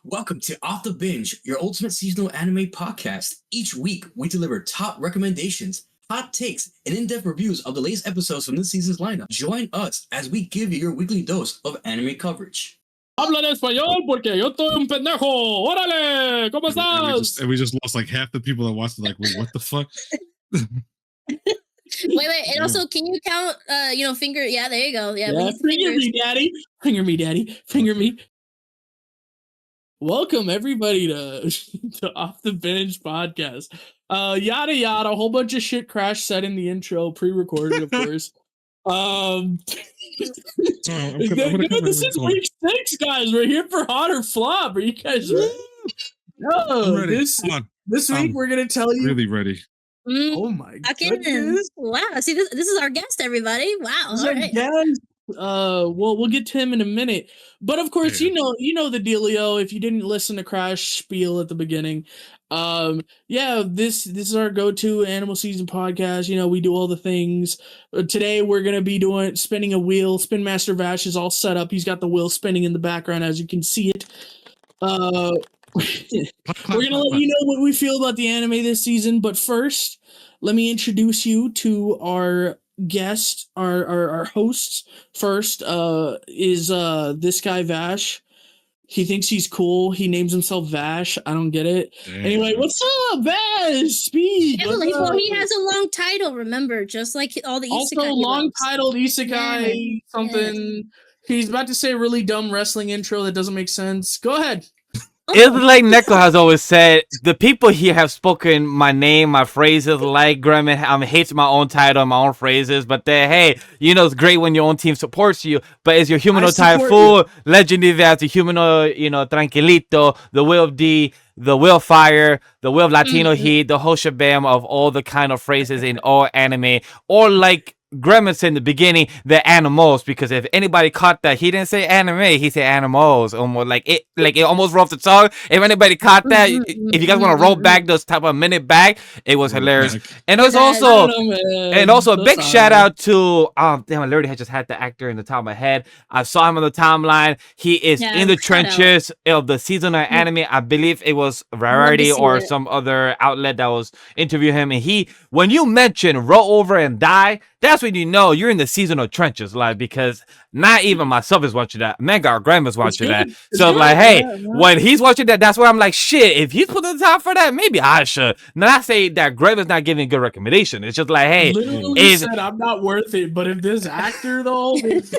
Welcome to Off the Binge, your ultimate seasonal anime podcast. Each week, we deliver top recommendations, hot takes, and in-depth reviews of the latest episodes from this season's lineup. Join us as we give you your weekly dose of anime coverage. Habla en español porque yo estoy un pendejo. Órale, ¿cómo estás? And we just lost like half the people that watched it. Like, wait, what the fuck? Wait, and also, can you count? Finger. Yeah, there you go. Yeah, finger me, daddy. Finger me, daddy. Finger me. Welcome everybody to Off the Binge podcast. Yada yada, a whole bunch of shit Crash said in the intro, pre-recorded, of course. This is week 6, guys. We're here for hot or flop. Are you guys ready? No, this week we're gonna tell you. Really ready. Oh my goodness! Wow, see this is our guest, everybody. Wow, all right. Guest. We'll get to him in a minute, but of course, you know the dealio. If you didn't listen to Crash spiel at the beginning, this is our go-to animal season podcast. You know, we do all the things. Today we're gonna be spinning a wheel. Spin Master Vash is all set up. He's got the wheel spinning in the background, as you can see it. We're gonna let you know what we feel about the anime this season, but first, let me introduce you to our guest, our hosts. First is this guy Vash. He thinks he's cool. He names himself Vash. I don't get it. Damn. Anyway, what's up, Vash? Speed. Yeah, he has a long title, remember, just like all the Isekai. Also, long titled Isekai something. Yeah. He's about to say a really dumb wrestling intro that doesn't make sense. Go ahead. It's like Neko has always said, the people here have spoken my name, my phrases, like Grem hates my own title, my own phrases, but hey, it's great when your own team supports you, but is your Humano Typhoon, Legend D Vash, the Humano, Tranquilito, the Will of D, the Will Fire, the Will of Latino Heat, the whole shabam of all the kind of phrases in all anime, or like Grem said in the beginning, the animals, because if anybody caught that, he didn't say anime, he said animals. Almost like it almost rolled the tongue. If anybody caught that, if you guys want to roll back those type of minute back, it was hilarious. And it was also a big shout out to I literally had just had the actor in the top of my head. I saw him on the timeline. He is in the trenches of the seasonal anime. I believe it was Variety or some other outlet that was interviewing him, and when you mention roll over and die, that's when you know you're in the seasonal trenches, like, because not even myself is watching that. Manga Grem is watching that. So when he's watching that, that's where I'm like, shit, if he's putting the time for that, maybe I should. Not say that Grem is not giving a good recommendation. It's just like, hey, said I'm not worth it, but if this actor though, this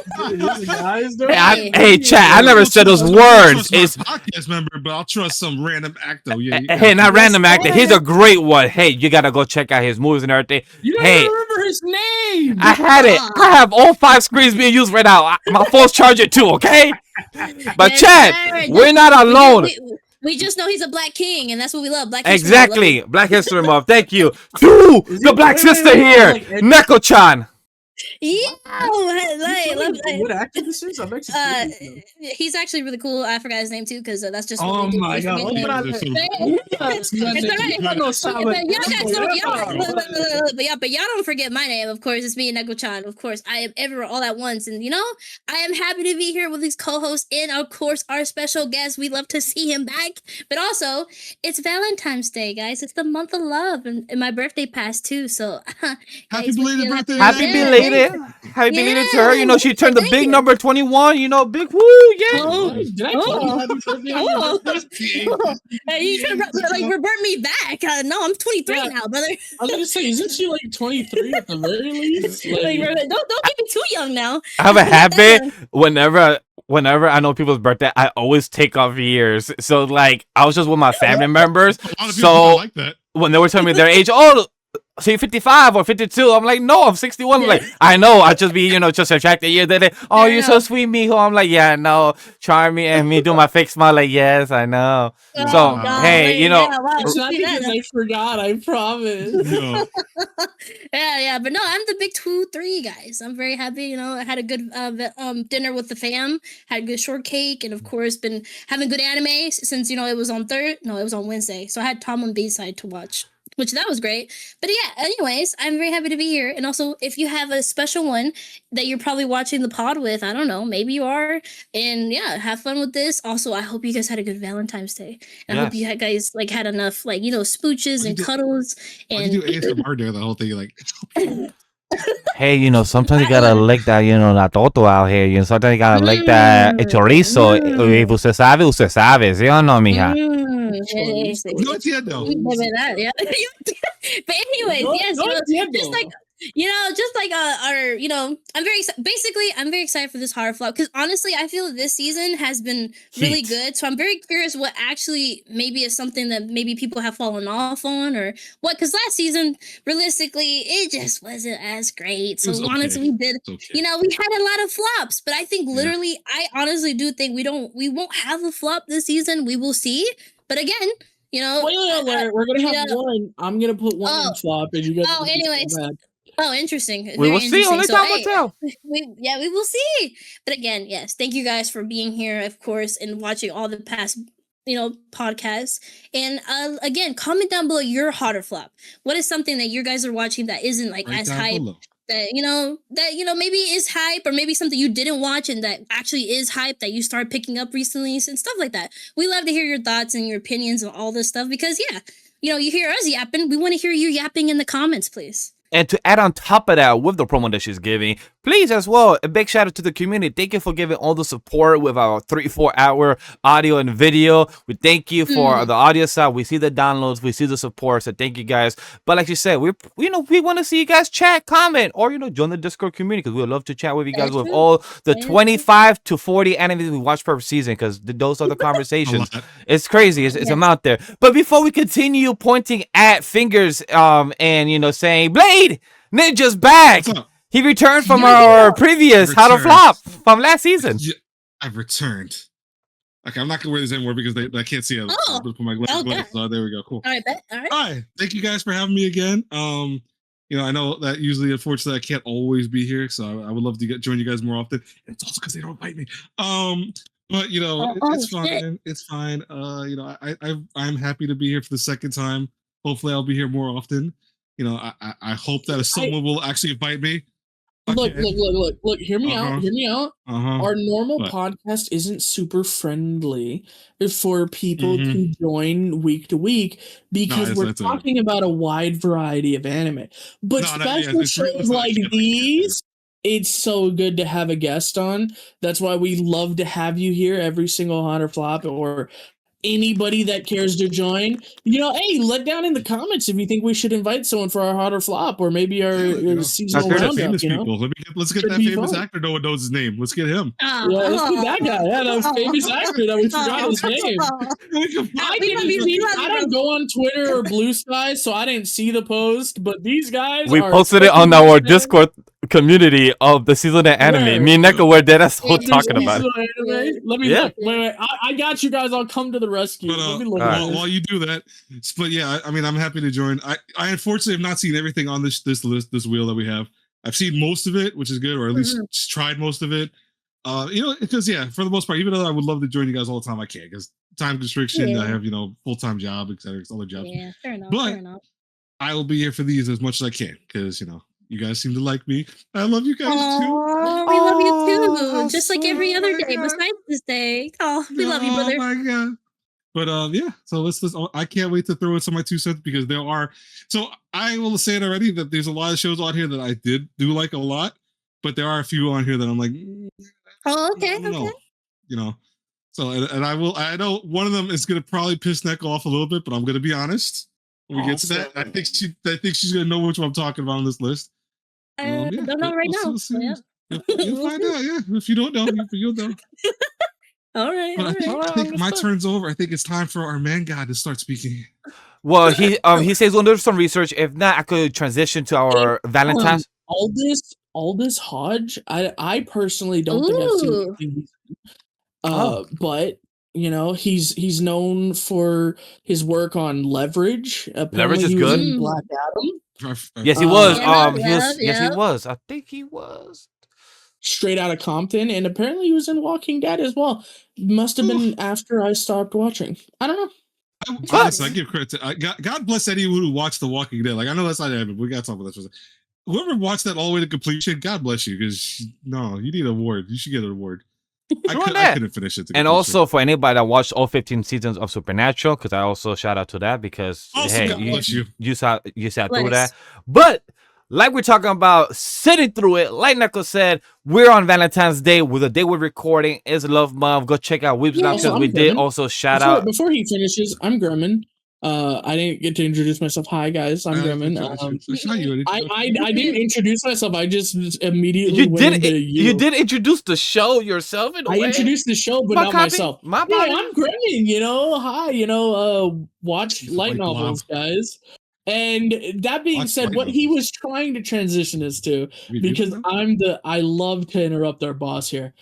guy's doing hey, chat, I never said those words. It's podcast member, but I'll trust some random actor. Hey, not random actor. He's a great one. Hey, you gotta go check out his movies and everything. You don't remember his name. I had it. I have all 5 screens being used right now. My phone's charging too, okay? But chat, we're not alone. We just know he's a black king, and that's what we love. Black History. Exactly. Black History Month. Thank you. To the black sister here, Neko-chan. Yeah, what actor this is? I'm actually he's actually really cool. I forgot his name too, because that's just. Oh my god! But y'all don't forget my name. Of course, it's me, Neko-chan. Of course, I am everywhere all at once, and I am happy to be here with these co-hosts and of course our special guest. We love to see him back, but also it's Valentine's Day, guys. It's the month of love, and my birthday passed too. So happy belated birthday! Happy belated. Happy belated to her. She turned the big number 21. Big woo, yeah. Hey, you should revert me back. No, I'm 23 now, brother. I was gonna say, isn't she like 23 at the very least? Don't get me too young now. I have a habit whenever I know people's birthday, I always take off years. So like, I was just with my family members. So like that. When they were telling me their age, so you're 55 or 52. I'm like, no, I'm 61. I'm like, I know. I just be, just subtract the year. You're so sweet, mijo. I'm like, yeah, no. Charming and me do my fake smile. Like, yes, I know. Hey, It's not because I forgot. I promise. Yeah. But no, I'm the big 2-3 guys. I'm very happy. I had a good dinner with the fam. Had good shortcake, and of course, been having good anime since it was on Wednesday. So I had Tamon B-side to watch. which that was great. But yeah, anyways, I'm very happy to be here. And also, if you have a special one that you're probably watching the pod with, I don't know, maybe you are. And yeah, have fun with this. Also, I hope you guys had a good Valentine's Day. And I hope you guys like had enough like smooches and cuddles. And you do ASMR there the whole thing, like. Hey, sometimes you gotta lick that, la toto out here. Sometimes you gotta lick that chorizo. If usted sabe, ¿sí o no, mija? No entiendo. Yeah. But anyways, yes, just like our, I'm very excited for this horror flop because honestly, I feel that this season has been really good. So I'm very curious what actually maybe is something that maybe people have fallen off on or what. Because last season, realistically, it just wasn't as great. So honestly, we did, we had a lot of flops. But I think literally, I honestly do think we won't have a flop this season. We will see. But again, spoiler alert, we're gonna have one. I'm gonna put one in flop, and you guys. Anyways. Oh, interesting. We will see. Only time will tell. We will see. But again, yes, thank you guys for being here, of course, and watching all the past, podcasts. And again, comment down below your hot or flop. What is something that you guys are watching that isn't like as hype? That maybe is hype, or maybe something you didn't watch and that actually is hype that you started picking up recently and stuff like that. We love to hear your thoughts and your opinions on all this stuff because you hear us yapping. We want to hear you yapping in the comments, please. And to add on top of that, with the promo that she's giving, please as well, a big shout out to the community. Thank you for giving all the support with our 3-4 hour audio and video. We thank you for the audio side. We see the downloads, we see the support. So thank you guys. But like you said, we want to see you guys chat, comment, or join the Discord community because we would love to chat with you guys with all the 25 to 40 animes we watch per season because those are the conversations. It's crazy. It's amount there. But before we continue pointing at fingers and saying Blade Ninja's back. He returned from our previous How to Flop from last season. I've returned. Okay, I'm not gonna wear this anymore because I can't see it. I'll put my glasses. So there we go. Cool. All right, bet. All right. Hi. Thank you guys for having me again. I know that usually, unfortunately, I can't always be here, so I would love to join you guys more often. And it's also because they don't invite me. But it's fine. Shit. It's fine. I'm happy to be here for the second time. Hopefully, I'll be here more often. I hope that someone will actually invite me. Okay. Look, hear me out. Our normal podcast isn't super friendly for people to join week to week because we're talking about a wide variety of anime. But special shows like these, it's so good to have a guest on. That's why we love to have you here every single Hot or Flop or anybody that cares to join. Hey, let down in the comments if you think we should invite someone for our Hot or Flop or maybe our seasonal roundup. Let's get that famous actor. No one knows his name. Let's get him. Let's get that guy. Yeah, that famous actor that we forgot his name. I don't go on Twitter or Blue Sky, so I didn't see the post. But these guys, we posted it on our Discord community of the seasonal anime. Me and Neko were dead as whole talking about it. Let me look. Wait. I got you guys. I'll come to the rescue. But, while you do that, but yeah, I'm happy to join. I unfortunately have not seen everything on this list, this wheel that we have. I've seen most of it, which is good, or at least tried most of it. Because for the most part, even though I would love to join you guys all the time, I can't because time constriction. I have full-time job, etc. Other jobs. Yeah, fair enough. But I will be here for these as much as I can because you guys seem to like me. I love you guys too. We love you too. Just like every other day besides this day. Oh, we love you, brother. Oh my god. But so let's I can't wait to throw in some of my 2 cents because there are. So I will say it already that there's a lot of shows on here that I do like a lot, but there are a few on here that I'm like. Okay. So and I know one of them is gonna probably piss Neko off a little bit, but I'm gonna be honest. When we get to that, I think she's gonna know which one I'm talking about on this list. I don't know right now. You'll find out. Yeah, if you don't know, you'll know. All right. But I think my turn's over. I think it's time for our man god to start speaking. Well, he says we'll do some research. If not, I could transition to our Valentine's. Aldous Hodge. I personally don't think I've seen anything. But he's known for his work on Leverage. Leverage is good. Black Adam. Yes, he was. Yes, he was. I think he was. Straight Outta Compton, and apparently he was in Walking Dead as well. Must have been after I stopped watching. I don't know. Honestly, I give credit to God bless anyone who watched The Walking Dead. Like, I know that's not happening, but we gotta talk about this. Whoever watched that all the way to completion, God bless you, because no, you need an award. You should get an award. I couldn't finish it. And also for anybody that watched all 15 seasons of Supernatural, because I also shout out to that because also, hey, God bless you. You sat through that. But like we're talking about sitting through it, like Neko said, we're on Valentine's Day with the day we're recording is Love Month. Go check out Weeps Now because we did also shout out. Before he finishes, I'm Gremmin. I didn't get to introduce myself. Hi guys, I'm Gremmin. I didn't introduce myself. I just immediately went into you. You did introduce the show yourself in a way. I introduced the show, but not myself. Yeah, I'm Gremmin. You know, hi. You know, watch light novels, guys. And that being said, what he was trying to transition us to, because I love to interrupt our boss here.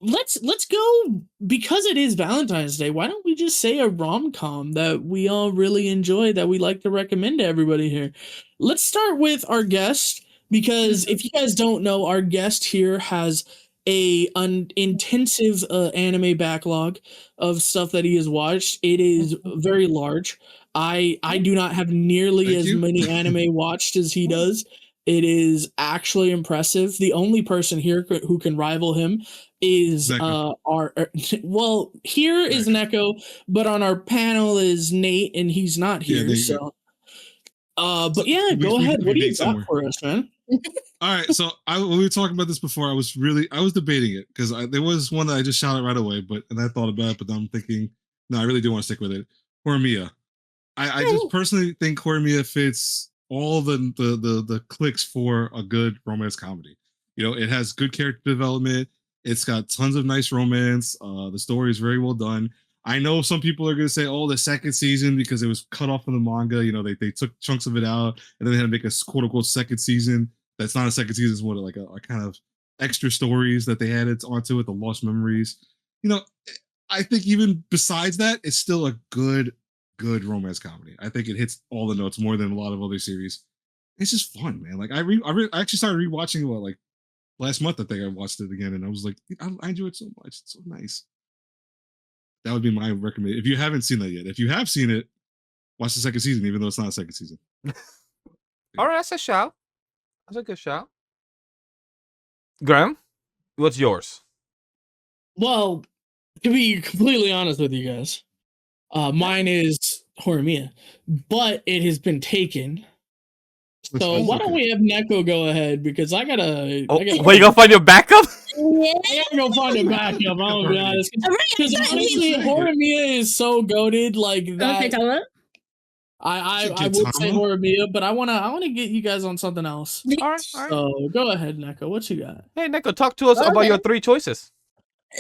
Let's go, because it is Valentine's Day. Why don't we just say a rom-com that we all really enjoy that we like to recommend to everybody here? Let's start with our guest, because if you guys don't know, our guest here has an intensive anime backlog of stuff that he has watched. It is very large. I do not have nearly as many anime watched as he does. It is actually impressive. The only person here who can rival him is well, here is Neko, but on our panel is Nate, and he's not here. But yeah, go ahead. What do you got for us, man? All right, so we were talking about this before. I was debating it because there was one that I just shouted right away, and I thought about it, but then I'm thinking, no, I really do want to stick with it. Horimiya. I just personally think Horimiya fits all the clicks for a good romance comedy. You know, it has good character development. It's got tons of nice romance. The story is very well done. I know some people are going to say, oh, the second season, because it was cut off from the manga. You know, they took chunks of it out, and then they had to make a quote unquote second season. That's not a second season. It's more like a kind of extra stories that they added onto it, the lost memories. You know, I think even besides that, it's still a good romance comedy. I think it hits all the notes more than a lot of other series. It's just fun, man. Like I actually started rewatching it like last month. I think I watched it again, and I was like, I enjoy it so much. It's so nice. That would be my recommendation. If you haven't seen that yet, if you have seen it, watch the second season, even though it's not a second season. All right, that's a shout. That's a good shout. Graham, what's yours? Well, to be completely honest with you guys, mine is Horimiya, but it has been taken. So why don't we have Neko go ahead, because I gotta. Well, you gonna find your backup? I gotta go find a backup. I'm gonna be honest, because honestly, Horimiya is so goated like that. I would say Horimiya, but I wanna get you guys on something else. All right. So go ahead, Neko. What you got? Hey, Neko, talk to us about your 3 choices.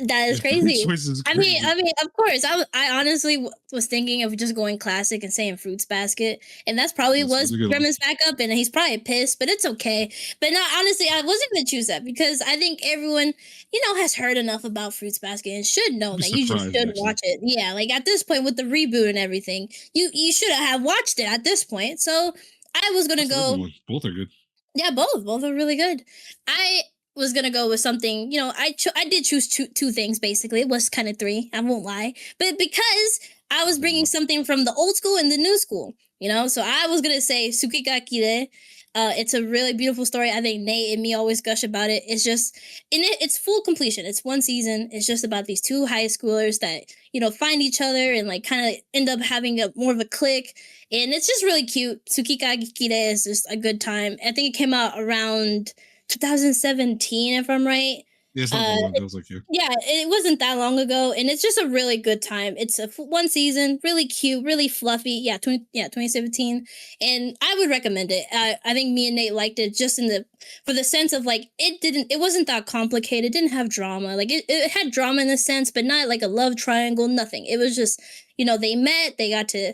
That is crazy. I mean, of course, I honestly was thinking of just going classic and saying Fruits Basket, and that's probably was Gremlin's backup, and he's probably pissed, but it's okay. But no, honestly, I wasn't gonna choose that because I think everyone, has heard enough about Fruits Basket and should know that you just should watch it. Yeah, like at this point with the reboot and everything, you should have watched it at this point. So I was gonna go. Both are good. Yeah, both are really good. I was gonna go with something, I did choose two things basically. It was kind of 3, I won't lie, but because I was bringing something from the old school and the new school, so I was gonna say Tsukikakire. It's a really beautiful story. I think Nate and me always gush about it. It's just it's full completion. It's 1 season. It's just about these 2 high schoolers that find each other and like kind of end up having more of a clique, and it's just really cute. Tsukikakire is just a good time. I think it came out around 2017, if I'm right. Yeah, it's not that long ago. It was like you. Yeah, it wasn't that long ago, and it's just a really good time. It's a 1 season, really cute, really fluffy. Yeah, 2017, and I would recommend it. I think me and Nate liked it just for the sense of like it wasn't that complicated. It didn't have drama. Like it had drama in a sense, but not like a love triangle. Nothing. It was just they met, they got to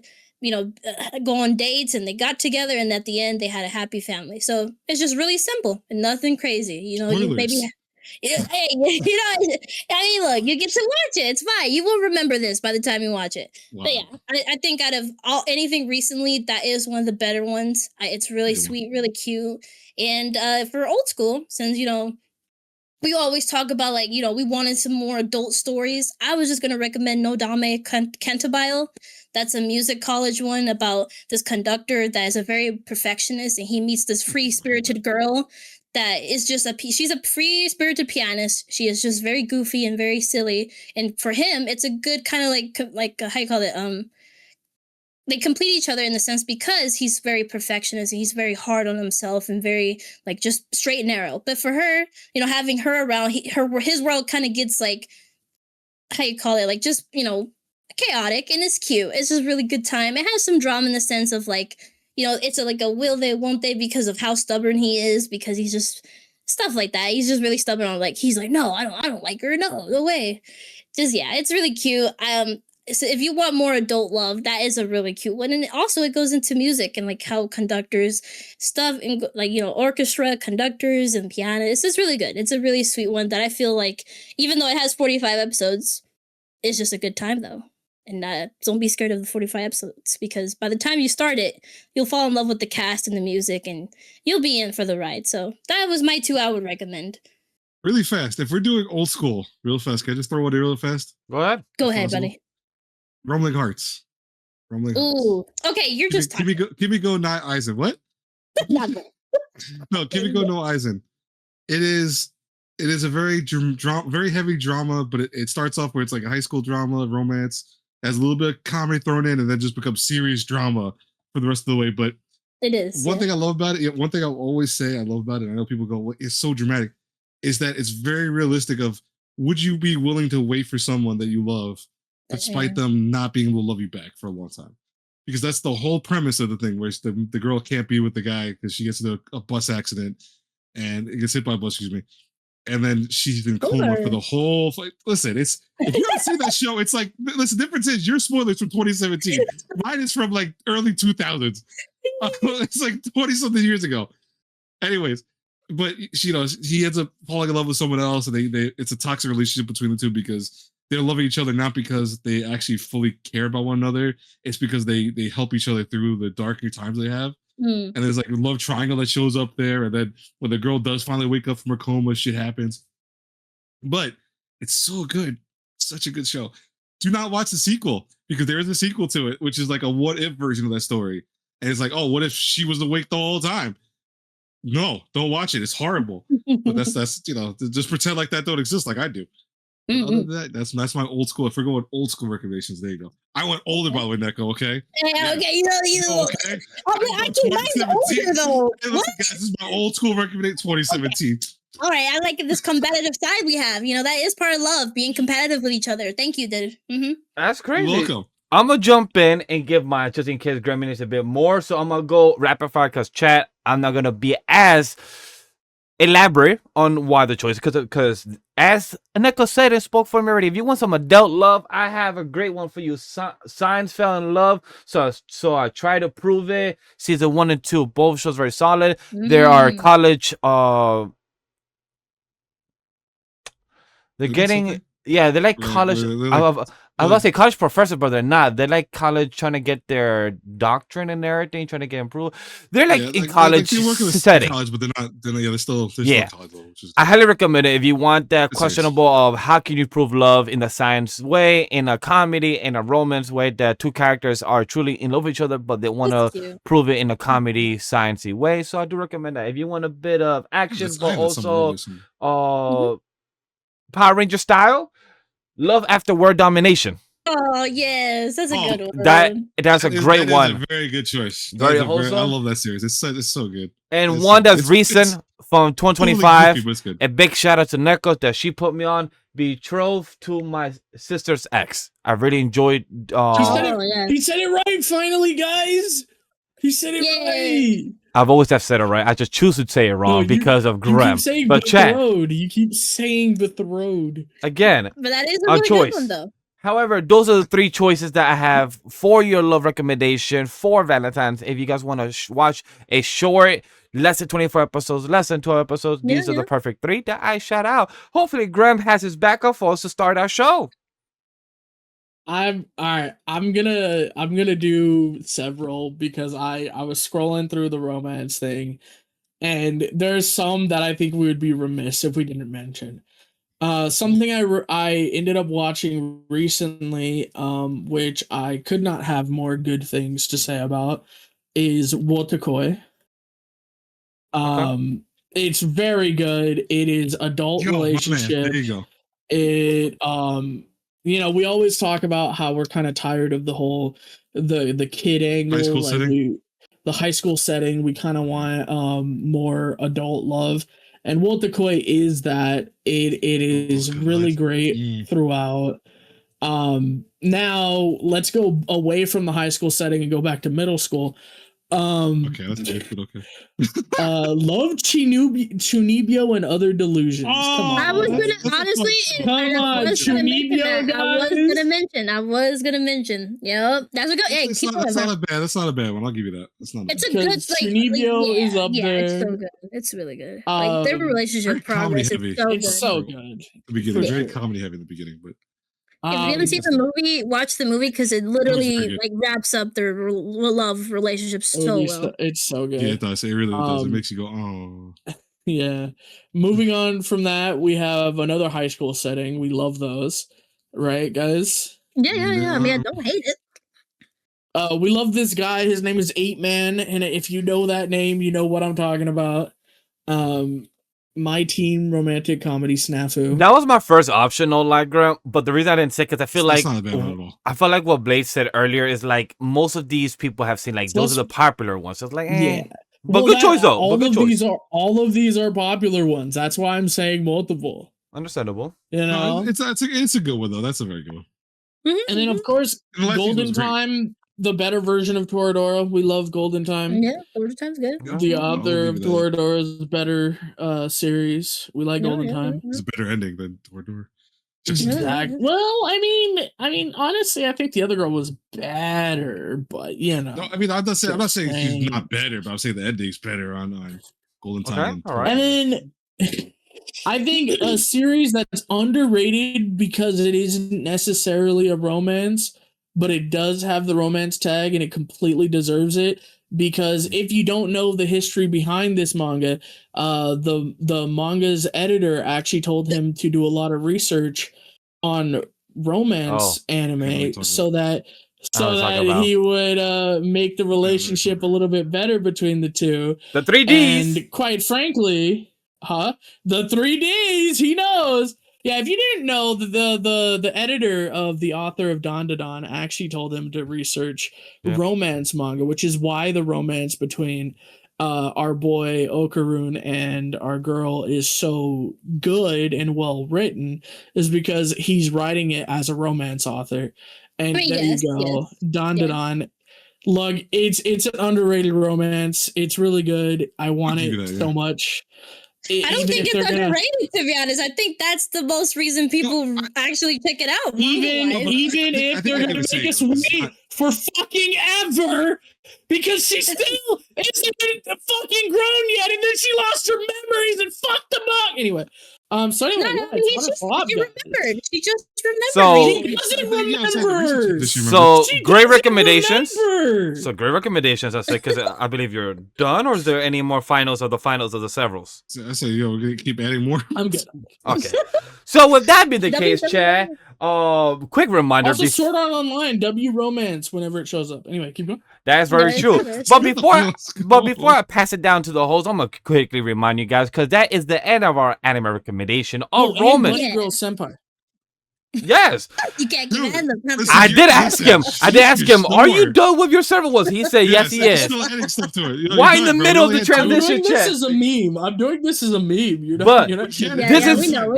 go on dates, and they got together, and at the end they had a happy family. So it's just really simple and nothing crazy. Hey, I mean, look, you get to watch it. It's fine. You will remember this by the time you watch it. Wow. But yeah, I think out of anything recently, that is one of the better ones. It's really sweet, really cute, and for old school, since we always talk about like, you know, we wanted some more adult stories. I was just gonna recommend No Dame Cantabile. That's a music college one about this conductor that is a very perfectionist, and he meets this free spirited girl that is just she's a free spirited pianist. She is just very goofy and very silly, and for him, it's a good kind of like how you call it they complete each other in the sense because he's very perfectionist and he's very hard on himself and very like just straight and narrow. But for her, you know, having her around, his world kind of gets like how you call it, like just, you know, chaotic, and it's cute. It's just a really good time. It has some drama in the sense of like, you know, it's like a will they, won't they, because of how stubborn he is, because he's just stuff like that. He's just really stubborn on like, he's like, no, I don't like her. No way. Just, yeah, it's really cute. So if you want more adult love, that is a really cute one. And also it goes into music and like how conductors stuff and like, you know, orchestra, conductors and piano. It's just really good. It's a really sweet one that I feel like, even though it has 45 episodes, it's just a good time though. And don't be scared of the 45 episodes, because by the time you start it, you'll fall in love with the cast and the music and you'll be in for the ride. So that was my 2 I would recommend. Really fast. If we're doing old school, real fast, can I just throw one in real fast? Go ahead. Go ahead, buddy. Rumbling Hearts. Rumbling Ooh. Hearts. Okay, you're just talking. Kimiko no Aizen. What? No, Kimiko no Aizen. It is a very very heavy drama, but it starts off where it's like a high school drama, romance, has a little bit of comedy thrown in, and then just becomes serious drama for the rest of the way. But it is. One thing I love about it, one thing I'll always say I love about it, I know people go, well, it's so dramatic, is that it's very realistic of, would you be willing to wait for someone that you love despite them not being able to love you back for a long time? Because that's the whole premise of the thing, where the girl can't be with the guy because she gets into a bus accident and it gets hit by a bus, excuse me. And then she's in coma for the whole fight. Listen, if you don't see that show, it's like, listen, the difference is your spoilers from 2017. Mine is from like early 2000s. It's like 20 something years ago. Anyways, but you know, he ends up falling in love with someone else, and it's a toxic relationship between the two because they're loving each other not because they actually fully care about one another. It's because they help each other through the darker times they have. And there's like a love triangle that shows up there, and then when the girl does finally wake up from her coma, shit happens. But it's so good, such a good show. Do not watch the sequel, because there is a sequel to it, which is like a what if version of that story. And it's like, oh, what if she was awake the whole time? No, don't watch it. It's horrible. But that's you know, just pretend like that don't exist, like I do. Other than that, that's my old school. If we're going old school recommendations, there you go. I went older by the way, Neko. Okay. Yeah, okay, you know. Okay. I keep mine older though. Hey, listen, guys, this is my old school recommendation, 2017. Okay. All right, I like this competitive side we have. You know, that is part of love, being competitive with each other. Thank you, dude. That's crazy. You're welcome. I'm gonna jump in and give mine just in case Grem needs a bit more. So I'm gonna go rapid fire because chat. I'm not gonna be as elaborate on why the choice, because as Neko said and spoke for me already, if you want some adult love, I have a great one for you. Signs Fell in Love, so I try to prove it. Season 1 and 2, both shows very solid. There are college they're getting they're like college. I was about to say college professor, but they're not. They're like college trying to get their doctrine and everything, trying to get improved. They're like in college setting. College, but they're not. They're still college level. I highly recommend it if you want that questionable of how can you prove love in a science way, in a comedy, in a romance way, that two characters are truly in love with each other, but they want to prove it in a comedy, sciencey way. So I do recommend that if you want a bit of action, but also Power Ranger style. Love After World Domination. Oh yes, that's a good one. That's a great one. That is a very good choice. Very wholesome. I love that series. It's so good. And one that's recent from 2025. Totally a big shout out to Neko that she put me on. Betrothed to My Sister's Ex. I really enjoyed. He said it right. Finally, guys. He said it right. I've always have said it right. I just choose to say it wrong because of Grem. But chat. You keep saying Betrothed. Again, but that is a really choice. Good one, though. However, those are the three choices that I have for your love recommendation for Valentine's. If you guys want to watch a short, less than 24 episodes, less than 12 episodes, these are the perfect three that I shout out. Hopefully, Grem has his backup for us to start our show. I'm gonna do several because I was scrolling through the romance thing, And there's some that I think we would be remiss if we didn't mention. Something I ended up watching recently, which I could not have more good things to say about, is Wotakoi. It's very good. It is adult relationship. There you go. It we always talk about how we're kind of tired of the whole the kid angle, the high school setting. We kind of want more adult love, and Wotakoi is that. It is really great throughout. Now let's go away from the high school setting and go back to middle school. Okay, that's good, but okay. Love Chunibyo and Other Delusions. Come on. I was gonna honestly. I was gonna mention. Yep, that's a good. Hey, That's not a bad one. I'll give you that. It's not. It's a good. Chunibyo is up there. It's so good. It's really good. Like their relationship progress is so good. The beginning, very comedy heavy in the beginning, but. If you haven't seen the movie, watch the movie because it literally wraps up their love relationship so well. It's so good. Yeah, it does. It really does. It makes you go, oh. Yeah. Moving on from that, we have another high school setting. We love those, right, guys? Yeah. I mean, I don't hate it. We love this guy. His name is 8-Man, and if you know that name, you know what I'm talking about. My teen romantic comedy snafu. That was my first option, no lie, Grem. But the reason I didn't say because I feel That's like not bad at all. I feel like what Blade said earlier is like most of these people have seen like those are the popular ones. So it's like but good choice though. All of these are popular ones. That's why I'm saying multiple. Understandable. You know, no, it's a good one though. That's a very good one. And then of course, Golden Time, the better version of Toradora. We love Golden Time. Yeah, Golden Time's good. The author of Toradora's better series. We like Golden Time. It's a better ending than Toradora. Exactly. Well, I mean, honestly, I think the other girl was better, but you know. No, I mean, I'm not saying she's not better, but I'm saying the ending's better on Golden Time. All right. And then I think a series that's underrated because it isn't necessarily a romance, but it does have the romance tag and it completely deserves it. Because if you don't know the history behind this manga, the manga's editor actually told him to do a lot of research on romance anime so that he would make the relationship a little bit better between the two. The 3Ds. And quite frankly, the 3Ds, he knows. Yeah, if you didn't know, the editor of the author of Dandadan actually told him to research romance manga, which is why the romance between our boy Okarun and our girl is so good and well written, is because he's writing it as a romance author. And you go, Dandadan. Look, it's an underrated romance. It's really good. I want it so much. I don't think it's underrated, to be honest. I think that's the most reason people actually check it out. Even if they're going to make us wait for fucking ever, because she still isn't fucking grown yet, and then she lost her memories and fucked them up. Anyway, so anyway, she just remembered. She doesn't remember. So great recommendations. So great recommendations. I say because I believe you're done, or is there any more finals of the severals? I say, we're gonna keep adding more. I'm good. Okay. So with that being the case, Chad, quick reminder. Also, Sword Art Online, W Romance, whenever it shows up. Anyway, keep going. That's very true. But before I pass it down to the host, I'm gonna quickly remind you guys because that is the end of our anime recommendation of romance. Girl Senpai. Yes. You can't give I did ask him, are you done with your server? He said, yes, he is. Still adding stuff to it. Why in the middle of the transition, chat? This is a meme. I'm doing this as a meme. We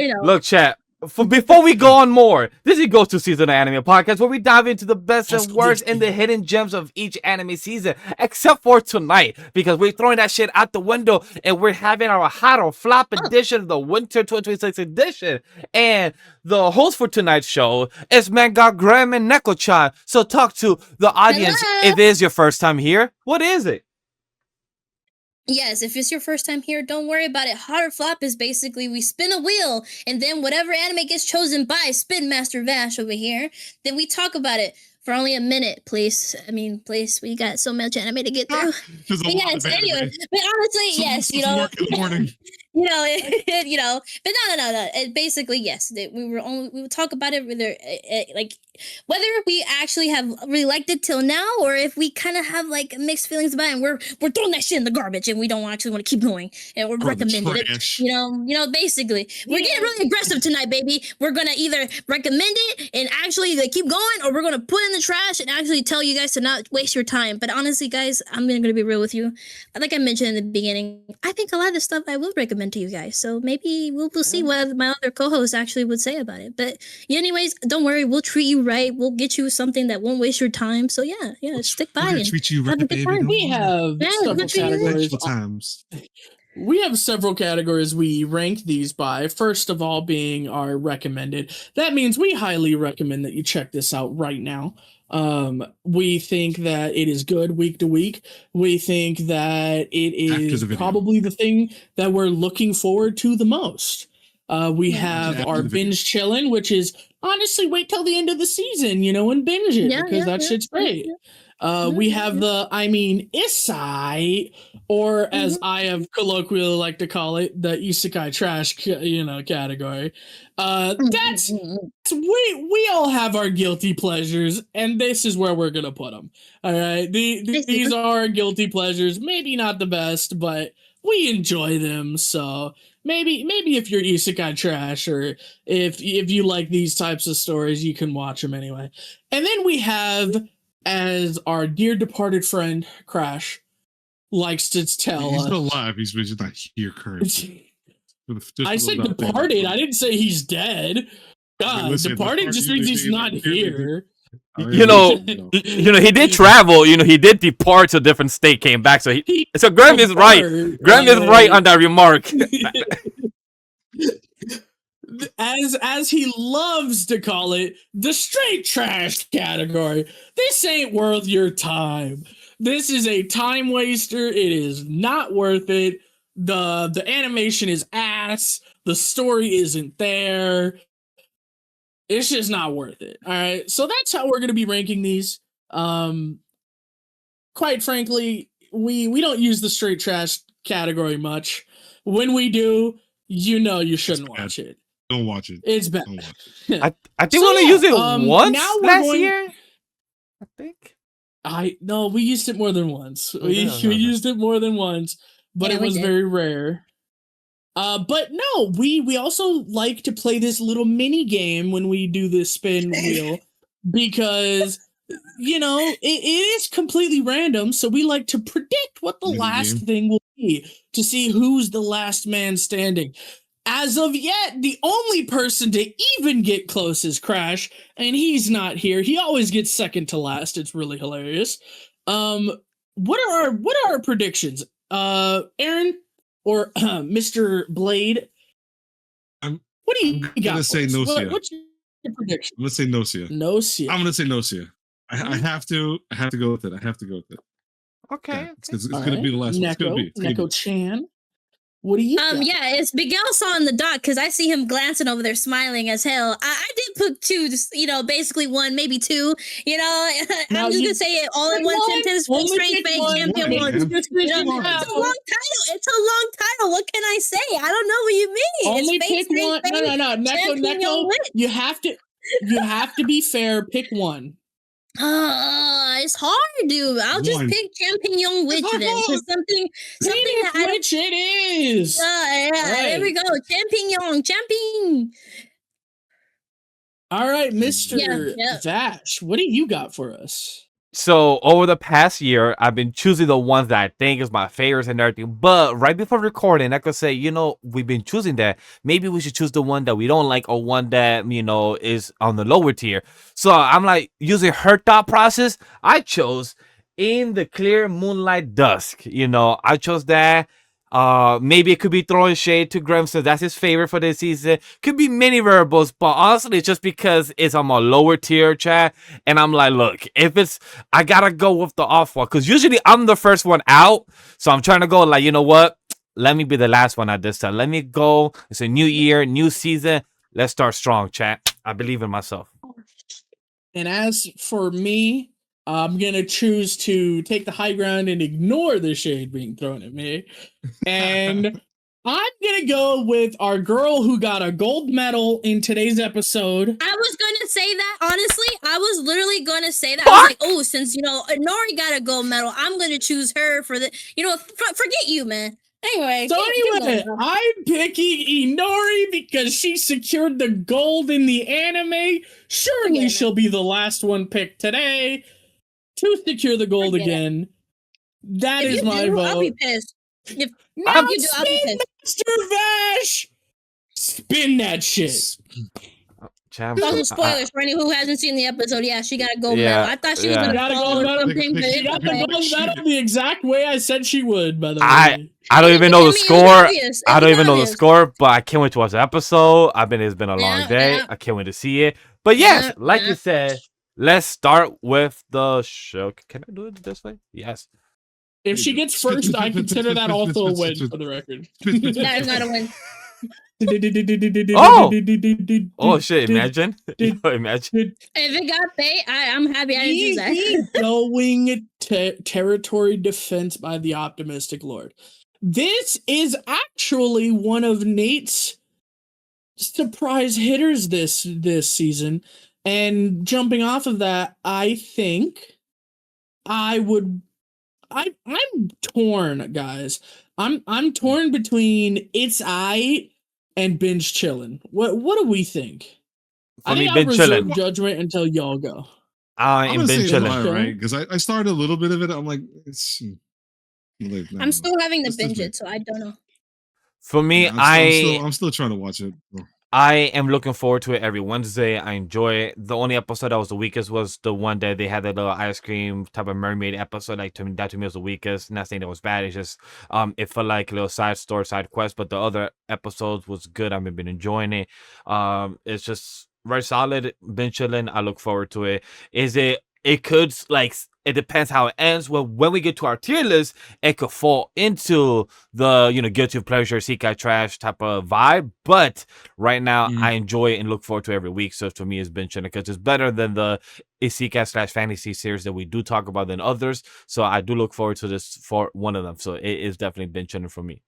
know. Look, chat. Before we go on more, this is Go-To Season Anime Podcast, where we dive into the best and worst and the hidden gems of each anime season, except for tonight, because we're throwing that shit out the window and we're having our hot or flop edition of the Winter 2026 edition. And the host for tonight's show is Manga Grem and Neko-chan. So talk to the audience. If it is your first time here, what is it? Yes, if it's your first time here, don't worry about it. Hot or flop is basically we spin a wheel, and then whatever anime gets chosen by Spin Master Vash over here, then we talk about it for only a minute, please. I mean, please, we got so much anime to get through. There's a But lot yes, of anime. anyway, but honestly, yes, you know, Work in the morning. you know, but no. It basically, yes, we would talk about it whether like whether we actually have really liked it till now, or if we kind of have like mixed feelings about it, and we're throwing that shit in the garbage, and we don't actually want to keep going, and we're recommending it. trash. You know, basically, we're getting really aggressive tonight, baby. We're gonna either recommend it and actually like keep going, or we're gonna put it in the trash and actually tell you guys to not waste your time. But honestly, guys, I'm gonna be real with you. Like I mentioned in the beginning, I think a lot of the stuff I will recommend to you guys. So maybe we'll see what my other co-hosts actually would say about it. But anyways, don't worry, we'll treat you right. We'll get you something that won't waste your time. So yeah, stick by and Treat you have right, a good baby. time. We have Yeah, several good for you. categories. Times. We have several categories we rank these by. First of all, being our recommended. That means we highly recommend that you check this out right now. We think that it is good week to week. We think that it is probably the thing that we're looking forward to the most. We have our binge chillin', which is honestly wait till the end of the season, and binge it because that shit's great. We have the Issai, or as I have colloquially like to call it, the Isekai trash, category. That's we all have our guilty pleasures, and this is where we're gonna put them. All right, these are our guilty pleasures. Maybe not the best, but we enjoy them. So maybe if you're Isekai trash, or if you like these types of stories, you can watch them anyway. And then we have, as our dear departed friend Crash likes to tell He's us. still alive. He's just not here currently. I said departed. I didn't say he's dead. God, listen, departed just means he's not here. He did travel. He did depart to a different state, came back. So Grem is right. Grem is right on that remark. As he loves to call it, the straight trash category. This ain't worth your time. This is a time waster. It is not worth it. The animation is ass. The story isn't there. It's just not worth it. All right. So that's how we're going to be ranking these. Quite frankly, we don't use the straight trash category much. When we do, you shouldn't watch it. Don't watch it. It's bad. I think we only used it once last year. I think. No, we used it more than once. We used it more than once, but it was very rare. But no, we also like to play this little mini game when we do this spin wheel because it is completely random. So we like to predict what the last thing will be to see who's the last man standing. As of yet, the only person to even get close is Crash, and he's not here. He always gets second to last. It's really hilarious. What are our predictions? Aaron or Mr. Blade? What do you got? I'm gonna say Gnosia. What's your prediction? I'm gonna say Gnosia. Gnosia. I'm gonna say Gnosia. I have to go with it. Okay. It's gonna be the last one. It's gonna be Neko-chan. What do you got? Yeah, it's Miguel saw in the doc because I see him glancing over there smiling as hell. I did put two, basically one, maybe two. I'm just gonna say it all in one sentence. Straight fake champion one. It's a long title. What can I say? I don't know what you mean. Only pick one. No. Neko. You have to be fair. Pick one. It's hard, dude. I'll just pick Champignon Witch then. For something that Witch it is. There we go. Champignon. All right, Mr. Vash, what do you got for us? So over the past year, I've been choosing the ones that I think is my favorites and everything. But right before recording, I could say, we've been choosing that. Maybe we should choose the one that we don't like, or one that, is on the lower tier. So I'm like using her thought process. I chose In the Clear Moonlight Dusk. I chose that. Maybe it could be throwing shade to Grem since that's his favorite for this season. Could be many variables, but honestly, it's just because it's on a lower tier chat, and I'm like, look, if it's, I gotta go with the off one, because usually I'm the first one out, so I'm trying to go like, you know what? Let me be the last one at this time. Let me go. It's a new year, new season. Let's start strong, chat. I believe in myself. And as for me, I'm gonna choose to take the high ground and ignore the shade being thrown at me. And I'm gonna go with our girl who got a gold medal in today's episode. I was gonna say that, honestly. I was literally gonna say that. I was like, oh, since, Nori got a gold medal, I'm gonna choose her for the, forget you, man. Anyway. So anyway, I'm picking Inori because she secured the gold in the anime. Surely she'll be the last one picked today to secure the gold again. That is my vote. I'll be pissed. If now you do, I'll be pissed. Master Vash, spin that shit. Also, spoilers for anyone who hasn't seen the episode. Yeah, she got a gold medal. I thought she was gonna fall or something. She got the gold medal the exact way I said she would. By the way, I don't even know the score. I don't even know the score, but I can't wait to watch the episode. It's been a long day. I can't wait to see it. But yes, like you said, let's start with the show. Can I do it this way? Yes. If she gets first, I consider that also a win for the record. That is not a win. Oh shit! Imagine. Imagine. If it got bait, I'm happy I didn't do that. Going territory defense by the Optimistic Lord. This is actually one of Nate's surprise hitters this season, and jumping off of that, I think I'm torn, guys. I'm torn between It's I and Binge Chillin'. What do we think? For me, Binge Chillin'. Judgment until y'all go. I'm Binge Chillin'. Right, because I started a little bit of it. I'm like, it's. I'm still having to binge it, so I don't know. For me, yeah, I'm still trying to watch it. I am looking forward to it every Wednesday. I enjoy it. The only episode that was the weakest was the one that they had that little ice cream type of mermaid episode. Like, to me was the weakest. Not saying it was bad. It's just it felt like a little side story, side quest. But the other episodes was good. I've been enjoying it. It's just very solid. Been chilling. I look forward to it. It could, like, it depends how it ends. Well, when we get to our tier list, it could fall into the, guilty pleasure, Sekai trash type of vibe. But right now, I enjoy it and look forward to every week. So for me, it's been chilling because it's better than the Isekai / fantasy series that we do talk about than others. So I do look forward to this for one of them. So it is definitely been chilling for me.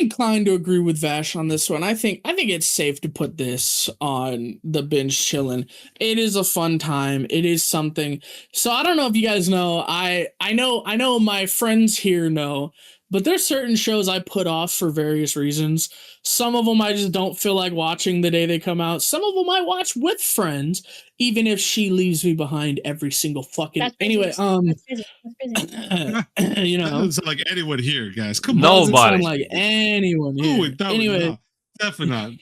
Inclined to agree with Vash on this one. I think it's safe to put this on the Binge Chillin'. It is a fun time. It is something. So I don't know if you guys know. I know my friends here know, but there's certain shows I put off for various reasons. Some of them I just don't feel like watching the day they come out. Some of them I watch with friends, even if she leaves me behind every single fucking. Anyway, That's doesn't sound like anyone here, guys. Come on, nobody. Doesn't sound like anyone here. Anyway, definitely not.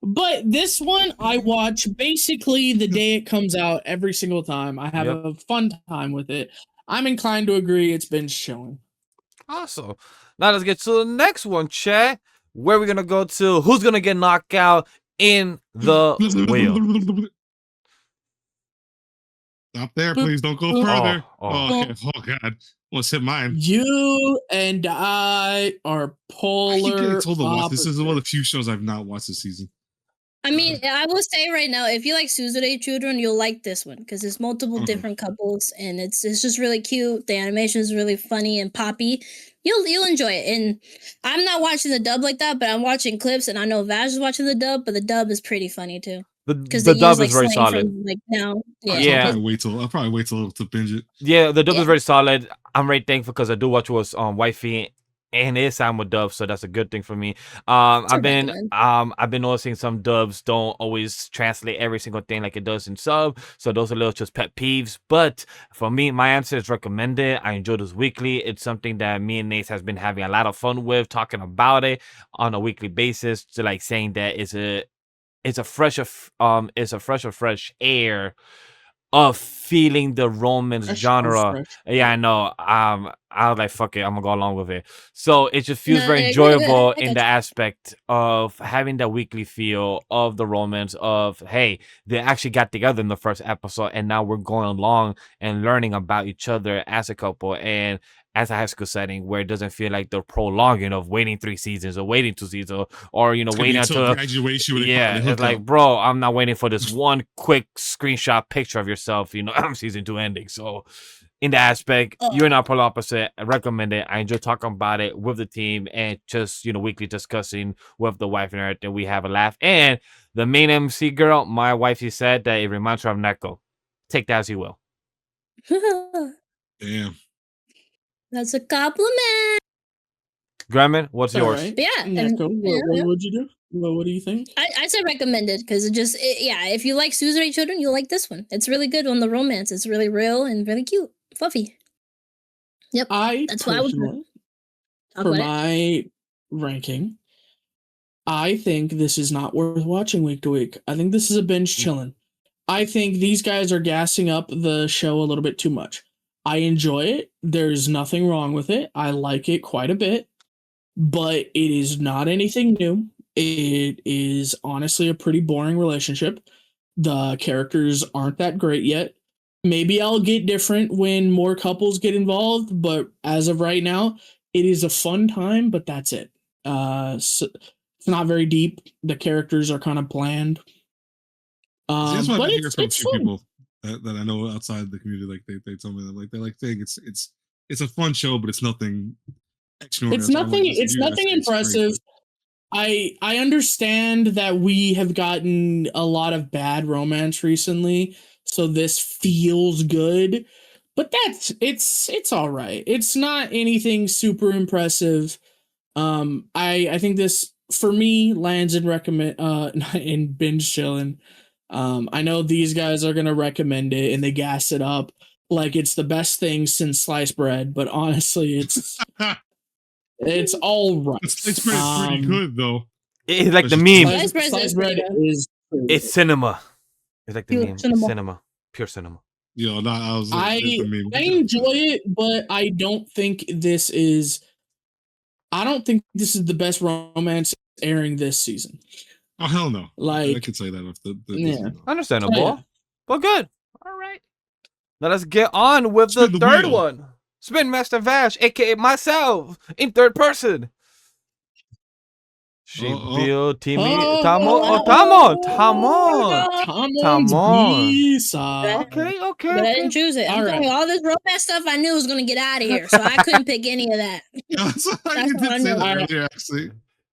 But this one I watch basically the day it comes out every single time. I have a fun time with it. I'm inclined to agree. It's Binge Chillin'. Awesome. Now let's get to the next one, chat. Where are we gonna go to? Who's gonna get knocked out in the wheel? Stop there, please. Don't go further. Okay. Oh God. Almost hit mine. You and I are polar. This is one of the few shows I've not watched this season. I mean, I will say right now, if you like Suzure Children, you'll like this one because there's multiple different couples and it's just really cute. The animation is really funny and poppy. You'll enjoy it. And I'm not watching the dub like that, but I'm watching clips and I know Vash is watching the dub, but the dub is pretty funny too. The dub is very solid. I'll probably wait till to binge it. Yeah, the dub is very solid. I'm very thankful because I do watch with wifey and it's Sam with dubs, so that's a good thing for me. I've been noticing some dubs don't always translate every single thing like it does in sub, so those are little just pet peeves. But for me, my answer is recommended. I enjoy this weekly. It's something that me and Nate has been having a lot of fun with, talking about it on a weekly basis, to like saying that it's a fresh air of feeling the romance genre. Yeah, I know. I was like, fuck it, I'm gonna go along with it. So it just feels No, very I enjoyable got in you. the aspect of having that weekly feel of the romance of, hey, they actually got together in the first episode, and now we're going along and learning about each other as a couple and as a high school setting where it doesn't feel like the prolonging of waiting 3 seasons or waiting 2 seasons or Maybe waiting until graduation when they yeah, finally hook it's like, up. bro, I'm not waiting for this one quick screenshot picture of yourself, season 2 ending. So in that aspect, you're not polar opposite. I recommend it. I enjoy talking about it with the team and just, weekly discussing with the wife and everything. We have a laugh. And the main MC girl, my wife, she said that it reminds her of Neko. Take that as you will. Damn. That's a compliment. Gremlin, what's All yours? right. But yeah, and Neko, what would you do? What do you think? I said recommended because if you like Suzerain Children, you'll like this one. It's really good on the romance. It's really real and really cute, fluffy. Yep, that's why I would personally, talk for about it. my ranking, I think this is not worth watching week to week. I think this is a binge chilling. I think these guys are gassing up the show a little bit too much. I enjoy it. There's nothing wrong with it. I like it quite a bit, but it is not anything new. It is honestly a pretty boring relationship. The characters aren't that great yet. Maybe I'll get different when more couples get involved, but as of right now, it is a fun time, but that's it. So it's not very deep. The characters are kind of bland. See, that's what But I've been hearing from a it's few fun. people that I know outside the community. Like they told me that they're saying it's a fun show, but it's nothing extraordinary. It's nothing. It's nothing impressive. I understand that we have gotten a lot of bad romance recently, so this feels good. But it's all right. It's not anything super impressive. I think this for me lands in in binge chilling. I know these guys are gonna recommend it and they gas it up like it's the best thing since sliced bread, but honestly, it's all right. Sliced bread is pretty good though. It's like the meme. Sliced bread is. It's cinema. It's like the Pure meme. cinema. Cinema. Pure cinema. Yo, no, I enjoy it, but I don't think this is. I don't think this is the best romance airing this season. Oh hell no! Like I could say that off the yeah. Understandable. Oh, yeah. But good. All right. Let us get on with Spin the the third wheel. one. Spin Master Vash, aka myself, in third person. Shibio, Timmy, Tamon. Tamon. Okay. But I didn't choose it. I'm telling you, all this romance stuff I knew was going to get out of here, so I couldn't pick any of that. That's why you That's what I did say know. that earlier, actually.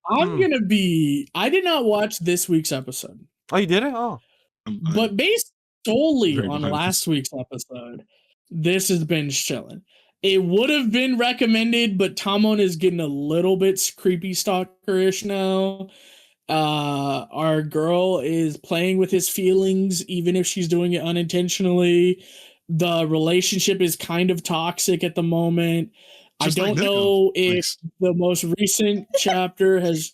I'm gonna be. I did not watch this week's episode, Oh, you did it? Oh. but based solely Very on behind last week's episode, this is binge chilling. It would have been recommended, but Tamon is getting a little bit creepy stalkerish now. Our girl is playing with his feelings, even if she's doing it unintentionally. The relationship is kind of toxic at the moment. Just I like don't Neko. know if Nice. the most recent chapter has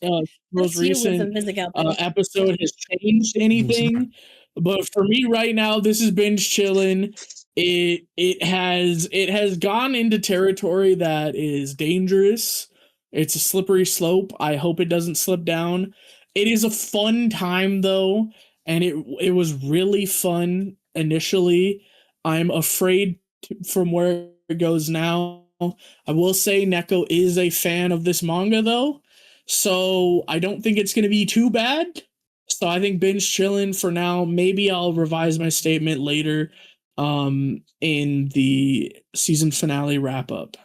most That's you with the recent physical episode has changed anything. But for me right now, this is binge chilling. It has gone into territory that is dangerous. It's a slippery slope. I hope it doesn't slip down. It is a fun time though, and it was really fun initially. I'm afraid from where it goes now. I will say Neko is a fan of this manga though, so I don't think it's going to be too bad. So I think binge chilling for now. Maybe I'll revise my statement later in the season finale wrap up.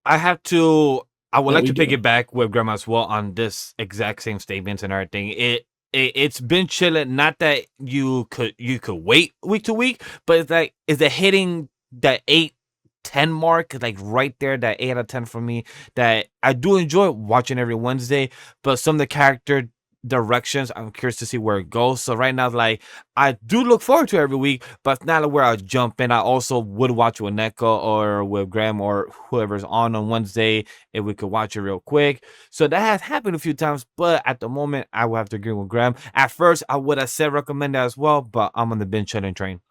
I would That like we to do. piggyback with Grandma as well on this exact same statements and everything. It's been chilling. Not that you could wait week to week, but it's like is it hitting that 8-10 mark, like right there, that 8 out of 10 for me. That I do enjoy watching every Wednesday, but some of the character directions, I'm curious to see where it goes. So right now, like I do look forward to every week, but it's not where I jump in. I also would watch with Neko or with Grem or whoever's on Wednesday if we could watch it real quick. So that has happened a few times, but at the moment, I would have to agree with Grem. At first, I would have said recommend that as well, but I'm on the binge chilling train.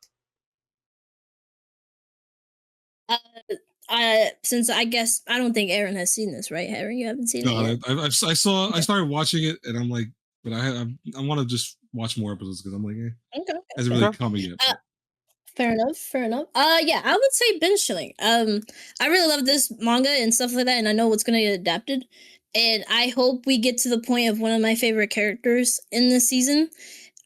since I guess I don't think Aaron has seen this, right? Aaron, you haven't seen it No, yet. I started watching it, and I'm like, but I want to just watch more episodes because I'm like, Okay. hasn't really Okay. come yet. Fair enough. Fair enough. Yeah, I would say binge chilling. I really love this manga and stuff like that, and I know what's gonna get adapted. And I hope we get to the point of one of my favorite characters in this season.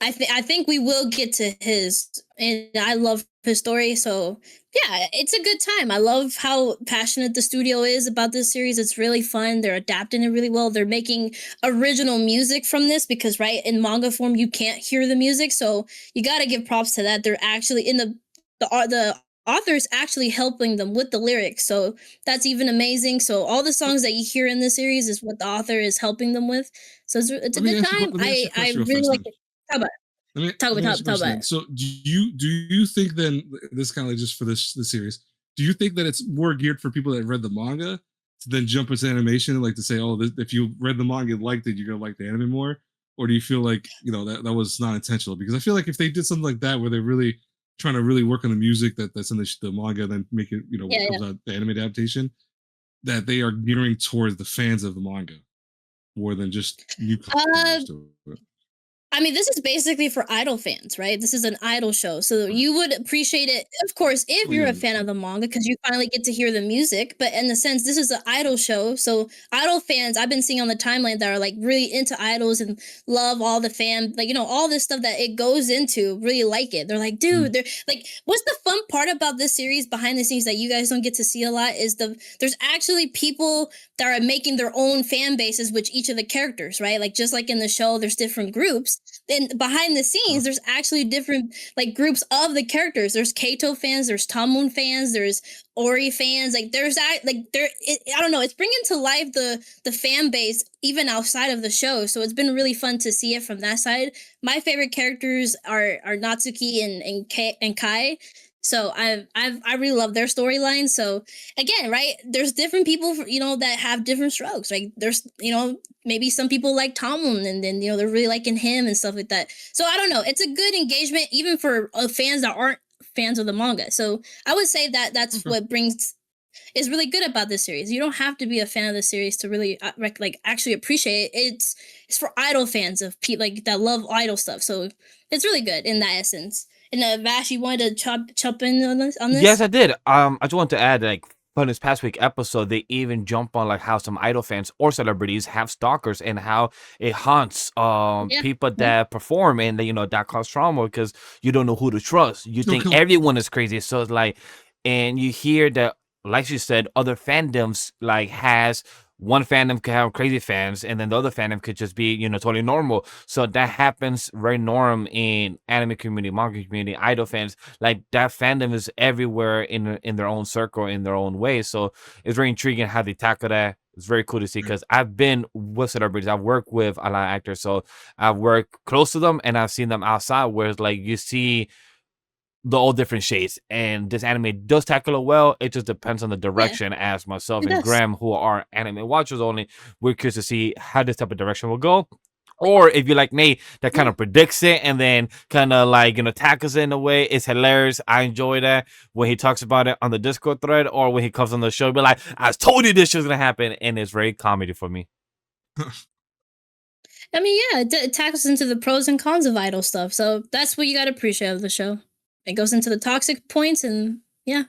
I think we will get to his, and I love his story. So yeah, it's a good time. I love how passionate the studio is about this series. It's really fun. They're adapting it really well. They're making original music from this because right in manga form you can't hear the music, so you got to give props to that. They're actually in the author's actually helping them with the lyrics, so that's even amazing. So all the songs that you hear in this series is what the author is helping them with. So it's a good time. Let me ask you a I question real really fast like then. it. Talk about it. Talk about it. So do you think then this kind of like just for this series? Do you think that it's more geared for people that read the manga to then jump into animation, like to say, oh, if you read the manga and liked it, you're gonna like the anime more? Or do you feel like that was not intentional? Because I feel like if they did something like that where they're really trying to really work on the music that's in the manga, and then make it what comes out the anime adaptation, that they are gearing towards the fans of the manga more than just new customers to it. I mean, this is basically for Idol fans, right? This is an Idol show. So you would appreciate it, of course, if you're a fan of the manga, because you finally get to hear the music. But in the sense, this is an Idol show. So Idol fans, I've been seeing on the timeline that are like really into idols and love all the all this stuff that it goes into, really like it. They're like, dude, they're like, what's the fun part about this series behind the scenes that you guys don't get to see a lot is there's actually people that are making their own fan bases with each of the characters, right? Like just like in the show, there's different groups. Then behind the scenes, there's actually different like groups of the characters. There's Kaito fans, there's Tamon fans, there's Ori fans. Like there's I don't know. It's bringing to life the fan base even outside of the show. So it's been really fun to see it from that side. My favorite characters are Natsuki and Kai. So I really love their storyline. So again, right, there's different people that have different strokes. Like there's maybe some people like Tamon, and then they're really liking him and stuff like that. So I don't know. It's a good engagement even for fans that aren't fans of the manga. So I would say that's what is really good about this series. You don't have to be a fan of the series to really actually appreciate it. It's for idol fans of people like that love idol stuff. So it's really good in that essence. And Vash, you wanted to chop in on this? Yes, I did. I just want to add, like, from this past week episode, they even jump on like how some idol fans or celebrities have stalkers and how it haunts people that perform, and that cause trauma because you don't know who to trust. You think everyone is crazy, so it's like, and you hear that, like you said, other fandoms like has. One fandom could have crazy fans, and then the other fandom could just be, totally normal. So that happens very norm in anime community, manga community, idol fans. Like that fandom is everywhere in their own circle, in their own way. So it's very intriguing how they tackle that. It's very cool to see because I've been with celebrities. I've worked with a lot of actors, so I've worked close to them, and I've seen them outside. Where it's like you see the all different shades, and this anime does tackle it well. It just depends on the direction. As myself and Grem, who are anime watchers only, we're curious to see how this type of direction will go. Or if you like me, that kind of predicts it and then kind of like tackles it in a way. It's hilarious. I enjoy that when he talks about it on the Discord thread, or when he comes on the show, be like, I told you this shit was gonna happen, and it's very comedy for me. I mean, yeah, it tackles into the pros and cons of idol stuff. So that's what you got to appreciate of the show. It goes into the toxic points and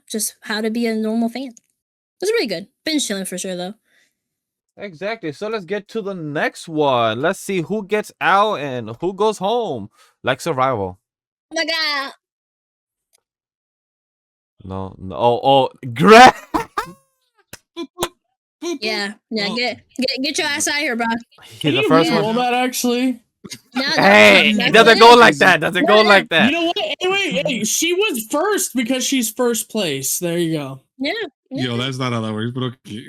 just how to be a normal fan. It's really good. Binge chilling for sure though. Exactly. So let's get to the next one. Let's see who gets out and who goes home. Like Survival. Oh my god. No. Oh, Greg. Yeah. Get your ass out of here, bro. He's the first one. That actually. Hey, it doesn't go like that. Doesn't go like that. You know what? Hey, she was first because she's first place. There you go. Yeah. Yo, that's not how that works, but okay.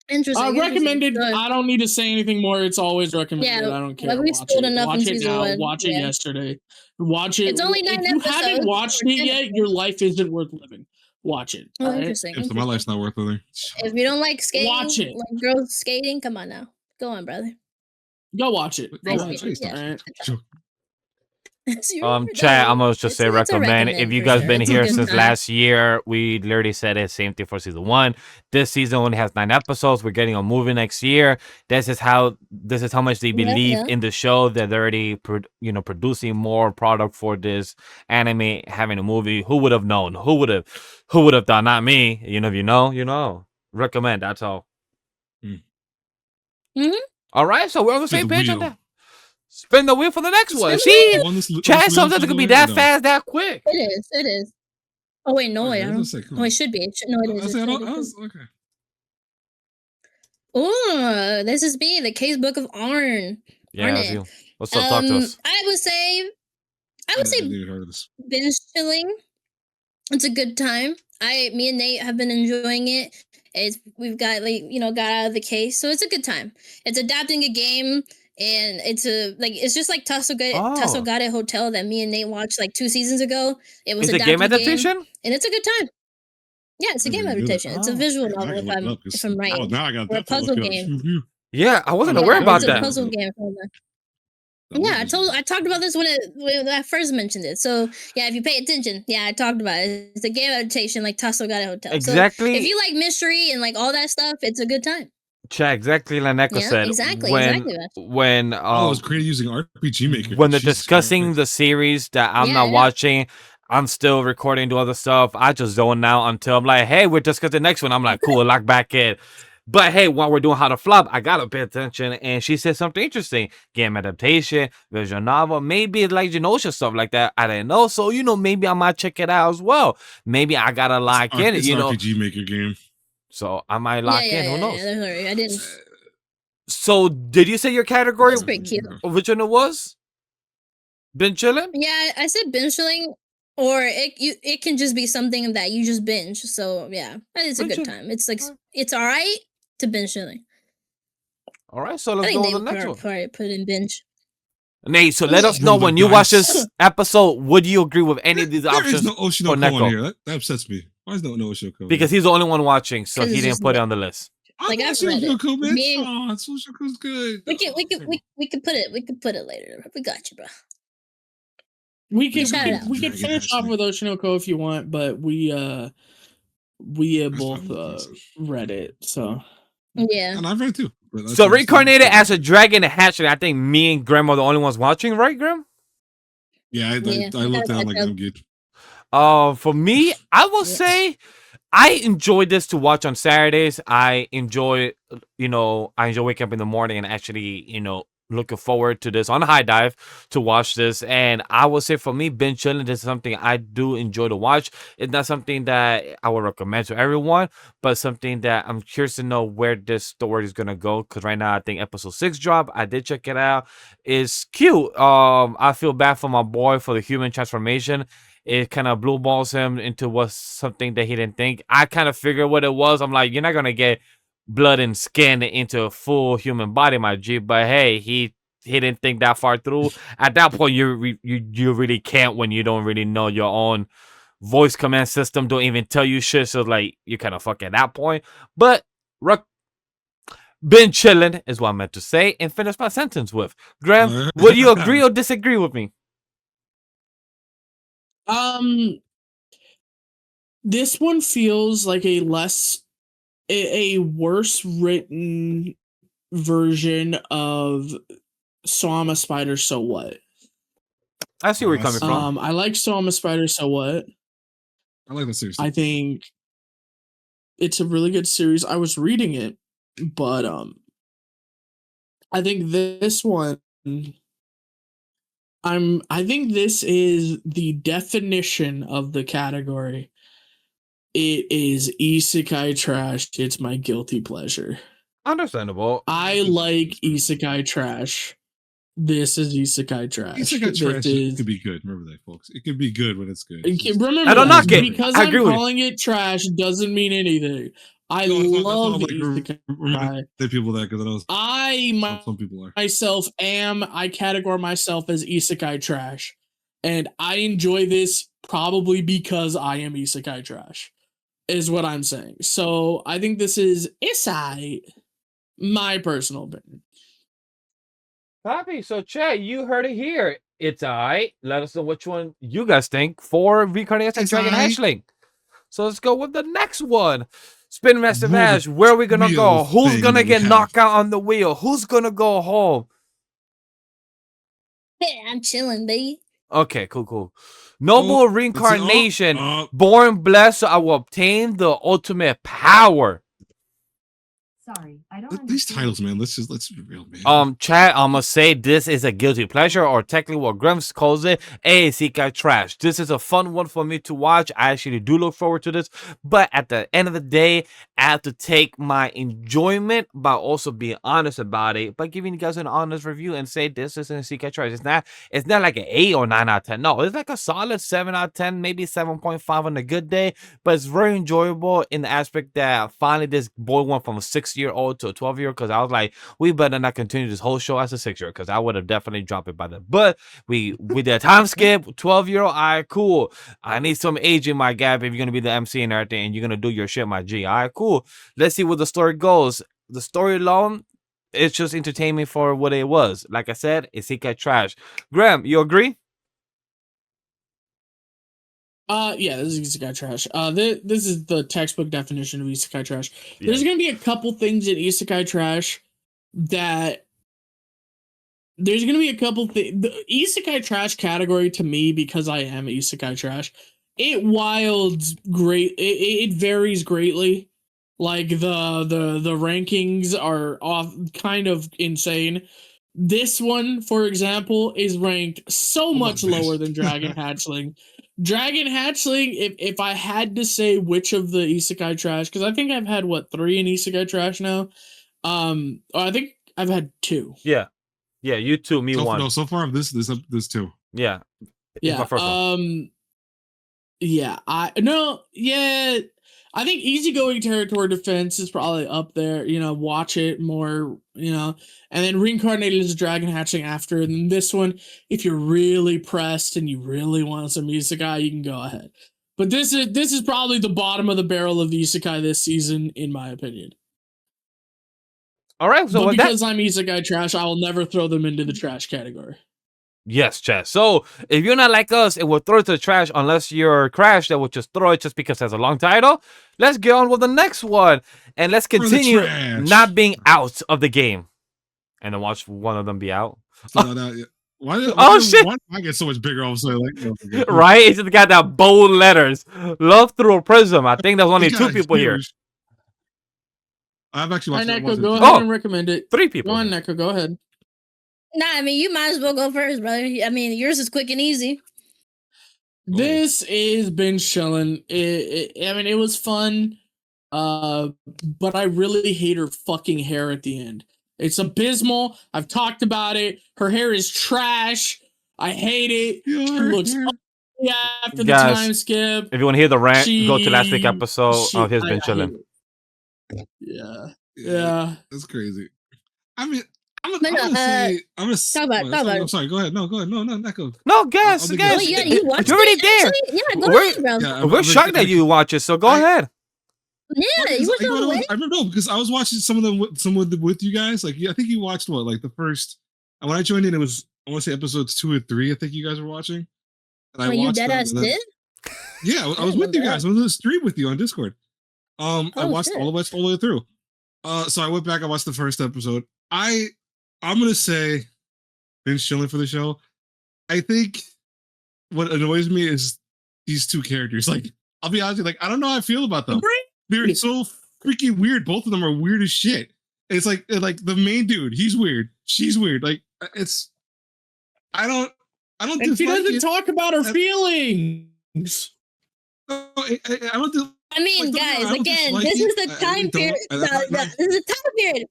Interesting. Recommended. I don't need to say anything more. It's always recommended. I don't care. We spoiled enough watch in it season now. one. Watch it yesterday. Watch it. It's only 9 if you episodes. haven't watched it yet, your life isn't worth living. Watch it. Oh, interesting. So my life's not worth living. If you don't like skating, watch it. like girls skating, come on now. Go on, brother. Go watch it. Go watch it. Yeah. Chat, I'm gonna just say It's a recommend. If you for guys sure. been It's a here good since time. last year, we literally said it. Same thing for season 1. This season only has 9 episodes. We're getting a movie next year. This is how much they believe Yeah. in the show. That they're already producing more product for this anime, having a movie. Who would have known? Who would have thought? Not me. If you know. Recommend. That's all. Mhm. All right, so we're on the Spin same the page on wheel. that. Spin the wheel for the next one. Spin the See, On this chat wheel, sometimes by it the could be way, that no. fast, that quick. It is. Oh wait, no, Okay, I I was don't. gonna say, come Oh, on. it should be. No, it is. Okay. Oh, this is me, the casebook of Arne. Yeah, Arne. that's you. What's up? Talk to us. I would say I didn't even heard of this. binge chilling. It's a good time. Me and Nate have been enjoying it. We've got got out of the case, so it's a good time. It's adapting a game, and it's just like Tasogade Hotel that me and Nate watched like 2 seasons ago. It was Is it game adaptation? and it's a good time. Yeah, it's a game adaptation. It's a visual I novel can look if it up, I'm right. now I got Or a puzzle game. Yeah, I wasn't Yeah, aware about it's that. a puzzle game. Yeah, I talked about this when I first mentioned it. So yeah, if you pay attention, yeah, I talked about it. It's a game adaptation like Tasogade Hotel. Exactly. So if you like mystery and like all that stuff, it's a good time. Chat, exactly like Neko Yeah, said. exactly. When I was created using RPG Maker. when they're Jesus discussing Christ. the series that I'm Yeah, not yeah. watching, I'm still recording, do other stuff. I just zone out until I'm like, hey, we're discussing the next one. I'm like, cool, lock back in. But hey, while we're doing How to Flop, I gotta pay attention. And she said something interesting. Game adaptation, visual novel, maybe it's like Gnosia, stuff like that. I didn't know. So, maybe I might check it out as well. Maybe I gotta lock in, It's an RPG Maker game. So I might lock in. Who knows? Yeah, I didn't. So did you say your category? That's pretty cute. Which one it was? Been chilling? Yeah, I said binge chilling, or it can just be something that you just binge. So yeah, it's a good time. It's like it's all right to binge chilling. All right, so let's go to the next one. Probably put in binge. Nate, so let us know when you watch this episode, would you agree with any of these options? There is no Oshi No for Ko Neko? on here. That upsets me. Why is no Oshi No Ko? Because he's the only one watching, so 'Cause he it's didn't just put it on the list. Like, I've Oshi read No it. Ko, man. Me and- Oh, Oshi No Ko's good. We could put it later. We got you, bro. We can Shout it out. we can finish off with Oshi No Ko if you want, but we both read it, so Yeah. And I've read it too. So Reincarnated as a dragon and Hatchling. I think me and Grem are the only ones watching, right, Grem? Yeah, I looked at it like I'm good. For me, I will say I enjoy this to watch on Saturdays. I enjoy waking up in the morning and actually, looking forward to this on High Dive to watch this. And I will say for me, binge chilling, this is something I do enjoy to watch. It's not something that I would recommend to everyone, but something that I'm curious to know where this story is gonna go. Because right now I think episode 6 dropped. I did check it out. It's cute. I feel bad for my boy for the human transformation. It kind of blue balls him into what's something that he didn't think. I kind of figured what it was. I'm like, you're not gonna get blood and skin into a full human body, my G. But hey, he didn't think that far through. At that point, you really can't when you don't really know your own voice command system. Don't even tell you shit. So like you kind of fuck at that point. But been chilling is what I meant to say, and finish my sentence with Graham. Would you agree or disagree with me? This one feels like a worse written version of So I'm a Spider, So What? I see where you're coming from. I like So I'm a Spider, So What? I like the series. I think it's a really good series. I was reading it, but I think this one I think this is the definition of the category. It is isekai trash. It's my guilty pleasure. Understandable. I like isekai trash. This is isekai trash. Isekai trash could be good. Remember that, folks. It could be good when it's good. Remember, I don't knock it. Because I agree I'm with you. calling it trash doesn't mean anything. I love isekai. The people that, because I know some people are. I categorize myself as isekai trash, and I enjoy this probably because I am isekai trash, is what I'm saying. So I think this is Isai, my personal opinion. Copy. So, Chad, you heard it here. It's alright. Let us know which one you guys think for Reincarnated and It's Dragon aight. Hatchling. So let's go with the next one. Spin Master Roll the Vash, where are we gonna go? wheel Who's thing gonna that we get have. knocked out on the wheel? Who's gonna go home? Yeah, I'm chilling, baby. Okay, cool. Noble Oh, let's see. Reincarnation, born blessed, so I will obtain the ultimate power. Sorry, I don't These understand. titles, man. Let's be real, man. Chat, I'm gonna say this is a guilty pleasure, or technically what Grem calls it, Seekai trash. This is a fun one for me to watch. I actually do look forward to this, but at the end of the day, I have to take my enjoyment, but also be honest about it, by giving you guys an honest review and say this isn't a Seekai trash. It's not like an 8 or 9 out of 10. No, it's like a solid 7 out of 10, maybe 7.5 on a good day, but it's very enjoyable in the aspect that finally this boy went from a 6-year-old to a 12-year-old, because I was like, we better not continue this whole show as a 6-year-old, because I would have definitely dropped it by then. But we did a time skip, 12-year-old, all right, cool. I need some age in my gap if you're going to be the MC and everything, and you're going to do your shit, my G. All right, cool. Let's see where the story goes. The story alone, it's just entertainment for what it was. Like I said, it's Isekai trash. Graham, you agree? Yeah, this is Isekai trash. This is the textbook definition of Isekai trash. Yeah. There's gonna be a couple things in Isekai trash that there's gonna be a couple things. The Isekai trash category to me, because I am Isekai trash, it wilds great. It varies greatly. Like the rankings are off, kind of insane. This one, for example, is ranked so much lower than Dragon Hatchling. Dragon Hatchling, if I had to say which of the Isekai trash, because I think I've had 3 in Isekai trash now. I think I've had 2. Yeah, you two, me one. No, so far this two. Yeah, Yeah. my first one. Yeah. I think Easygoing Territory Defense is probably up there. Watch it more. And then Reincarnated is a Dragon Hatchling after, and then this one, if you're really pressed and you really want some Isekai, you can go ahead. But this is probably the bottom of the barrel of the Isekai this season, in my opinion. All right, so but with because that, I'm Isekai trash, I will never throw them into the trash category. yes, chat. So if you're not like us, it will throw it to the trash unless you're Crash that will just throw it just because it has a long title. Let's get on with the next one, and let's continue not being out of the game, and then watch one of them be out. Shit! Why I get so much bigger all of a sudden? Right? It's just got that bold letters. Love through a prism. I think there's only 2 people here. I've actually watched Neko, it. go ahead and recommend it. 3 people. Go on, Neko, go ahead. Nah, I mean, you might as well go first, brother. I mean, yours is quick and easy. This is binge chilling. It was fun, but I really hate her fucking hair at the end. It's abysmal. I've talked about it. Her hair is trash. I hate it. She looks ugly after the time skip. If you want to hear the rant, go to last week's episode of his binge chilling. Yeah. That's crazy. I mean, I'm But gonna no, say. I'm gonna. talk about it. I'm sorry. Go ahead. No, Neko. No, guess. I'll Guess. Oh, you watched It's already it, there. actually? Yeah, go ahead, bro. Yeah, We're shocked that you watch it, so go ahead. Yeah, you watched all the way. I remember because I was watching some of them with you guys. Like, I think you watched the first. And when I joined in, it was, I want to say episodes 2 or 3. I think you guys were watching. And Wait, you dead ass did? Yeah, I was with you guys. I was on the stream with you on Discord. I watched all the way through. So I went back. I watched the first episode. I'm gonna say, binge chilling for the show. I think what annoys me is these 2 characters. Like, I'll be honest, I don't know how I feel about them. They're so freaking weird. Both of them are weird as shit. It's like the main dude, he's weird. She's weird. Like, it's. I don't. And she doesn't talk about her feelings. I don't. I mean, guys, again, this is the time period. This is a time period.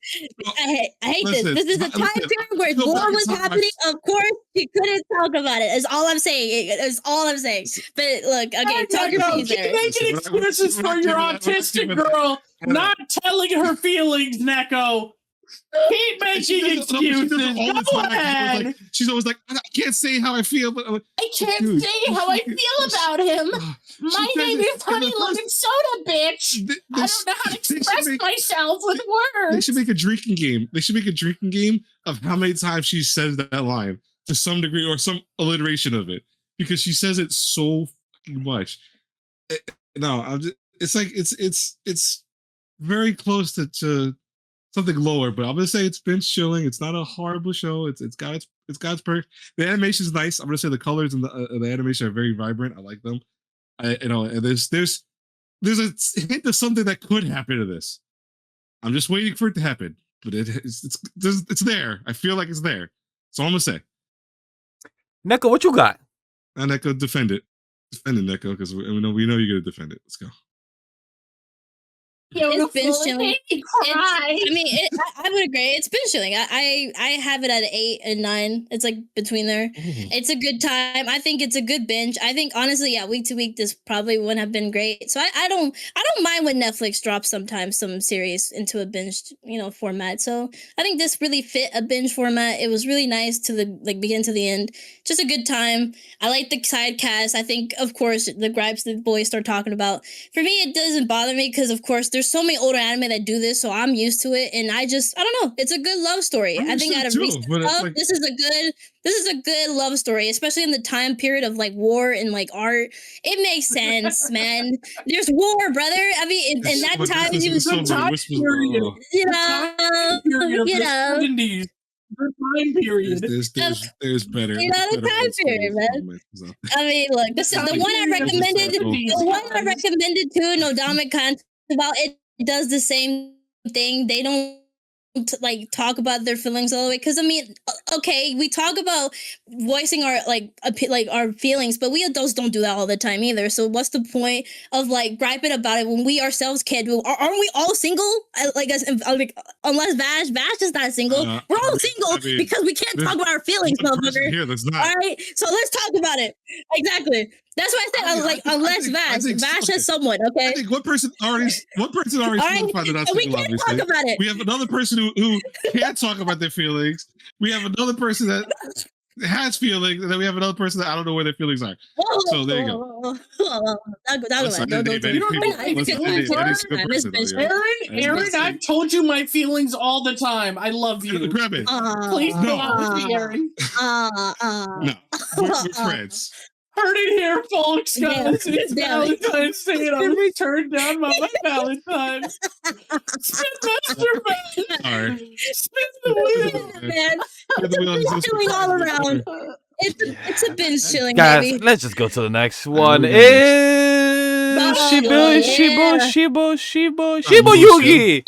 I hate this. This is a time period where war was happening. Of course, she couldn't talk about it. Is all I'm saying. Is all I'm saying. But look, okay, talk your piece there. Keep making excuses for your autistic girl not telling her feelings, Neko. Keep making excuses. Go ahead. She's always like, I can't say how I feel, but I can't say how I feel about him. My name is Honey Lemon Soda, bitch. I don't know how to express myself with words. They should make a drinking game. They should make a drinking game of how many times she says that line. to some degree or some alliteration of it because she says it so fucking much. No, I'm just, it's like it's very close to something lower, but I'm gonna say it's binge chilling. It's not a horrible show. It's got its perks. The animation is nice. I'm gonna say the colors and the animation are very vibrant. I like them. And there's a hint of something that could happen to this. I'm just waiting for it to happen, but it's there. I feel like it's there. So I'm gonna say, Neko, what you got? and Neko, defend it, Neko, because we know you're gonna defend it. Let's go. It's binge chilling. Cry. I would agree. It's binge chilling. I have it at 8 and 9. It's like between there. It's a good time. I think it's a good binge. I think honestly, yeah, week to week, this probably wouldn't have been great. So I don't mind when Netflix drops sometimes some series into a binge, format. So I think this really fit a binge format. It was really nice to the begin to the end. Just a good time. I like the side cast. I think, of course, the gripes that the boys start talking about. For me, it doesn't bother me because, of course, there's so many older anime that do this, so I'm used to it. And I don't know. It's a good love story. I think out of recent love, this is a good love story, especially in the time period of like war and like art. It makes sense, man. There's war, brother. I mean, in that time, you the time period. The time period. There's better. The time period, man. I mean, look, the one I recommended. The one I recommended too. No Dame about it does the same thing. They don't talk about their feelings all the way, because I mean, okay, we talk about voicing our our feelings, but we adults don't do that all the time either. So what's the point of griping about it when we ourselves can't do? Aren't we all single? Unless Vash is not single. We're all single because we can't talk about our feelings, motherfucker. Here, that's not. All right, so let's talk about it. Exactly. That's why I said unless Vash has someone. Okay. I think one person already solidified that we can't talk about it. We have another person who can't talk about their feelings. We have another person that has feelings, and then we have another person that I don't know where their feelings are. So there you go. Aaron, I've told you my feelings all the time. I love you. Grab it. Please go on with me, Aaron. No, we're friends. Heard it here, folks. Guys, it's Valentine's Day, and I'm gonna turn down my Valentine's. Spin Master Man. All right. Spin the wheel, man. It's chilling all around. It's a binge chilling, guys, baby. let's just go to the next one. It's Shiboyugi.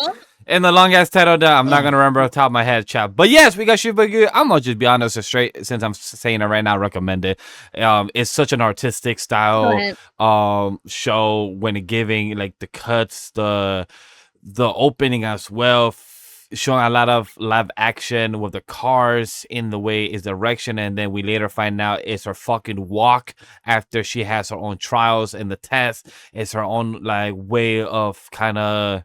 And the long ass title that I'm not gonna remember off the top of my head, chat. But yes, we got Shiboyugi. I'm gonna just be honest and straight, since I'm saying it right now. Recommend it. It's such an artistic style show when giving the cuts, the opening as well, showing a lot of live action with the cars in the way is direction, and then we later find out it's her fucking walk after she has her own trials and the test. It's her own way of kind of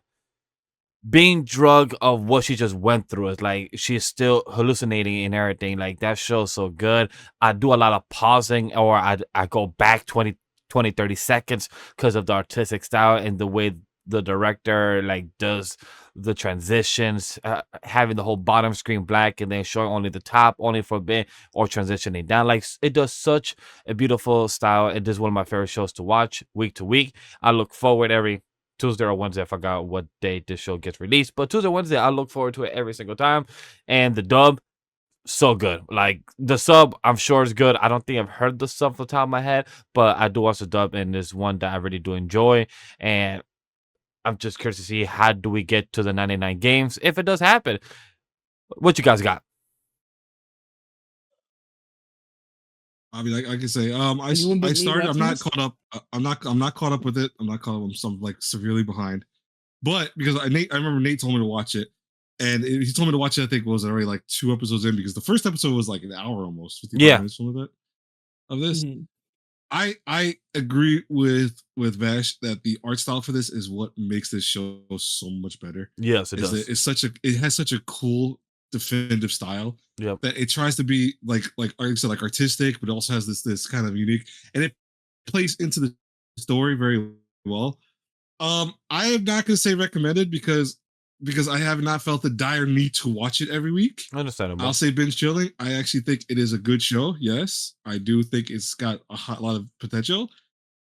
being drugged of what she just went through. It's she's still hallucinating and everything. That show's so good. I do a lot of pausing, or I go back 20 30 seconds because of the artistic style and the way the director does the transitions, having the whole bottom screen black and then showing only the top only for a bit, or transitioning down. It does such a beautiful style. It is one of my favorite shows to watch week to week. I look forward every Tuesday or Wednesday. I forgot what day this show gets released, but Tuesday, Wednesday, I look forward to it every single time. And the dub, so good. The sub, I'm sure is good. I don't think I've heard the sub from the top of my head, but I do watch the dub, and it's one that I really do enjoy. And I'm just curious to see how do we get to the 99 games if it does happen. What you guys got? I mean, I can say, I started. I'm not caught up. I'm not caught up with it. I'm not caught up. I'm some severely behind. But because I remember Nate told me to watch it, and he told me to watch it. I think was already 2 episodes in, because the first episode was an hour almost, 55 minutes, something like that. Of this, I agree with Vash that the art style for this is what makes this show so much better. Yes, it does. It has such a cool definitive style that it tries to be like I said, artistic, but it also has this kind of unique, and it plays into the story very well. I am not gonna say recommended, because because I have not felt the dire need to watch it every week. Understandable. I'll say binge chilling. I actually think it is a good show. Yes, I do think it's got a lot of potential,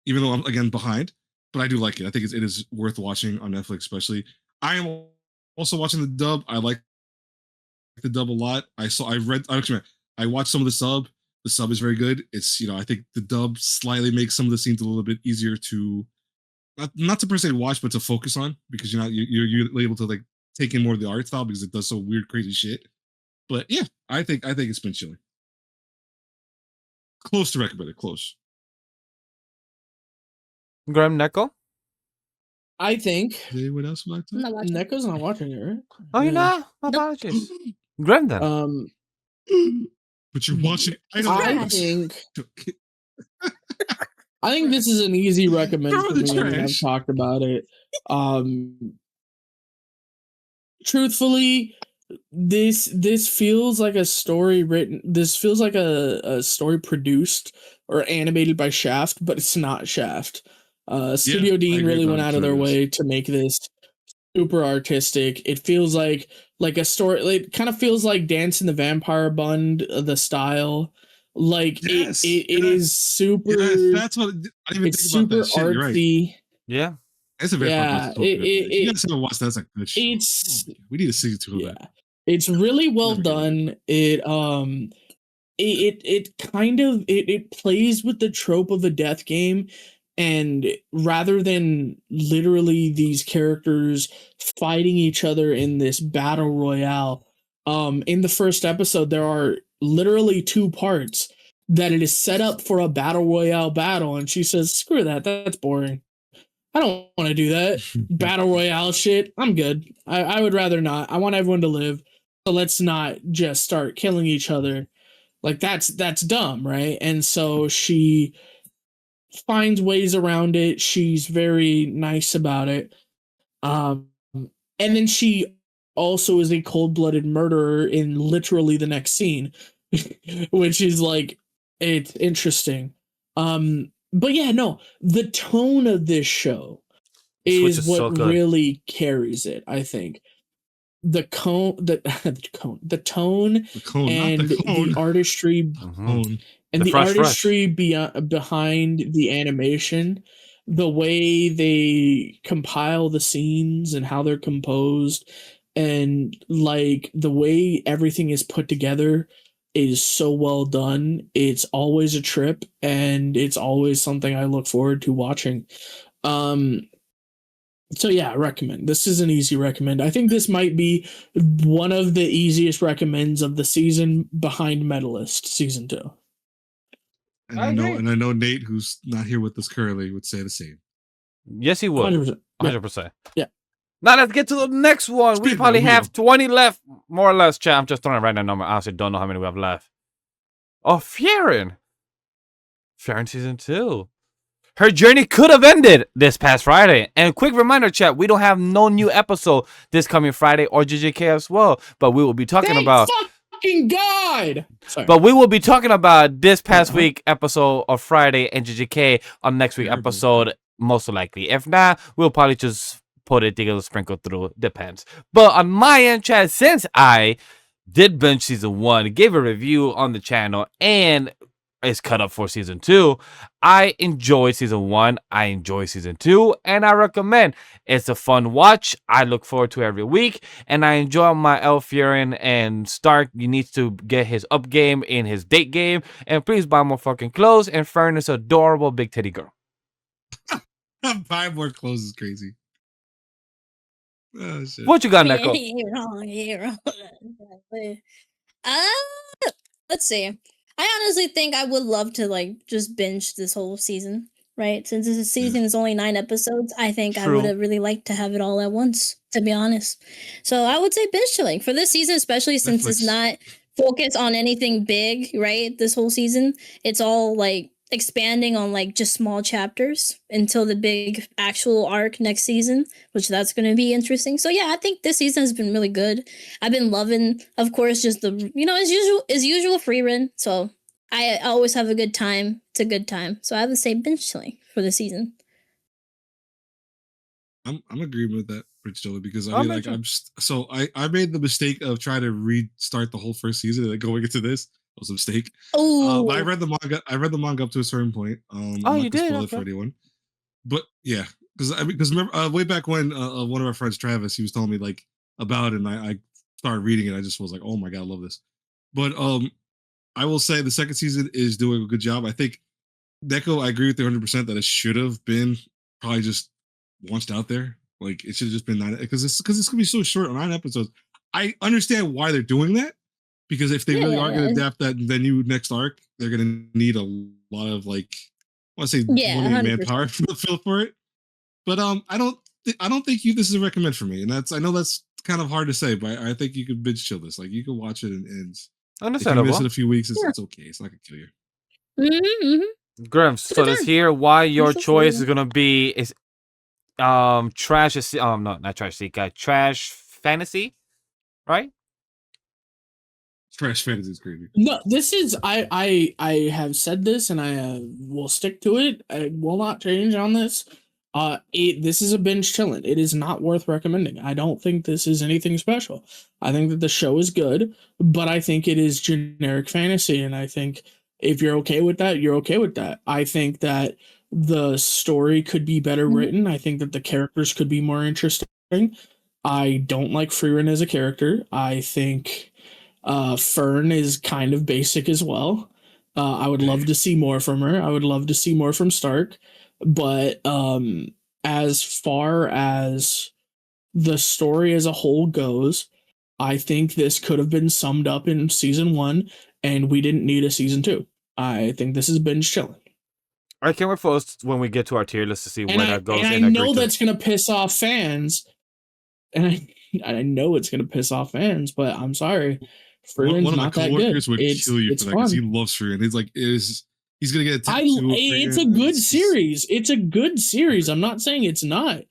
even though I'm again behind. But I do like it. I think it is worth watching on Netflix, especially. I am also watching the dub. I like the dub a lot. I watched some of the sub. The sub is very good. It's I think the dub slightly makes some of the scenes a little bit easier to not to per se watch, but to focus on, because you're able to like take in more of the art style because it does so weird, crazy shit. But yeah, I think it's been chilling. Close to recommended. Close. Grem, Neko? I think Is anyone else like I'm that? not watching. Neko's not watching it, right? Oh, you're not? My Nope. apologies. Grem then. But you're watching. I think this is an easy recommend Throw for the me. I mean, I've trash. talked about it. Truthfully, this feels like a story written. This feels like a story produced or animated by Shaft, but it's not Shaft. Studio I Dean agree really with went that. out of their Sure is. way to make this super artistic. It feels like a story. It kind of feels like Dance in the Vampire Bund, the style. Like Yes, it yes. is super. Yeah, that's what I didn't even It's think about super that shit. You're right. artsy. Yeah. It's a very Yeah, fun. You guys haven't watched that. That's a good show. it's- Oh, we need a season 2 of Yeah, that. it's really well Never get done. It kind of it plays with the trope of a death game, and rather than literally these characters fighting each other in this battle royale, in the first episode there are literally 2 parts that it is set up for a battle royale battle, and she says, "Screw that, that's boring. I don't want to do that battle royale shit. I'm good. I would rather not. I want everyone to live. So let's not just start killing each other. Like that's dumb, right?" And so she finds ways around it. She's very nice about it. And then she also is a cold-blooded murderer in literally the next scene, which is like, it's interesting. But yeah, no, the tone of this show Switch is is what so good. really carries it, I think. The tone, the tone, The cone, and not the cone. the artistry, Mhm. Cone. and The the fresh. artistry behind the animation, the way they compile the scenes and how they're composed, and like the way everything is put together is so well done. It's always a trip, and it's always something I look forward to watching. So yeah, I recommend. This is an easy recommend. I think this might be one of the easiest recommends of the season, behind Medalist season 2. And I I know, agree. and I know Nate, who's not here with us currently, would say the same. Yes, he would. 100%. Yeah. 100%. Yeah. Now let's get to the next one. We Spin probably the have wheel. 20 left, more or less. Chat. I'm just throwing a random number. I honestly don't know how many we have left. Oh, Frieren. Frieren season 2. Her journey could have ended this past Friday. And quick reminder, chat, we don't have no new episode this coming Friday or JJK as well. But we will be talking Thank about. fucking God. Sorry. But we will be talking about this past week episode of Friday and JJK on next week Terrible. episode, most likely. If not, we'll probably just put it together, sprinkle through. Depends. But on my end, chat, since I did binge season 1, gave a review on the channel, and is cut up for season 2, I enjoyed season 1. I enjoy season 2, and I recommend. It's a fun watch. I look forward to every week, and I enjoy my Frieren and Stark. You need to get his up game in his date game, and please buy more fucking clothes. And Fern is adorable big titty girl. 5 more clothes is crazy. Oh shit. What you got, Yeah, Neko? you're wrong. You're wrong. Let's see. I honestly think I would love to like just binge this whole season, right? Since this season is only 9 episodes, I think I would True. have really liked to have it all at once, to be honest. So I would say binge chilling for this season, especially since it's Netflix. not focused on anything big, right? This whole season, it's all like expanding on like just small chapters until the big actual arc next season, which that's going to be interesting. So yeah, I think this season has been really good. I've been loving, of course, just the as usual Frieren. So I always have a good time. It's a good time. So I would say binge chilling for the season. I'm agreeing with that, Rich Jolie, because I I'm mean, like, into- I made the mistake of trying to restart the whole first season and then going into this. It was a mistake. Oh, But I read the manga. I read the manga up to a certain point. I'm Oh, not you gonna did? spoil it for Okay. anyone. But yeah, because remember way back when one of our friends, Travis, he was telling me like about it, and I started reading it. I just was like, oh my god, I love this. But I will say the second season is doing a good job. I think Neko, I agree with you 100% that it should have been probably just launched out there. Like it should have just been 9 because it's gonna be so short on 9 episodes. I understand why they're doing that because if they Yeah, really yeah, are going to yeah. adapt that the new next arc, they're gonna need a lot of like I want to say Yeah, money and 100%. manpower to fill for it. But I don't think this is a recommend for me, and I know that's kind of hard to say, but I think you could binge chill this. Like you can watch it and if you miss Understandable. it a few weeks, Yeah. it's okay. It's not gonna kill you. Graham, so good let's time. hear why your so choice fun. is gonna be is trash is no, not trash seeker, trash fantasy, right? Trash fantasy is crazy. No, this is I have said this and I will stick to it. I will not change on this. This is a binge chillin'. It is not worth recommending. I don't think this is anything special. I think that the show is good, but I think it is generic fantasy, and I think if you're okay with that, you're okay with that. I think that the story could be better written. I think that the characters could be more interesting. I don't like Frieren as a character. I think Fern is kind of basic as well. I would love to see more from her. I would love to see more from Stark. But as far as the story as a whole goes, I think this could have been summed up in season 1, and we didn't need a season 2. I think this is binge chilling. I can't wait for us when we get to our tier list to see And where that goes. I know that's gonna piss off fans, and I know it's gonna piss off fans, but I'm sorry. Frieren's One of my not that good. coworkers would kill you It's for that because fun. he loves Frieren. He's like, he's gonna get a tattoo. It's a good series. It's a good series. I'm not saying it's not.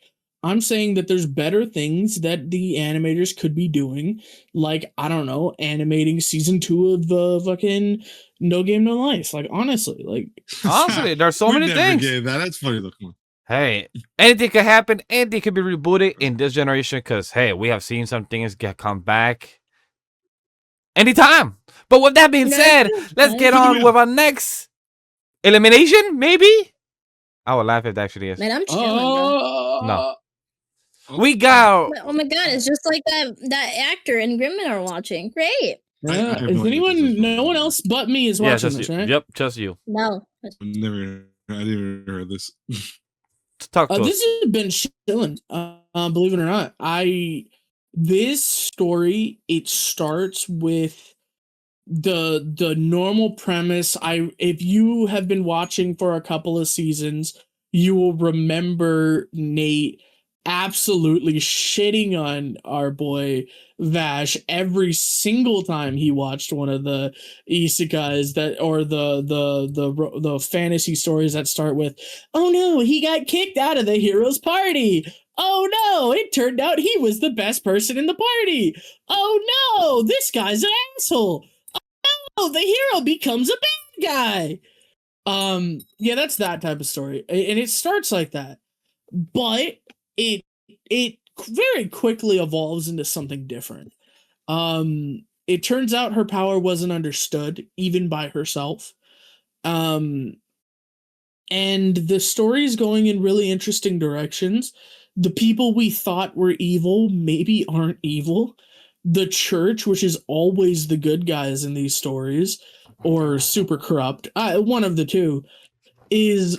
I'm saying that there's better things that the animators could be doing, like I don't know, animating season 2 of the fucking No Game No Life. Like honestly, like Honestly, there's so many things. That's funny though. Come on. Hey, anything could happen. Anything could be rebooted in this generation because, hey, we have seen some things come back anytime. But with that being said, let's get on with our next elimination, maybe? I would laugh if that actually is. Man, I'm chilling, bro. No. We got... Oh my god, it's just like that actor in Grem are watching. Great. Yeah. Is anyone? No one else but me is watching this, right? Yep, just you. No. I didn't even heard this. Talk to us. This has been chilling. Believe it or not, this story, it starts with the normal premise. If you have been watching for a couple of seasons, you will remember Nate absolutely shitting on our boy Vash every single time he watched one of the isekais that or the fantasy stories that start with, "Oh no, he got kicked out of the hero's party. Oh no, it turned out he was the best person in the party. Oh no, this guy's an asshole. Oh, the hero becomes a bad guy." Yeah, that's that type of story, and it starts like that, but it very quickly evolves into something different. It turns out her power wasn't understood even by herself, and the story's going in really interesting directions. The people we thought were evil maybe aren't evil. The church, which is always the good guys in these stories, or super corrupt, one of the two, is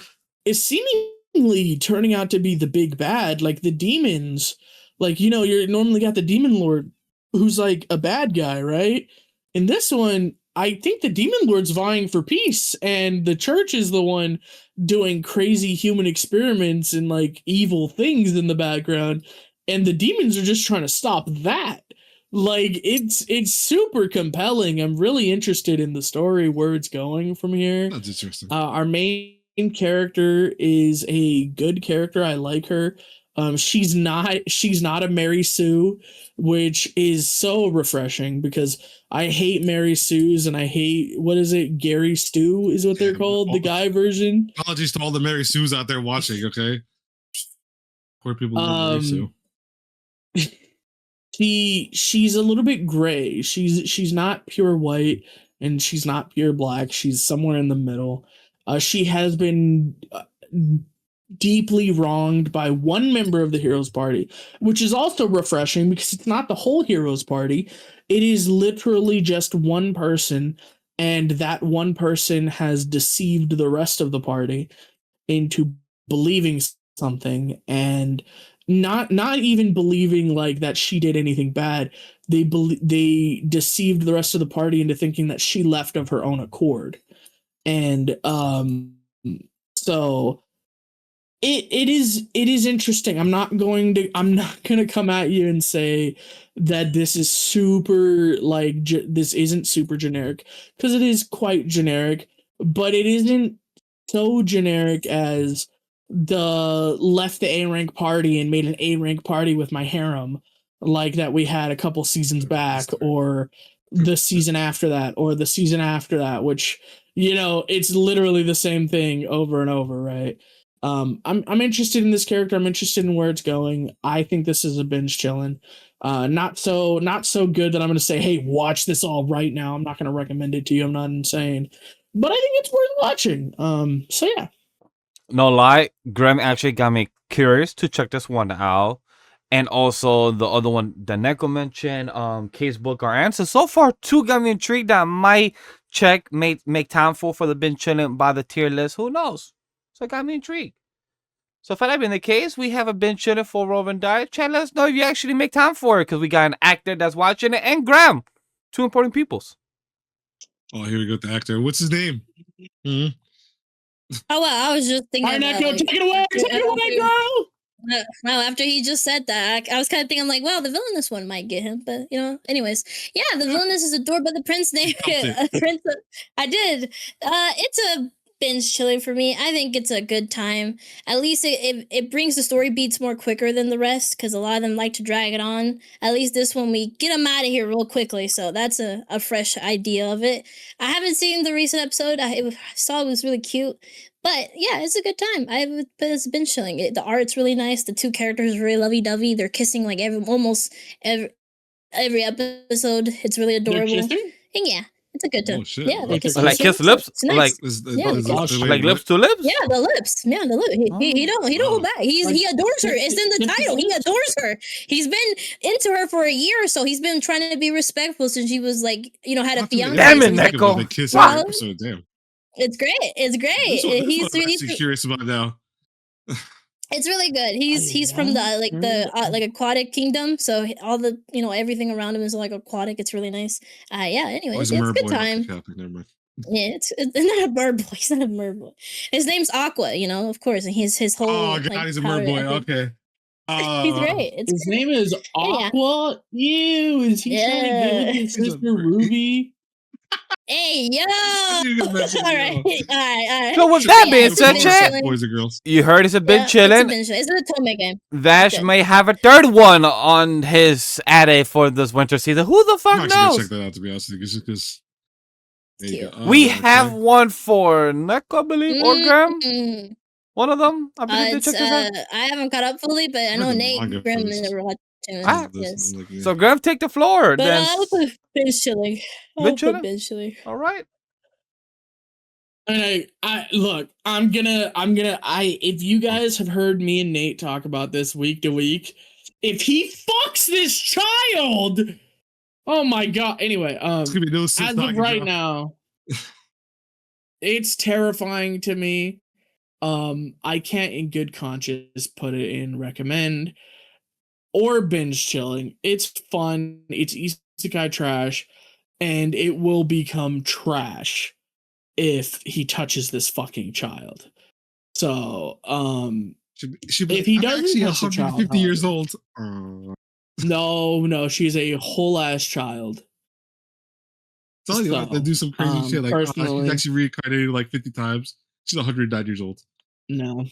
seemingly turning out to be the big bad. Like the demons, like, you know, you're normally got the demon lord who's like a bad guy, right? In this one, I think the demon lord's vying for peace, and the church is the one doing crazy human experiments and like evil things in the background, and the demons are just trying to stop that. Like it's super compelling. I'm really interested in the story, where it's going from here. That's interesting. Our main character is a good character. I like her. She's not a Mary Sue, which is so refreshing because I hate Mary Sue's, and I hate, what is it, Gary Stew is what they're called, the guy version. Apologies to all the Mary Sues out there watching, okay? Poor people love Ritsu. She's a little bit gray. She's not pure white and she's not pure black. She's somewhere in the middle. She has been deeply wronged by one member of the Heroes Party, which is also refreshing because it's not the whole Heroes Party. It is literally just one person, and that one person has deceived the rest of the party into believing something, and not even believing like that she did anything bad. They deceived the rest of the party into thinking that she left of her own accord. And so it is interesting. I'm not gonna come at you and say that this is super like this isn't super generic, because it is quite generic, but it isn't so generic as the left the A rank party and made an A rank party with my harem, like that we had a couple seasons back, or the season after that, or the season after that, which, you know, it's literally the same thing over and over, right? I'm interested in this character. I'm interested in where it's going. I think this is a binge chillin'. Not so good that I'm going to say, hey, watch this all right now. I'm not going to recommend it to you. I'm not insane, but I think it's worth watching. So yeah. No lie, Grem actually got me curious to check this one out. And also the other one that Neko mentioned, Casebook or Answer. So far, two got me intrigued that I might check, make time for the binge chilling by the tier list. Who knows? So it got me intrigued. So if that been the case, we have a binge chilling for Rover and Diet. Chat, let us know if you actually make time for it, because we got an actor that's watching it and Graham. Two important peoples. Oh, here we go with the actor. What's his name? Mm-hmm. Oh, well, I was just thinking. All right, Neko, take it away, girl. Well, after he just said that, I was kind of thinking, like, well, the villainous one might get him, but you know, anyways, yeah, the villainous is adored by the prince named Prince. I did. It's a binge chilling for me. I think it's a good time. At least it brings the story beats more quicker than the rest, because a lot of them like to drag it on. At least this one, we get them out of here real quickly, so that's a fresh idea of it. I haven't seen the recent episode. I saw it was really cute. But yeah, it's a good time. It's binge chilling. The art's really nice. The two characters are really lovey-dovey. They're kissing like almost every episode. It's really adorable. And yeah, it's a good time. Oh, shit. Yeah, Like kiss lips? It's nice. Like lips to lips? Yeah, the lips. Yeah, the lips. He don't hold back. He adores her. It's in the title. He adores her. He's been into her for a year or so. He's been trying to be respectful since she was like, had a fiance. Damn it, Neko. Wow. Episode, damn. It's great. It's great. He's curious about now. It's really good. He's from the aquatic kingdom, so all the everything around him is like aquatic. It's really nice. Yeah. Anyway, it's a good time. Never mind. Yeah, it's not a bird boy. He's not a bird boy. His name's Aqua. Of course, and his whole. Oh god, he's a bird boy. Okay. He's great. His name is Aqua. Ew, is he trying to get with his sister Ruby? Hey, yo! All right. So with that being said, chat, boys and girls, you heard it's a binge chilling. It's a Tome game. Vash may have a third one on his ad for this winter season. Who the fuck knows? I'm check that out, to be honest with you, because we have one for Neko, I believe, or Graham. One of them. I believe they checked this out. I haven't caught up fully, but I know Nate and Graham never watched. Yes. So Graham, take the floor. But then I would put binge chilling. Binge chilling. All right. I look. I'm gonna. If you guys have heard me and Nate talk about this week to week, if he fucks this child, oh my god. Anyway, as of right now, it's terrifying to me. I can't in good conscience put it in recommend or binge chilling. It's fun. It's isekai trash, and it will become trash if he touches this fucking child. So, if he doesn't touch the child, 50 years old. No, she's a whole ass child. Tell you to do some crazy shit. Like she's actually reincarnated like 50 times. She's 109 years old. No.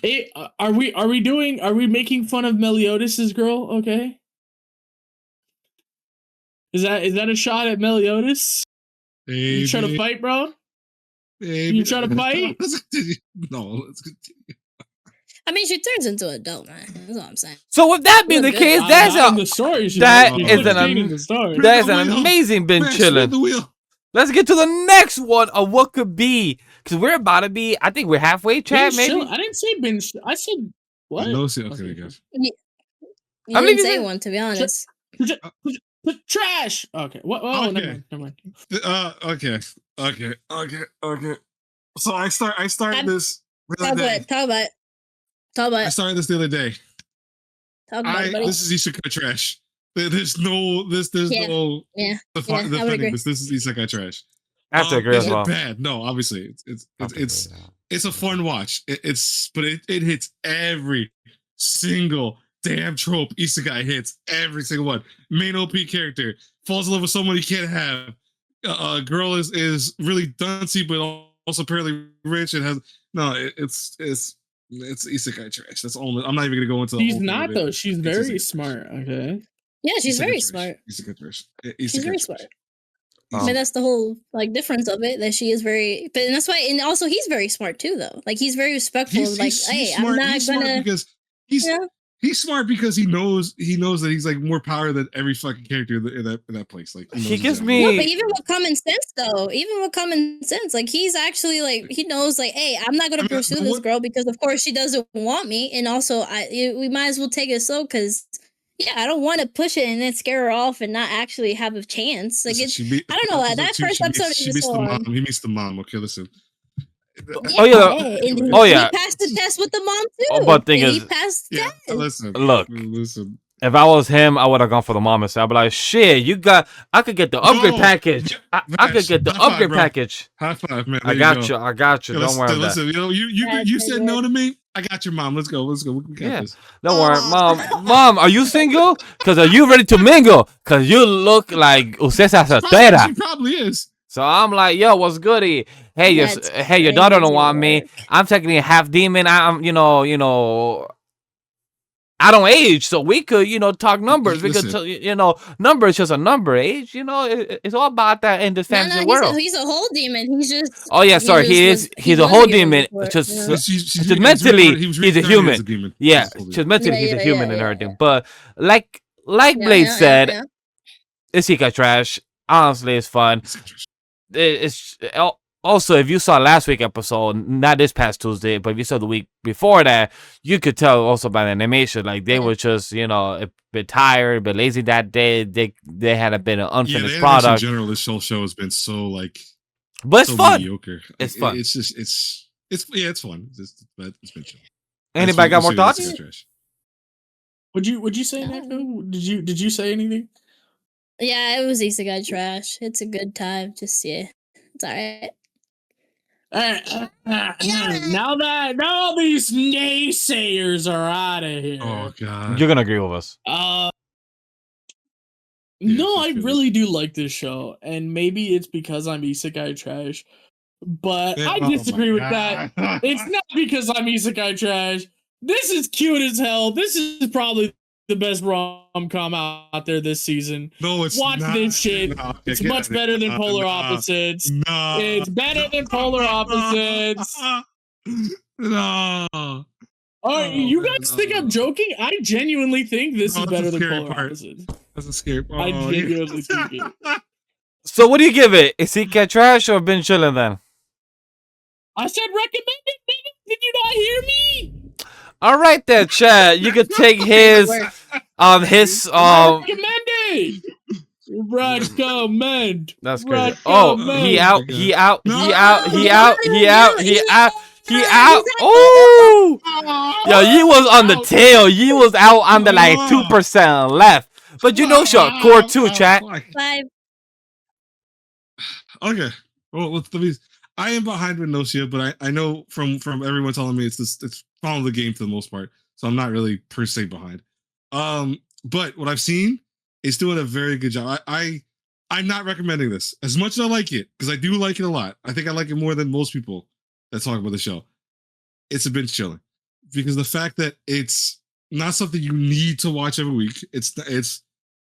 Hey, are we making fun of Meliodas' girl? Okay. Is that a shot at Meliodas? Maybe. You try to fight, bro? Maybe. You try to fight? No, let's continue. I mean, she turns into an adult, man. That's all I'm saying. So with that being the Look case, good. that's Not in a the story. that She's is 16 in an the story. that is an amazing binge Smash chilling. the wheel. Let's get to the next one of what could be, because we're about to be. I think we're halfway, Chad. Binge Maybe. chill- I didn't say binge. I said what? No, see, okay, guys. You I believe didn't you say said- one, to be honest. Trash. Okay. What? Oh, Okay. never mind. Okay. So I started this the Talk other about day. it. Talk about it. Talk about I it. started this the other day. Talk about it, buddy. This is isekai trash. There's no no Yeah. I would defending agree. this. This is isekai trash. I have to agree is as well. it bad? No, obviously it's a fun watch. It hits every single damn trope isekai hits every single one. Main OP character falls in love with someone he can't have. Girl is really duncy but also apparently rich and has it's isekai trash. That's all. I'm not even gonna go into. She's the whole not thing of it. though. She's It's very isekai smart. Okay. Yeah, she's Isekai very trash. smart. Isekai trash. She's Isekai very trash. smart. Um, I mean, that's the whole like difference of it. That she is very, but and that's why, and also he's very smart too, though. Like he's very respectful. Of, like, hey, I'm not he's smart gonna. because Yeah. he's smart because he knows that he's like more power than every fucking character in that place. Like He knows gives exactly. me- No, but even with common sense, though, even with common sense, like he's actually like he knows, like, hey, I'm not gonna I mean, pursue but this what- girl because, of course, she doesn't want me, and also, we might as well take it slow because, yeah, I don't want to push it and then scare her off and not actually have a chance. Like, Listen, it's, I don't know, that two, first she episode meets, is she meets so the hard. mom. He meets the mom. Okay, listen. Oh, yeah. And Oh, he yeah. passed the test with the mom too. Oh, but thing and is- he passed the Yeah, test. listen. Look. Listen. If I was him, I would have gone for the mom instead. I'd be like, shit, I could get the upgrade No. package. I could Vash, get the high five, upgrade bro. package. High five, man. I There got go. you. Don't Yeah, worry about listen, that. you know, you Yeah, said no to me. I got your mom. Let's go. We got Yeah. this. Don't worry, mom. Are you single? Cause are you ready to mingle? Cause you look like usted se She soltera. probably is. So I'm like, yo, what's goody? Hey, That's your daughter don't want me. crazy I'm technically half demon. I'm, you know, I don't age, so we could, talk numbers. We could, Listen. number is just a number. Age, it's all about that in this fantasy world. He's a whole demon. He's just. Oh yeah, sorry, he's a whole demon. Just mentally, he's a human. Yeah, just mentally, he's a human and everything. But like Blade said, isekai trash. Honestly, it's fun. It's also, if you saw last week's episode, not this past Tuesday, but if you saw the week before that, you could tell also by the animation, like they were just, a bit tired, a bit lazy that day. They had a bit of unfinished product. In general, this whole show has been so like, but it's so fun. mediocre. It's fun. It's just it's fun. It's been chill. Anybody got more thoughts? Would you say Neko? Did you say anything? Yeah, it was Isekai trash. It's a good time. Just it's alright. Now all these naysayers are out of here. Oh god. You're gonna agree with us. No, Yeah, I for sure. really do like this show, and maybe it's because I'm isekai trash, but I Oh my disagree with that. God. It's not because I'm isekai trash. This is cute as hell. This is probably the best rom-com out there this season. No, it's Watch not. this shit. No, okay, It's get much out of better here. than Polar Opposites. No. It's better than Polar Opposites. No. Oh, Oh, you man, guys no, think I'm no. joking? I genuinely think this No, is that's better the than scary Polar part. Opposites. That's a scary. I Oh, genuinely think it. So what do you give it? Isekai trash or been chilling then? I said recommended, nigga. Did you not hear me? All right then, Chad. You could take his Recommended. Recommend. That's crazy. Oh, he out. Oh, yo, you was on the tail. You was out on the like 2% left. But short core 2, chat. 5. Okay. Well, let me. I am behind with Gnosia, but I know from everyone telling me it's following the game for the most part, so I'm not really per se behind. But what I've seen is doing a very good job. I'm not recommending this as much as I like it because I do like it a lot. I think I like it more than most people that talk about the show. It's a binge chilling because the fact that it's not something you need to watch every week. It's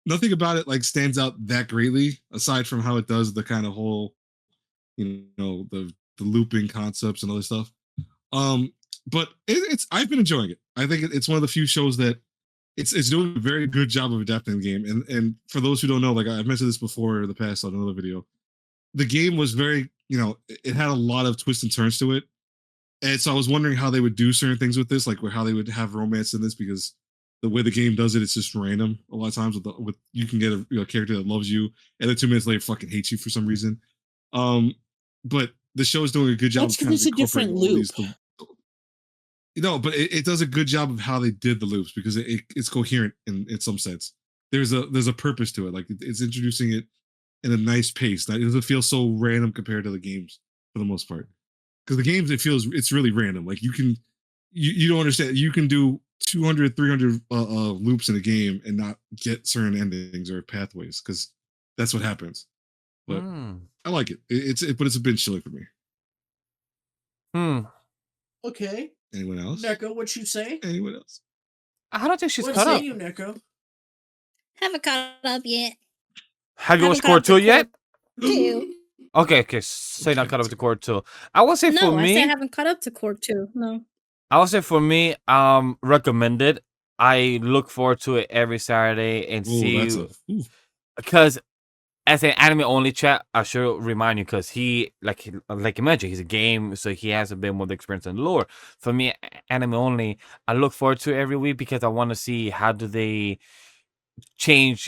nothing about it like stands out that greatly aside from how it does the kind of whole, the looping concepts and other stuff. but it's I've been enjoying it. I think it's one of the few shows that it's doing a very good job of adapting the game. And for those who don't know, like I've mentioned this before in the past on another video, the game was very, it had a lot of twists and turns to it. And so I was wondering how they would do certain things with this, like how they would have romance in this, because the way the game does it, it's just random a lot of times. With you can get a character that loves you, and then 2 minutes later fucking hates you for some reason. But the show is doing a good job. That's because it's a different loop. But it does a good job of how they did the loops, because it's coherent in some sense. There's a purpose to it. Like it's introducing it in a nice pace. That it doesn't feel so random compared to the games for the most part. Because the games, it's really random. Like you don't understand. You can do 200, 300 loops in a game and not get certain endings or pathways, because that's what happens. But I like it. But it's a binge chilling for me. Okay. Anyone else? Neko, what you say? Anyone else? I don't think she's What caught say up. you, Neko? Haven't caught up yet. Have you Haven't watched caught Core up to 2 yet? Core 2. Okay. Say not caught up to Core 2. I would say for No, I me, said I haven't caught up to Core 2. No. I would say for me, recommended. I look forward to it every Saturday and see, because as an anime only chat, I should remind you, because he like you mentioned, he's a game, so he has a bit more experience in lore. For me, anime only, I look forward to it every week, because I want to see how do they change,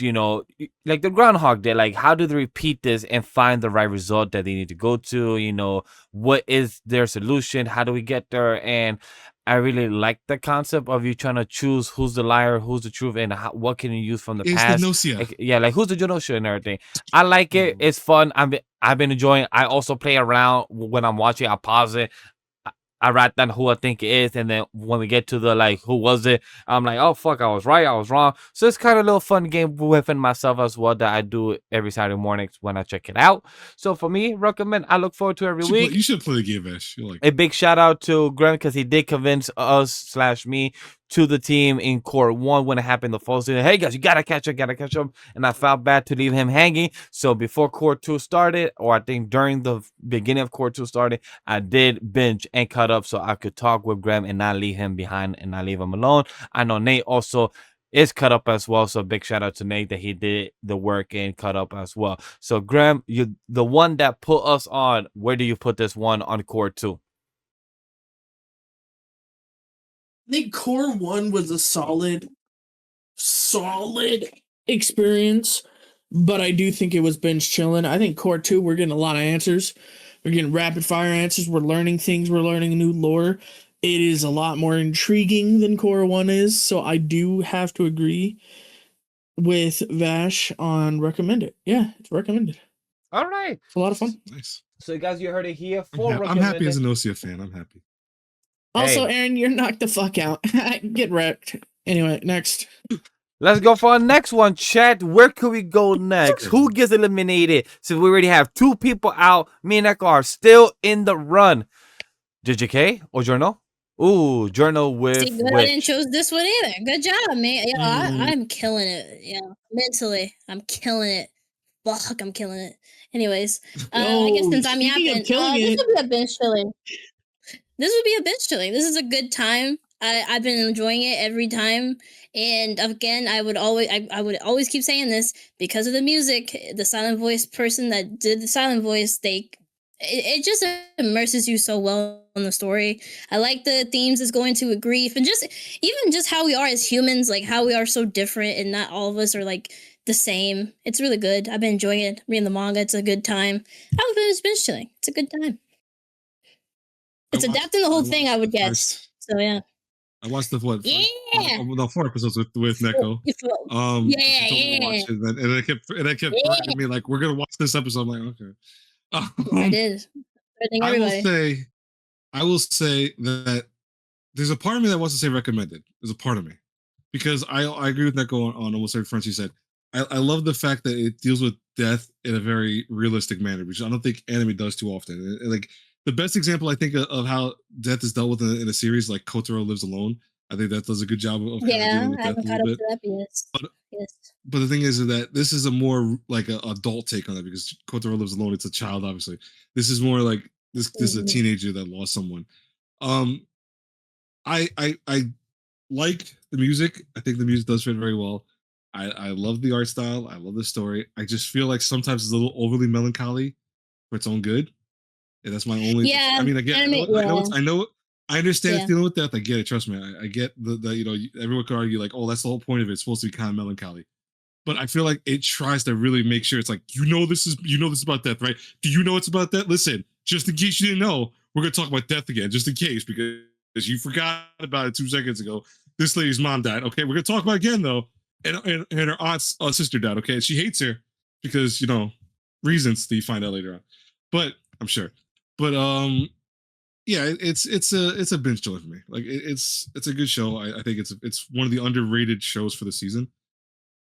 like the Groundhog Day, like how do they repeat this and find the right result that they need to go to, what is their solution, how do we get there? And I really like the concept of you trying to choose who's the liar, who's the truth, and what can you use from the past. The Gnosia. Like who's the Gnosia and everything. I like it. It's fun. I've been enjoying it. I also play around when I'm watching. I pause it. I write down who I think it is, and then when we get to the who was it, I'm like, oh fuck, I was right, I was wrong. So it's kind of a little fun game within myself as well that I do every Saturday mornings when I check it out. So for me, recommend. I look forward to every week. You should play the game, Vash. You'll like a big shout out to Grem, because he did convince us/me to the team in Core 1 when it happened the fall season. Hey guys, you gotta catch up. And I felt bad to leave him hanging. So before Core 2 started, or I think during the beginning of Core 2 started, I did binge and cut up so I could talk with Grem and not leave him behind and not leave him alone. I know Nate also is cut up as well. So big shout out to Nate that he did the work and cut up as well. So Grem, you the one that put us on, where do you put this one on Core 2? I think Core 1 was a solid experience, but I do think it was binge chilling. I think Core 2, we're getting a lot of answers. We're getting rapid fire answers. We're learning things. We're learning new lore. It is a lot more intriguing than Core 1 is, so I do have to agree with Vash on recommended. Yeah, it's recommended. All right. It's a lot of fun. Nice. So you guys, you heard it here. I'm happy as a Gnosia fan. I'm happy. Also, Aaron, you're knocked the fuck out. Get wrecked. Anyway, next. Let's go for our next one, chat. Where could we go next? Who gets eliminated? Since we already have 2 people out, me and Neko are still in the run. JJK or Journal? Ooh, Journal with See, good, I didn't choose this one either. Good job, man. I'm killing it. Yeah, mentally, I'm killing it. Fuck, I'm killing it. Anyways, I guess since I'm yapping, this would be a binge chilling. This would be a binge chilling. This is a good time. I've been enjoying it every time. And again, I would always keep saying this, because of the music, the silent voice person that did the silent voice, it just immerses you so well in the story. I like the themes it's going to grief, and just how we are as humans, like how we are so different and not all of us are like the same. It's really good. I've been enjoying it. Reading the manga, it's a good time. I've been binge chilling. It's a good time. It's adapting the whole thing, I would guess. So yeah. I watched the 4 episodes with Neko. And I kept threatening me like, we're gonna watch this episode. I'm like, okay. I did. I will say that there's a part of me that wants to say recommended. There's a part of me, because I agree with Neko on almost every front she said. I love the fact that it deals with death in a very realistic manner, which I don't think anime does too often. Like the best example I think of how death is dealt with in a series like Kotaro Lives Alone. I think that does a good job of dealing with death a little bit. But the thing is that this is a more like an adult take on it, because Kotaro Lives Alone, it's a child, obviously. This is more like this is a teenager that lost someone. I like the music. I think the music does fit very well. I love the art style. I love the story. I just feel like sometimes it's a little overly melancholy for its own good. And that's my only. Yeah, I mean, again, I understand Yeah. it's dealing with death. I get it. Trust me. I get the you know, everyone could argue like, oh, that's the whole point of it. It's supposed to be kind of melancholy. But I feel like it tries to really make sure it's like, this is about death, right? Do you know it's about death? Listen, just in case you didn't know, we're gonna talk about death again, just in case, because you forgot about it 2 seconds ago. This lady's mom died. Okay, we're gonna talk about it again though, and her aunt's sister died. Okay, and she hates her because reasons that you find out later on. But I'm sure. But yeah, it's a binge joy for me. Like it's a good show. I think it's one of the underrated shows for the season.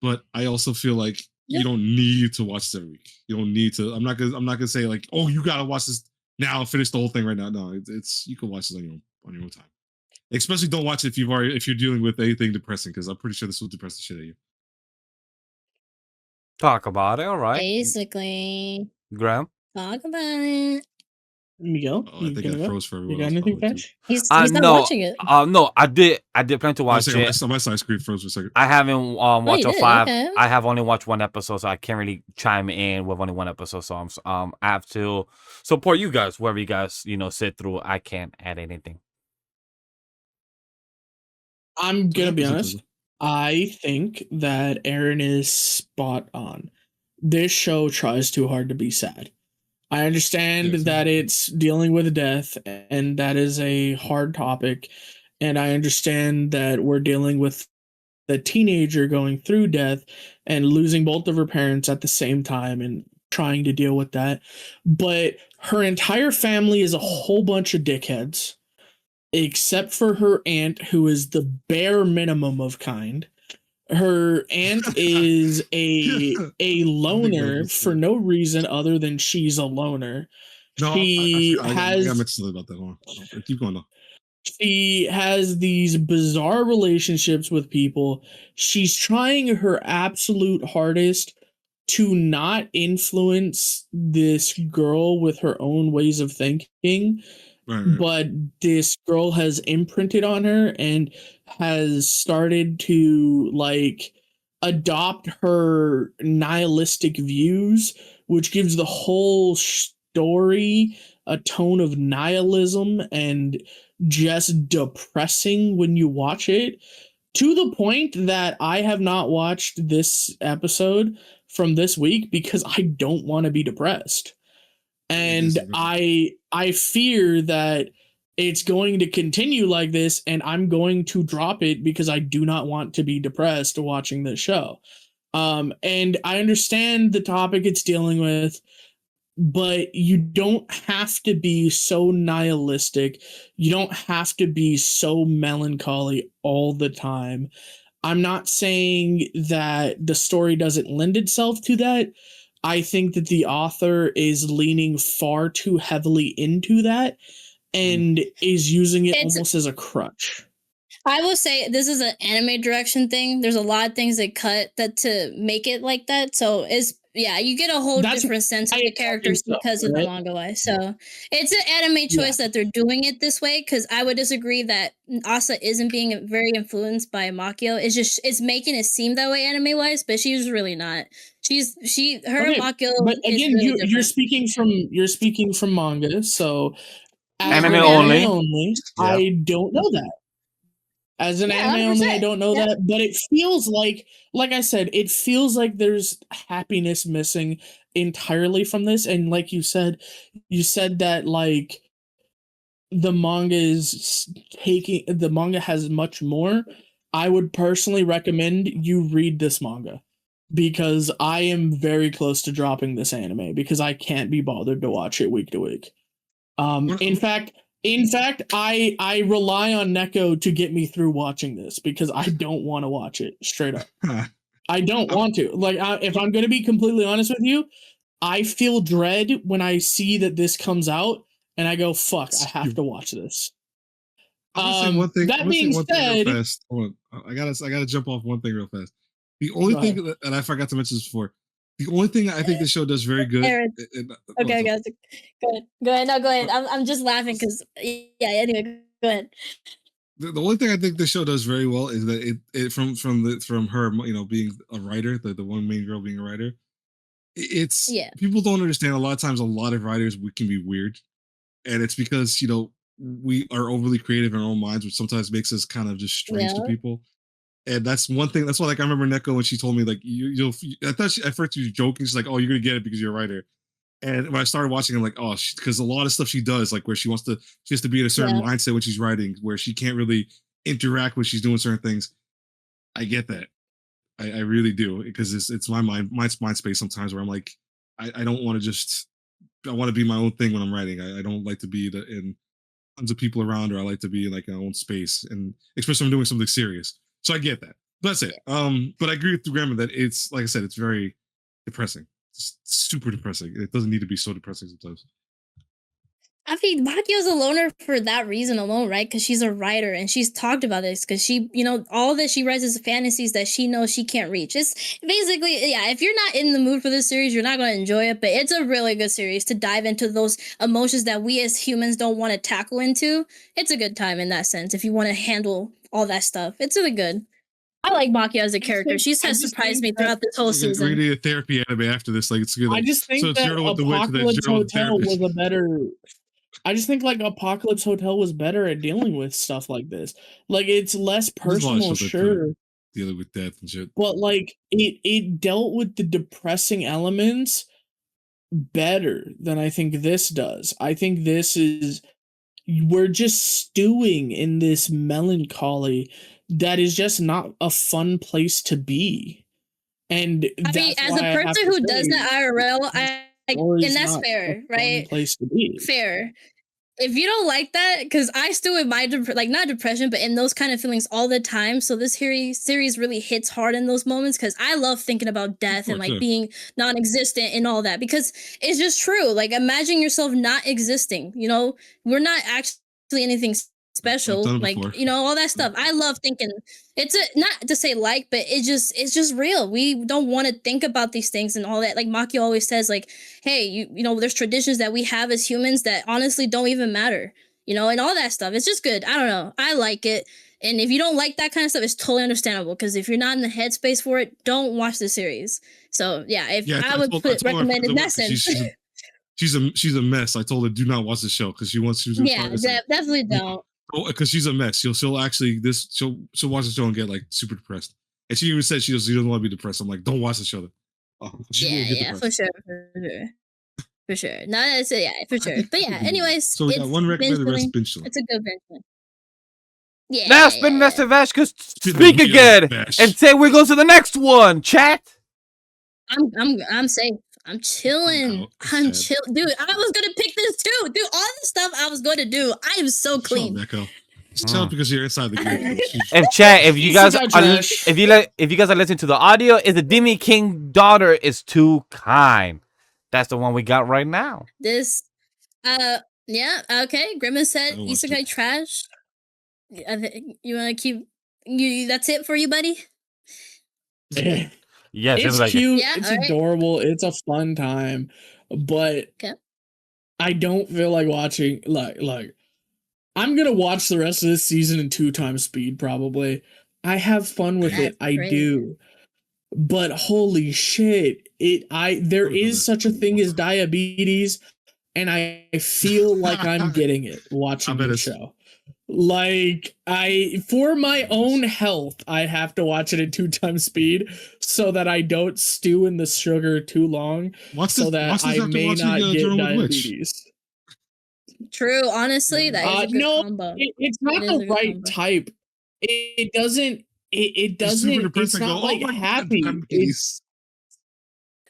But I also feel like you don't need to watch this every week. You don't need to. I'm not gonna say like, oh, you gotta watch this now and finish the whole thing right now. No, it's you can watch this on your own time. Especially don't watch it if you're dealing with anything depressing, because I'm pretty sure this will depress the shit out of you. Talk about it. All right. Basically, Graham. talk about it. Miguel, Oh, I think I froze for everyone. You got anything, Vash? He's not watching it. No, I did plan to watch it. My side screen froze for a second. I haven't watched all 5. Okay. I have only watched 1 episode, so I can't really chime in with only 1 episode. So I have to support you guys wherever you guys sit through. I can't add anything. I'm gonna be honest. I think that Aaron is spot on. This show tries too hard to be sad. I understand that it's dealing with death, and that is a hard topic. And I understand that we're dealing with the teenager going through death and losing both of her parents at the same time and trying to deal with that. But her entire family is a whole bunch of dickheads, except for her aunt, who is the bare minimum of kind. Her aunt is a loner for no reason other than she's a loner. No, I got something about that. Hold on. Keep going though. She has these bizarre relationships with people. She's trying her absolute hardest to not influence this girl with her own ways of thinking. Right. But this girl has imprinted on her and has started to adopt her nihilistic views, which gives the whole story a tone of nihilism and just depressing when you watch it, to the point that I have not watched this episode from this week because I don't want to be depressed. And I fear that it's going to continue like this, and I'm going to drop it because I do not want to be depressed watching this show. And I understand the topic it's dealing with, but you don't have to be so nihilistic. You don't have to be so melancholy all the time. I'm not saying that the story doesn't lend itself to that. I think that the author is leaning far too heavily into that and is using it almost as a crutch. I will say this is an anime direction thing. There's a lot of things that cut that to make it like that. So you get a whole different sense of the characters because of the manga way. So it's an anime choice that they're doing it this way, because I would disagree that Asa isn't being very influenced by Makio. It's making it seem that way anime wise, but she's really not. Makio. But again, you're speaking from manga, so anime only. Yeah. I don't know that. As an anime only, I don't know that, but it feels like I said, it feels like there's happiness missing entirely from this. And like you said that the manga has much more. I would personally recommend you read this manga, because I am very close to dropping this anime because I can't be bothered to watch it week to week. In fact, I rely on Neko to get me through watching this because I don't want to watch it straight up. I don't want to. If I'm going to be completely honest with you, I feel dread when I see that this comes out and I go, fuck, I have to watch this. That being said, real fast. Hold on. I gotta jump off one thing real fast. The only thing that I forgot to mention this before, the only thing I think the show does very good. Okay, guys, go ahead. No, go ahead. I'm just laughing because anyway, go ahead. the only thing I think the show does very well is that it from her, you know, being a writer, the one main girl being a writer. It's Yeah. people don't understand. A lot of times, a lot of writers can be weird, and it's because, you know, we are overly creative in our own minds, which sometimes makes us kind of just strange to Yeah. people. And that's one thing. That's why, like, I remember Neko when she told me, like, I thought at first she was joking. She's like, "Oh, you're gonna get it because you're a writer." And when I started watching, I'm like, "Oh," because a lot of stuff she does, like, where she has to be in a certain Yeah. mindset when she's writing, where she can't really interact when she's doing certain things. I get that. I really do, because it's my mind space sometimes where I'm like, I don't want to just, I want to be my own thing when I'm writing. I don't like to be in tons of people around, or I like to be in like my own space, and especially when I'm doing something serious. So I get that. That's it. But I agree with Grandma that it's, like I said, it's very depressing. It's super depressing. It doesn't need to be so depressing sometimes. I mean, Makio's a loner for that reason alone, right? Because she's a writer and she's talked about this because she, you know, all that she writes is fantasies that she knows she can't reach. It's basically, yeah, if you're not in the mood for this series, you're not going to enjoy it, but it's a really good series to dive into those emotions that we as humans don't want to tackle into. It's a good time in that sense if you want to handle all that stuff. It's really good. I like Makio as a character. She has surprised me throughout this whole We're season. gonna need a therapy anime after this. Like, it's good. I just think so it's that Journal with the Witch, and then Apocalypse Journal with the Hotel Therapist. was a better. I just think like Apocalypse Hotel was better at dealing with stuff like this. Like it's less There's a lot of personal, shows that sure, dealing with death and shit. but like it dealt with the depressing elements better than I think this does. I think this is, we're just stewing in this melancholy that is just not a fun place to be. And I mean, that's as why a I have person to who does say, that IRL, story's and that's not fair, a fun right? place to be. Fair. If you don't like that, because I still in my like not depression, but in those kind of feelings all the time. So this series really hits hard in those moments because I love thinking about death and like being non-existent and all that, because it's just true. Like imagine yourself not existing. You know, we're not actually anything special. Like before. you know all that stuff. I love thinking. It's not to say like, but it's just real. We don't want to think about these things and all that. Like Maki always says, like, hey, you know, there's traditions that we have as humans that honestly don't even matter, you know, and all that stuff. It's just good. I don't know. I like it. And if you don't like that kind of stuff, it's totally understandable. Because if you're not in the headspace for it, don't watch the series. So yeah, I would recommend in that sense. She's a mess. I told her do not watch the show because she was yeah, definitely don't. Because she's a mess. She'll actually she'll watch the show and get like super depressed. And she even said she doesn't want to be depressed. I'm like, don't watch the show. Yeah, for sure. For sure. No, that's yeah, for sure. But yeah, anyways, so we got one recommended, the rest binge. It's a good binge. Yeah. Now spin Mr. Vash, speak again and say we go to the next one, chat. I'm safe. I'm chilling. I'm chill, dude. I was gonna pick this too, dude. All the stuff I was going to do. I am so clean. Tell because you're inside the game. And chat, if you guys are listening to the audio, is the Demi King daughter is too kind. That's the one we got right now. This, yeah, okay. Grem said Isekai trash. You want to keep you? That's it for you, buddy. Yes, it's like cute. Yeah, it's adorable. It's a fun time, but I don't feel like watching like. I'm gonna watch the rest of this season in 2x speed probably. I have fun with it. I do. But holy shit, there is such a thing as diabetes, and I feel like I'm getting it watching the show. Like for my own health, I have to watch it in 2x speed so that I don't stew in the sugar too long, so that I may not get diabetes. True, honestly, that is a good combo. It's not the right type. It doesn't. It's not like happy.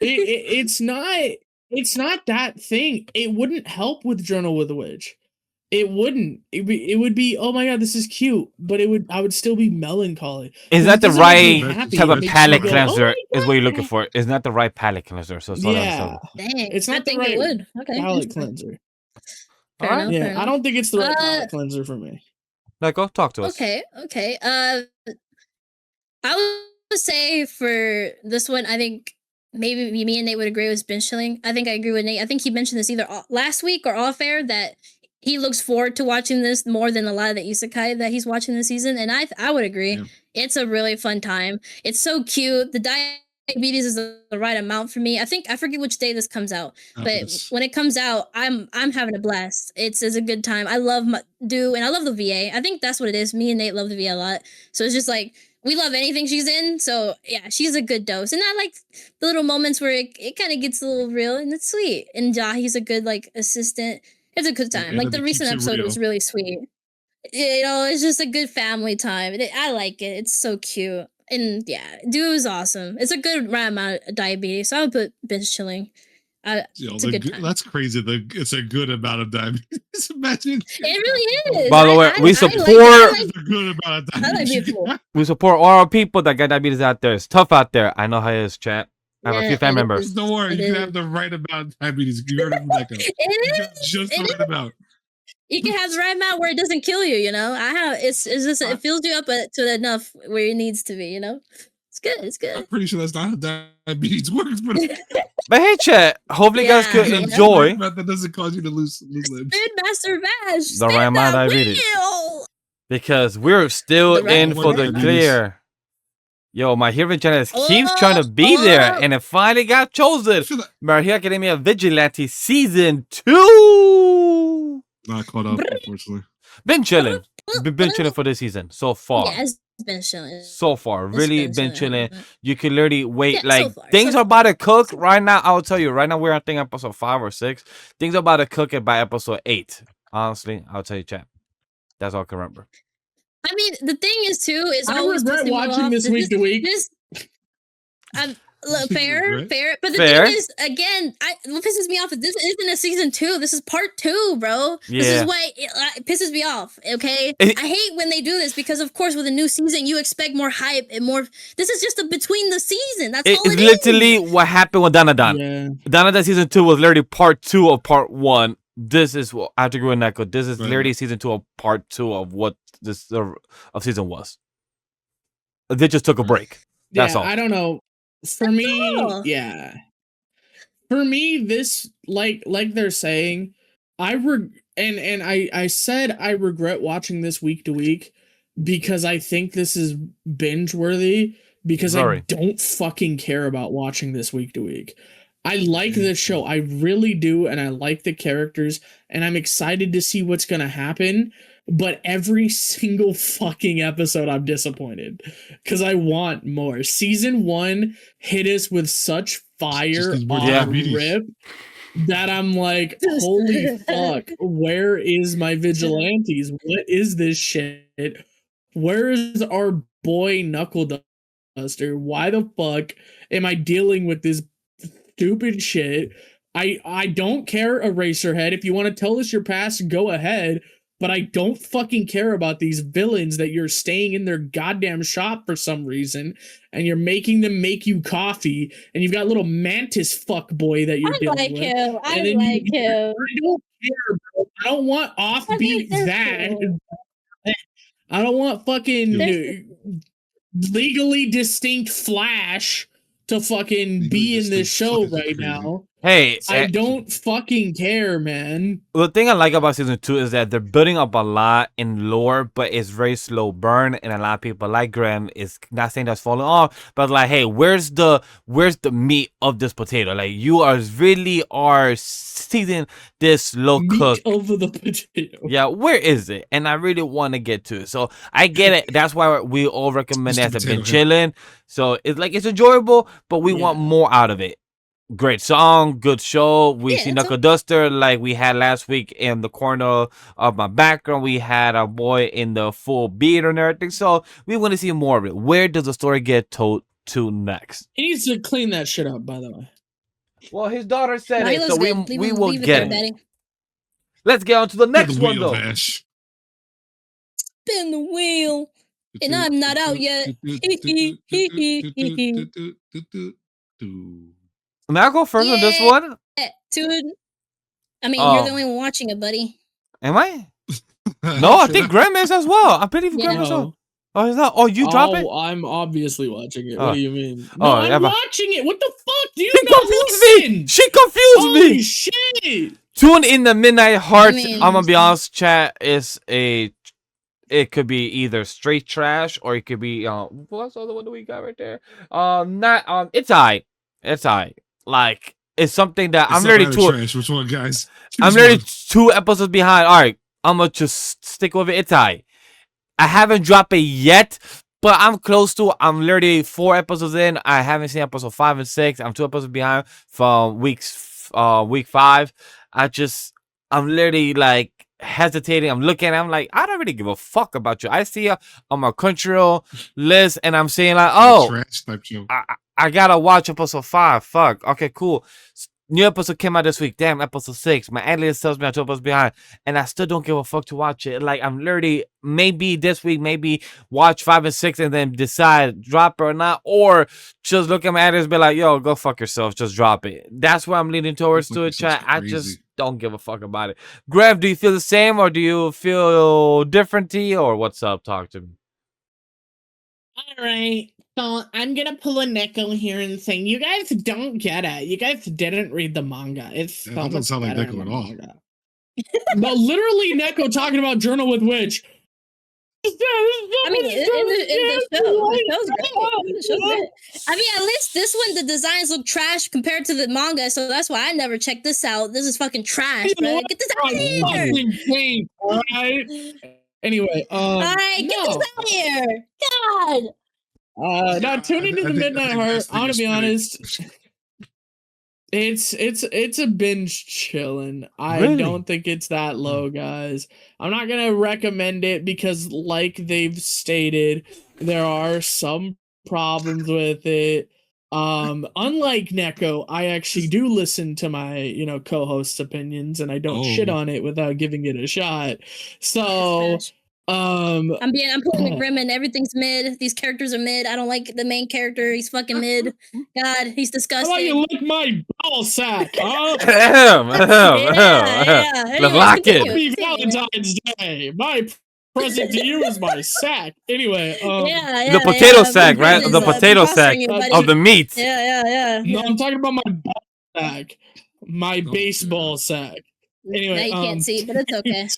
It's not. It's not that thing. It wouldn't help with Journal with the Witch. It wouldn't. It would be, oh my god, this is cute, but I would still be melancholy. Is that the right type of palate cleanser? Is what you're looking for? Is not the right palate cleanser? So yeah, dang, it's not the right palate cleanser. Fair enough, fair I don't think it's the right palate cleanser for me. Neko, talk to us. Okay. I would say for this one, I think maybe me and Nate would agree with binge chilling. I think I agree with Nate. I think he mentioned this either last week or off air that he looks forward to watching this more than a lot of the isekai that he's watching this season, and I would agree. Yeah. It's a really fun time. It's so cute. The diabetes is the right amount for me. I forget which day this comes out, but when it comes out, I'm having a blast. It's a good time. I love and I love the VA. I think that's what it is. Me and Nate love the VA a lot, so it's just like we love anything she's in. So yeah, she's a good dose, and I like the little moments where it kind of gets a little real and it's sweet. And he's a good like assistant. It's a good time. Like the recent episode was really sweet. You know, it's just a good family time. I like it. It's so cute. And yeah, dude was awesome. It's a good right amount of diabetes. So I would put binge chilling. It's a good time. That's crazy. It's a good amount of diabetes. Imagine. It really is. By the way, we support. It's a good amount of diabetes. We support all our people that got diabetes out there. It's tough out there. I know how it is, chat. I have a few family members. Don't worry, you can have the right amount of diabetes. You heard it from Neko. Just the right amount. You can have the right amount where it doesn't kill you. You know, it's just it fills you up to enough where it needs to be. You know, it's good. It's good. I'm pretty sure that's not how diabetes works, but hey, chat. Hopefully, you guys could enjoy. That doesn't cause you to lose limbs. Master Vash, the right amount of diabetes. Because we're still in for the clear. Yo, My Hero Vigilantes keeps trying to be there, and it finally got chosen. My Hero Academia Vigilantes Season 2. Not caught up, unfortunately. Been chilling. Been chilling for this season so far. Yeah, it's been chilling. So far, really been chilling. You can literally wait. Yeah, like, things are about to cook right now. I'll tell you, right now we're on episode 5 or 6. Things are about to cook it by episode 8. Honestly, I'll tell you, chat. That's all I can remember. I mean, the thing is too is I regret watching this week to week. Fair. But the thing is, again, what pisses me off is this isn't a season 2. This is part 2, bro. Yeah. This is why it pisses me off. Okay, I hate when they do this because, of course, with a new season, you expect more hype and more. This is just a between the season. That's all it is. It's literally what happened with Danadan. Yeah. Danadan season 2 was literally part 2 of part 1. This is what I have to agree with Neko. This is literally season 2 of part 2 of what this of season was. They just took a break. That's all. I don't know. For me, yeah. For me, this like they're saying, I said I regret watching this week to week because I think this is binge worthy because I don't fucking care about watching this week to week. I like this show. I really do, and I like the characters, and I'm excited to see what's gonna happen. But every single fucking episode, I'm disappointed because I want more. Season 1 hit us with such fire on rip that I'm like, holy fuck, where is my Vigilantes? What is this shit? Where is our boy Knuckle Duster? Why the fuck am I dealing with this stupid shit? I don't care, Eraserhead. If you want to tell us your past, go ahead. But I don't fucking care about these villains that you're staying in their goddamn shop for some reason, and you're making them make you coffee, and you've got little mantis fuck boy that you're dealing with. I like him. I don't care, bro. I don't want offbeat that. I don't want fucking legally distinct Flash to fucking be in this show right now. Hey, I don't fucking care, man. The thing I like about season 2 is that they're building up a lot in lore, but it's very slow burn, and a lot of people like Grem is not saying that's falling off, but like, hey, where's the meat of this potato? Like, you really are seasoning this slow cook over the potato. Yeah, where is it? And I really want to get to it, so I get it. That's why we all recommend it as been chilling. So it's like it's enjoyable, but we want more out of it. Great song, good show. We see Knuckle Duster like we had last week in the corner of my background. We had our boy in the full beat and everything. So we want to see more of it. Where does the story get told to next? He needs to clean that shit up, by the way. Well, his daughter said it, so we will get it. Let's get on to the next one, though. Spin the wheel. And I'm not out yet. May I go first on this one? Dude. I mean, you're the only one watching it, buddy. Am I? No, I think Grem is as well. I believe Grem is on. Oh, he's not. Oh, you drop it? I'm obviously watching it. What do you mean? No, I'm watching it. What the fuck? Do you confused me. She confused me. Shit. Tune in the Midnight Heart. mean- I'm gonna be honest, chat it could be either straight trash or it could be what's the other one that we got right there? Not it's alright. It's alright. Like it's something that I'm literally trash. Which one, guys? I'm literally 2 episodes behind. Alright, I'm gonna just stick with it. It's alright. I haven't dropped it yet, but I'm close to. I'm literally 4 episodes in. I haven't seen episode 5 and 6. I'm 2 episodes behind from week 5. I'm literally like hesitating. I'm looking. I'm like, I don't really give a fuck about you. I see you on my Crunchyroll list, and I'm saying like, oh, trash type show. I gotta watch episode 5. Fuck. Okay, cool. New episode came out this week. Damn, episode 6. My analyst tells me I'm 2 episodes behind, and I still don't give a fuck to watch it. Like I'm literally maybe this week, maybe watch 5 and 6, and then decide drop it or not, or just look at my analyst and be like, yo, go fuck yourself, just drop it. That's where I'm leaning towards to it, chat. I just don't give a fuck about it. Grem, do you feel the same, or do you feel differently, or what's up? Talk to me. All right. So I'm gonna pull a Neko here and say, you guys don't get it. You guys didn't read the manga. It's That doesn't sound like Neko at all. But literally Neko talking about Journal with Witch. I mean, in the show's great. The show's great. I mean, at least this one, the designs look trash compared to the manga, so that's why I never checked this out. This is fucking trash, bro. Get this out of here! All right. Anyway, All right, get this out of here! God! Now tuning to the Midnight Heart. I'm gonna be honest. It's a binge chillin'. I Really? don't think it's that low, guys. I'm not gonna recommend it because, like they've stated, there are some problems with it. Unlike Neko, I actually do listen to my co-host's opinions, and I don't shit on it without giving it a shot. So. I'm pulling the Grem and everything's mid. These characters are mid. I don't like the main character. He's fucking mid. God, he's disgusting. How about you lick my ball sack? Huh? Let's lock it. Happy Valentine's Day. My present to you is my sack. Anyway, the potato sack, right? The potato sack of the meat. Yeah. No, I'm talking about my ball sack. My baseball sack. Anyway, now you can't see, but it's okay.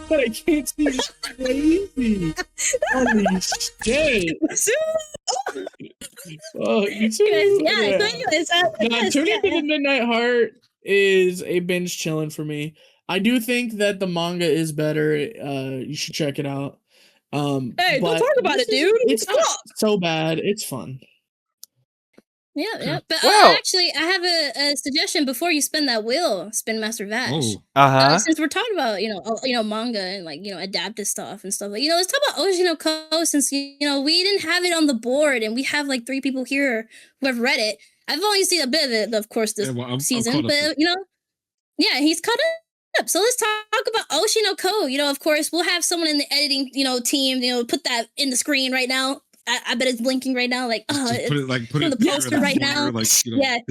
But I can't see. It's crazy. Holy shit. Oh, you too. Tuning to the Midnight Heart is a binge chilling for me. I do think that the manga is better. You should check it out. Hey, don't talk about it, dude. It's not so bad. It's fun. Yeah. But Well, actually, I have a suggestion before you spin that wheel, Spin Master Vash. Since we're talking about manga and adapted stuff and stuff, let's talk about Oshi No Ko, since we didn't have it on the board and we have like 3 people here who have read it. I've only seen a bit of it, of course, this season, but he's caught up. So let's talk about Oshi No Ko. Of course, we'll have someone in the editing team put that in the screen right now. I bet it's blinking right now. Like, put it the poster right now. Anyway, it's right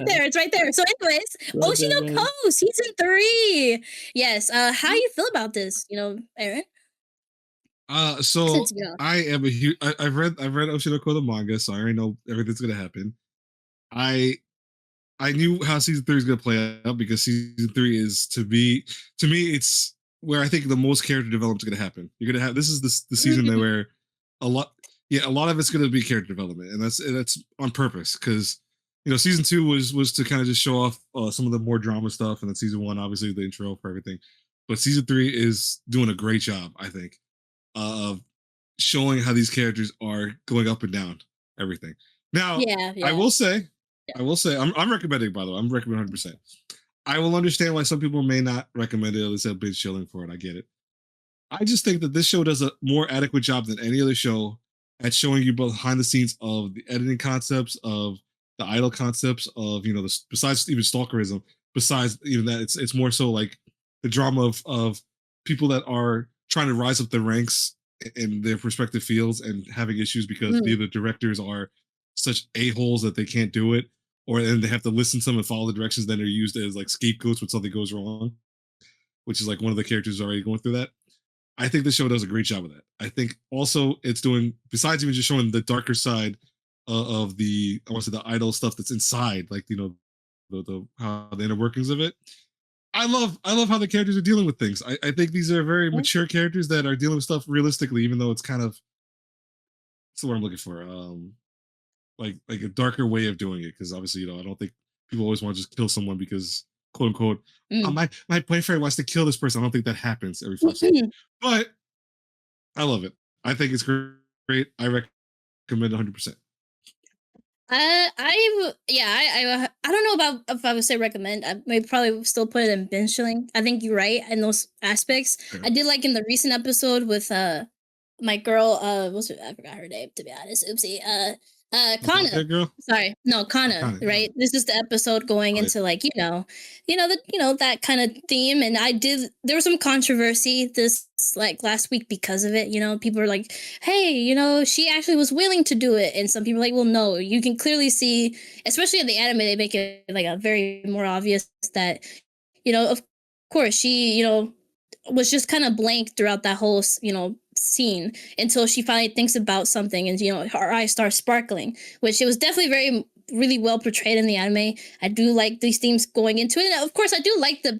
there. It's right there. So, anyways, Oshi No Ko season 3. Yes. How you feel about this? Aaron. So I am a huge. I've read Oshi No Ko the manga, so I already know everything's gonna happen. I knew how season 3 is gonna play out because season 3 is to me it's where I think the most character development is going to happen. You're going to have, this is the season where a lot of it's going to be character development, and that's on purpose, because season 2 was to kind of just show off some of the more drama stuff, and then season 1 obviously the intro for everything, but season 3 is doing a great job, I think, of showing how these characters are going up and down everything. Now, I will say, I'm recommending, by the way, I'm recommending 100%. I will understand why some people may not recommend it. At least have been chilling for it. I get it. I just think that this show does a more adequate job than any other show at showing you behind the scenes of the editing concepts, of the idol concepts, of besides even stalkerism. Besides even that, it's more so like the drama of people that are trying to rise up the ranks in their respective fields and having issues because the directors are such a-holes that they can't do it. Or then they have to listen to them and follow the directions, then they're used as like scapegoats when something goes wrong, which is like one of the characters already going through that. I think the show does a great job of that. I think also it's doing, besides even just showing the darker side of the, I want to say, the idol stuff that's inside, like, you know, the how the inner workings of it. I love how the characters are dealing with things. I think these are very mature characters that are dealing with stuff realistically, even though it's kind of, that's what I'm looking for. Like a darker way of doing it, because obviously, you know, I don't think people always want to just kill someone because, quote unquote, oh, my boyfriend wants to kill this person. I don't think that happens every 5 seconds. But I love it. I think it's great. I recommend 100%. I don't know about if I would say recommend. I may probably still put it in binge-chilling. I think you're right in those aspects. I did like in the recent episode with my girl, I forgot her name, to be honest. Oopsie. Kana. Girl? Sorry, no, Kana. Right. This is the episode going into like that kind of theme, and there was some controversy this like last week because of it. You know, people were like, "Hey, you know, she actually was willing to do it," and some people were like, "Well, no." You can clearly see, especially in the anime, they make it like a very more obvious that, you know, of course she, you know, was just kind of blank throughout that whole, you know, scene until she finally thinks about something and, you know, her eyes start sparkling, which it was definitely really well portrayed in the anime. I do like these themes going into it. And of course, I do like the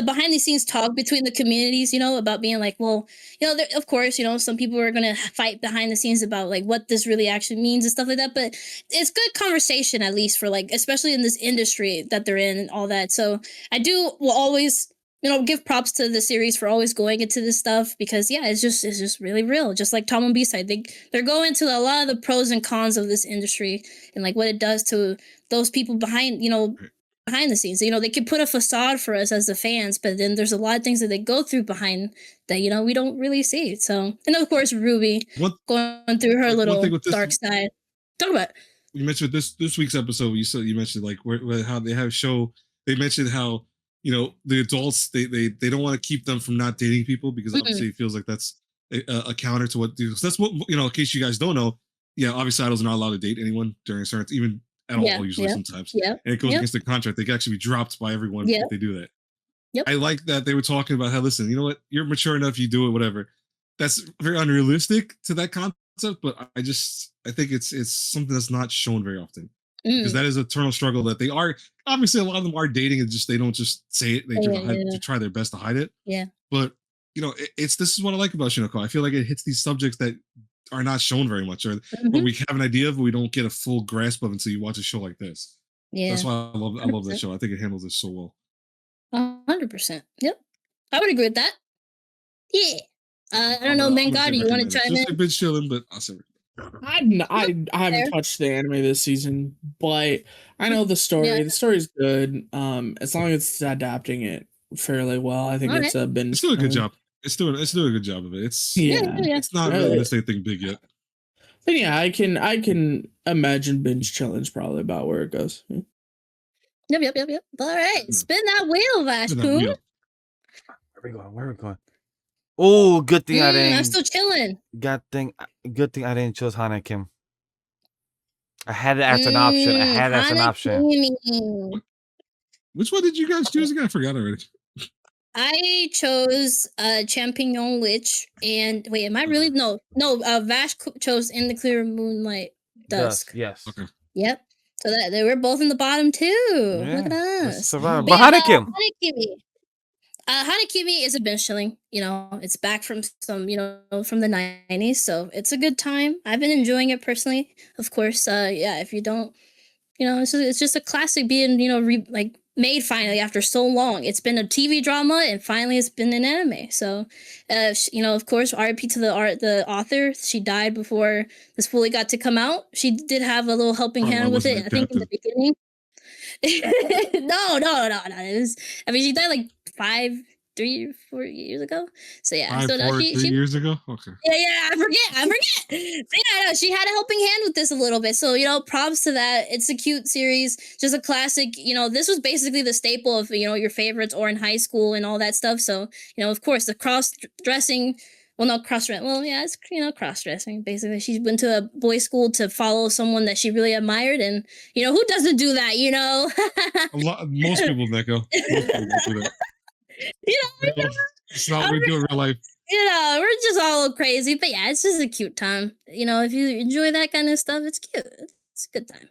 behind the scenes talk between the communities, you know, about being like, well, you know, of course, you know, some people are going to fight behind the scenes about like what this really actually means and stuff like that. But it's good conversation, at least for like, especially in this industry that they're in and all that. So I will always, you know, give props to the series for always going into this stuff because it's just really real. Just like Tamon B-side, they're going into a lot of the pros and cons of this industry and like what it does to those people behind, you know, behind the scenes. You know, they could put a facade for us as the fans, but then there's a lot of things that they go through behind that, you know, we don't really see. So, and of course, Ruby going through her little dark side. Talk about it. You mentioned this week's episode. You mentioned like how they have they mentioned how, you know, the adults, they don't want to keep them from not dating people because obviously it feels like that's a counter to what that's what, you know, in case you guys don't know, obviously idols are not allowed to date anyone during certain, even at all, usually sometimes. And it goes against the contract. They can actually be dropped by everyone if they do that. I like that they were talking about how, listen, you know what, you're mature enough, you do it, whatever. That's very unrealistic to that concept, but I think it's something that's not shown very often. Because that is an eternal struggle that they are, obviously a lot of them are dating and just they don't just say it, they to try their best to hide it. But you know, this is what I like about Oshi No Ko. I feel like it hits these subjects that are not shown very much, or we have an idea of, but we don't get a full grasp of until you watch a show like this. That's why I love that show. I think it handles this so well. 100%. Yep, I would agree with that. I don't know, Manga, do you want to chime in? Just a bit chilling, but I'll say it. I haven't touched the anime this season, but I know the story. The story's good. As long as it's adapting it fairly well, I think it's been. It's doing a good job. It's doing a good job of it. It's not really this anything big yet. But yeah, I can imagine binge challenge probably about where it goes. Yep. All right, spin that wheel, Vash. Where are we going? Oh, good thing I didn't. I'm still chilling. Good thing I didn't choose Hana-Kimi. I had it as an option. Which one did you guys choose again? I forgot already. I chose Champignon Witch and wait, am I really no? Vash chose In the Clear Moonlight Dusk. Yes. Okay. Yep. So that they were both in the bottom too. Look at us. But Hana-Kimi. Hana-Kimi is a binge chilling. You know, it's back from some, you know, from the 90s, so it's a good time. I've been enjoying it personally. Of course, if you don't, you know, it's just a classic being, you know, made finally after so long. It's been a TV drama and finally it's been an anime. So, you know, of course, RIP to the author. She died before this fully got to come out. She did have a little helping hand with it, I think, in the beginning. No. It was, I mean, she died like 3 or 4 years ago. So yeah, 3 years ago. Okay. Yeah, I forget. So yeah, no, she had a helping hand with this a little bit. So, you know, props to that. It's a cute series, just a classic. You know, this was basically the staple of, you know, your favorites or in high school and all that stuff. So, you know, of course, the cross-dressing. Well, not cross-dressing. Well, yeah, it's, you know, cross-dressing. Basically, she went to a boys' school to follow someone that she really admired, and you know, who doesn't do that? You know, most people, Neko. Most people do that. You know, it's not what we do in real life. we're just all crazy. But yeah, it's just a cute time. If you enjoy that kind of stuff, it's cute. It's a good time.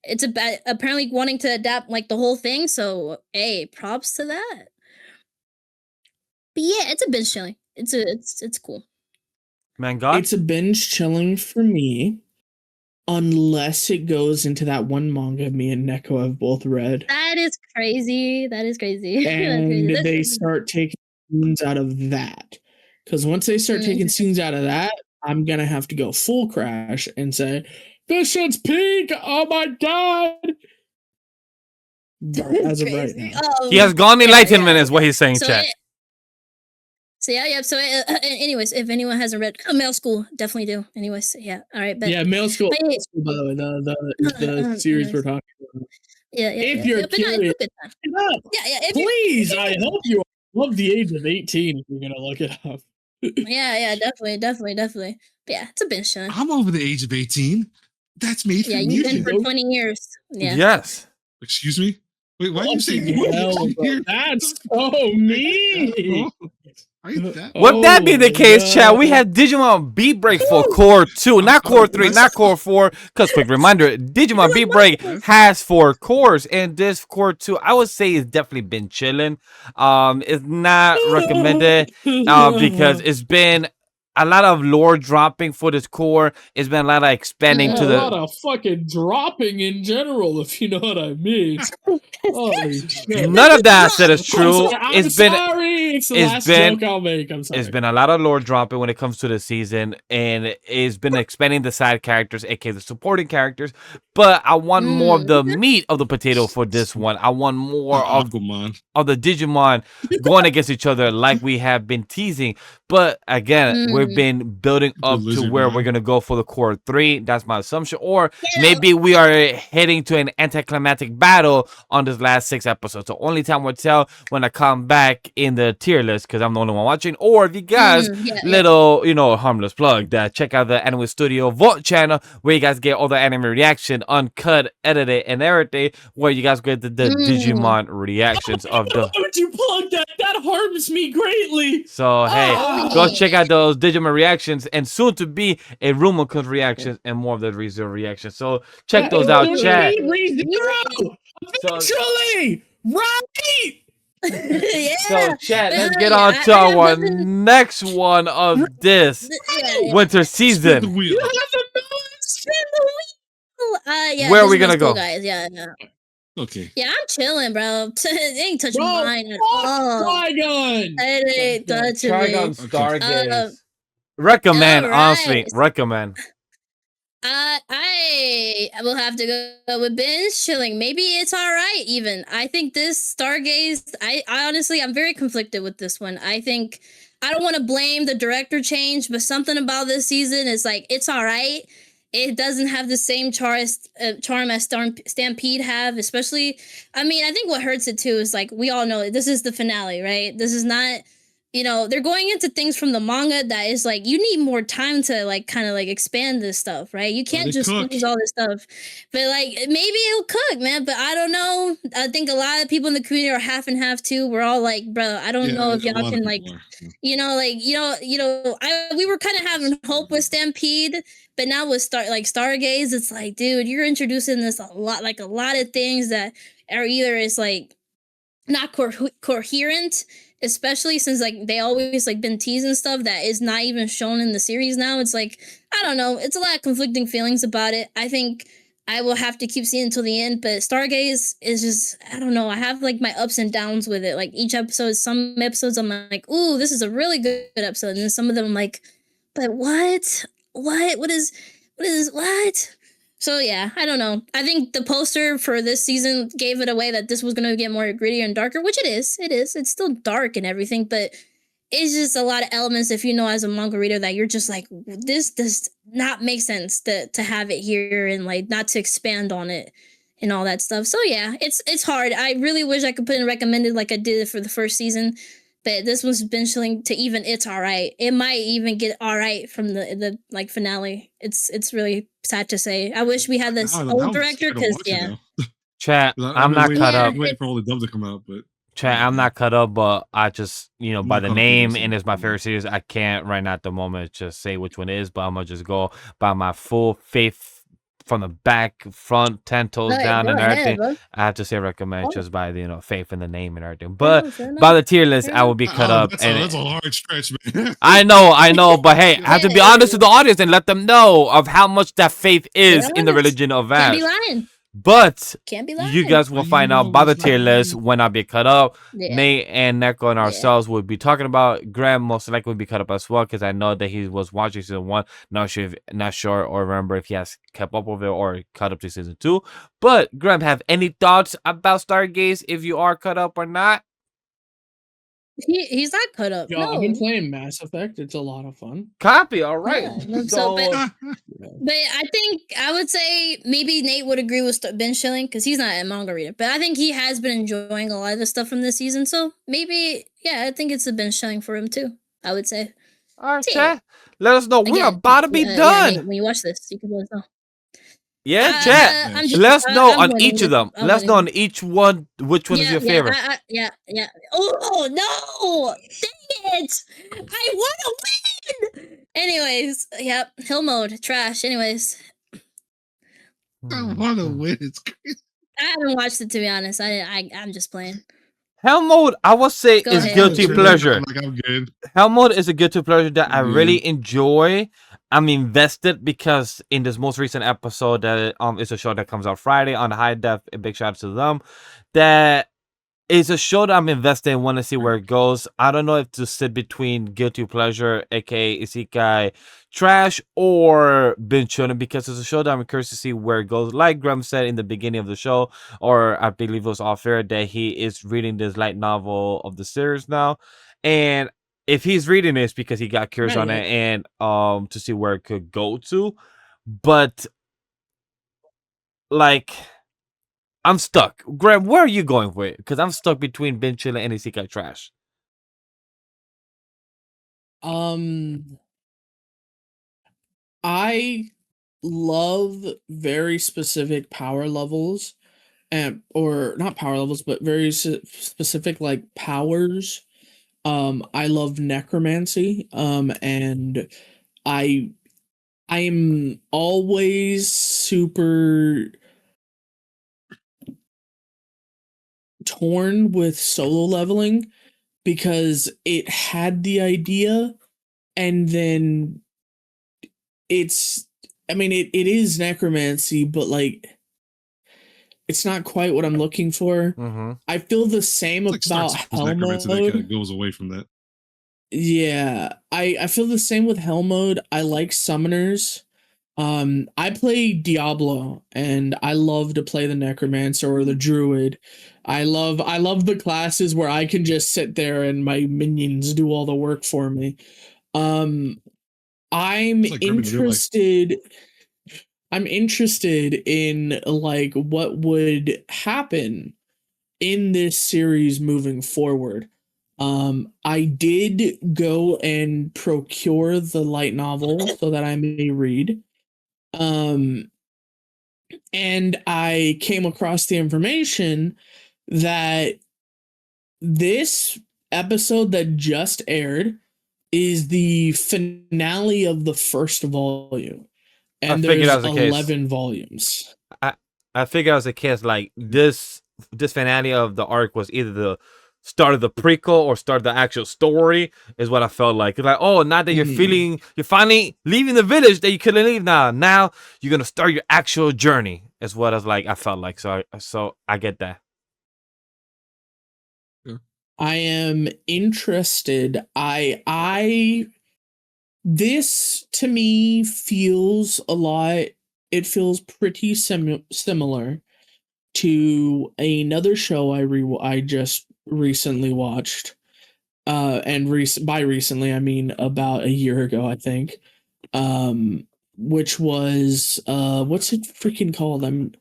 It's apparently wanting to adapt like the whole thing. So hey, props to that. But yeah, it's a binge chilling. It's cool. Man, God. It's a binge chilling for me, unless it goes into that one manga me and Neko have both read. That is crazy. And they start taking scenes out of that. Because once they start taking scenes out of that, I'm going to have to go full crash and say, this shit's peak! Oh my god! As of right now. He has gone enlightenment is what he's saying, chat. Anyways, if anyone hasn't read Male School, definitely do. Anyways, yeah. All right, but Male School. By the way, the series we're talking about. If you're curious, please, I hope you love the age of 18 if you're gonna look it up. definitely. But yeah, it's a binge show. I'm over the age of 18. That's made for me. You've been for 20 years. Yeah. Yes. Excuse me? Wait, why are you saying that's so mean? Would that be the case, chat? We had Digimon Beatbreak for Core 2, not Core 3, not Core 4. Because, quick reminder, Digimon Beatbreak has 4 cores, and this Core 2, I would say, has definitely been chilling. It's not recommended because it's been a lot of lore dropping for this core. It's been a lot of expanding to the... A lot of fucking dropping in general, if you know what I mean. Holy shit. None of that said is true. It's the last joke I'll make. I'm sorry. It's been a lot of lore dropping when it comes to the season, and it's been expanding the side characters, aka the supporting characters. But I want more of the meat of the potato for this one. I want more of the Digimon going against each other like we have been teasing. But again, we've been building up to where we're going to go for the Core 3. That's my assumption. Or maybe we are heading to an anticlimactic battle on this last 6 episodes. So only time will tell when I come back in the tier list, because I'm the only one watching. Or if you guys, harmless plug, that check out the Anime Studio Vault channel, where you guys get all the anime reaction, uncut, edited, and everything, where you guys get the Digimon reactions of the... Why would you plug that? That harms me greatly. So, hey, go check out those Digimon reactions, and soon to be a Rumokun reactions and more of the ReZero reactions. So check those out, chat. Eventually, right? So chat, let's get on to our next one of this winter season. You have the Where are we gonna go, guys? Okay. Yeah, I'm chilling, bro. It ain't touching mine at all. Trigun. It ain't touching me. Trigun Stargaze. Recommend, honestly, recommend. I will have to go with binge chilling. Maybe it's all right. Even I think this Stargaze. I honestly, I'm very conflicted with this one. I think I don't want to blame the director change, but something about this season is like it's all right. It doesn't have the same charm as Stampede have, especially. I mean, I think what hurts it too is like we all know this is the finale, right? This is not. They're going into things from the manga that is like you need more time to like kind of like expand this stuff, right? You can't just use all this stuff. But like maybe it'll cook, man. But I don't know. I think a lot of people in the community are half and half too. We're all like, bro, I don't know if y'all can like, we were kind of having hope with Stampede, but now with Stargaze, it's like, dude, you're introducing this a lot of things that are either it's like not coherent. Especially since like they always like been teasing stuff that is not even shown in the series now. It's like, I don't know. It's a lot of conflicting feelings about it. I think I will have to keep seeing until the end, but Stargaze is just, I don't know. I have like my ups and downs with it. Like each episode, some episodes I'm like, ooh, this is a really good episode. And then some of them I'm like, but what? What is what? So yeah, I don't know. I think the poster for this season gave it away that this was going to get more grittier and darker, which it is. It is. It's still dark and everything, but it's just a lot of elements, if you know as a manga reader, that you're just like, this does not make sense to have it here and like not to expand on it and all that stuff. So yeah, it's hard. I really wish I could put in recommended like I did for the first season. But this one's been chilling to even it's all right. It might even get all right from the like finale. It's really sad to say. I wish we had this old director because Chat, I'm not caught up. Waiting for all the dub to come out, but Chat, I'm not cut up, but I just, by not the caught up name either, and so- it's my favorite series, I can't right now at the moment just say which one it is, but I'm gonna just go by my full faith from the back, front, 10 toes Alright, down, go and ahead, everything. bro. I have to say recommend Oh. just by the faith in the name and everything. Fair But enough, fair by enough. the tier list, Fair I will be cut up. That's And a hard stretch, man. I know, but hey, I have to be Yeah. honest with the audience and let them know of how much that faith is in the honest. religion of Can't Vash. be lying. But Can't be lying. you guys will You find out know by the it's tier not list lying. when I be cut up. Yeah. Nate and Neko and ourselves will be talking about. Graham most likely will be cut up as well because I know that he was watching season 1. Not sure or remember if he has kept up with it or cut up to season 2. But Graham, have any thoughts about Stargaze if you are cut up or not? He's not cut up. Yo, No. I've been playing Mass Effect. It's a lot of fun. Copy. All right. Yeah, so, but I think I would say maybe Nate would agree with binge chilling because he's not a manga reader. But I think he has been enjoying a lot of the stuff from this season. So maybe, yeah, I think it's a binge chilling for him too. I would say. all right, Yeah. chat. Let us know. We're Again, about to be yeah, done. Nate, when you watch this, you can let us know. Yeah, chat. I'm just- Let us know I'm on winning each of this. them. I'm Let us know on winning. each one which one is your favorite. Yeah. Oh no! Dang it! I want to win. Anyways, yep. Hill mode, trash. Anyways, I want to win. It's crazy. I haven't watched it to be honest. I'm just playing. Hell mode, I would say, Go is ahead. guilty pleasure. I'm good. Hell mode is a guilty pleasure that I Yeah. really enjoy. I'm invested because in this most recent episode that it's a show that comes out Friday on the High Def. A big shout out to them. That is a show that I'm invested in. Want to see where it goes. I don't know if to sit between guilty pleasure, aka Isekai trash, or binge shonen because it's a show that I'm curious to see where it goes. Like Grem said in the beginning of the show, or I believe it was off air, that he is reading this light novel of the series now, and if he's reading this because he got curious on it and to see where it could go to, but like I'm stuck. Graham, where are you going with? Because I'm stuck between binge chilling and Isekai trash. I love very specific power levels, or not power levels, but very specific like powers. I love necromancy. And I'm always super torn with solo leveling because it had the idea and then it is necromancy, but like it's not quite what I'm looking for. Mm-hmm. I feel the same It's about like Hell Necromancer that kind mode. of goes away from that. Yeah, I feel the same with Hell mode. I like summoners. I play Diablo and I love to play the Necromancer or the Druid. I love the classes where I can just sit there and my minions do all the work for me. I'm It's like Grim in real life. I'm interested in like what would happen in this series moving forward. I did go and procure the light novel so that I may read. And I came across the information that this episode that just aired is the finale of the first volume. And figured there's that was the case. 11 volumes. I figured it was the case. Like this finale of the arc was either the start of the prequel or start of the actual story. Is what I felt like. It's like, oh, now that you're finally leaving the village that you couldn't leave. Now you're gonna start your actual journey. Is what I felt like. So I get that. I am interested. This to me feels a lot. It feels pretty similar to another show I just recently watched. And by recently I mean about a year ago, I think. Which was what's it freaking called? I'm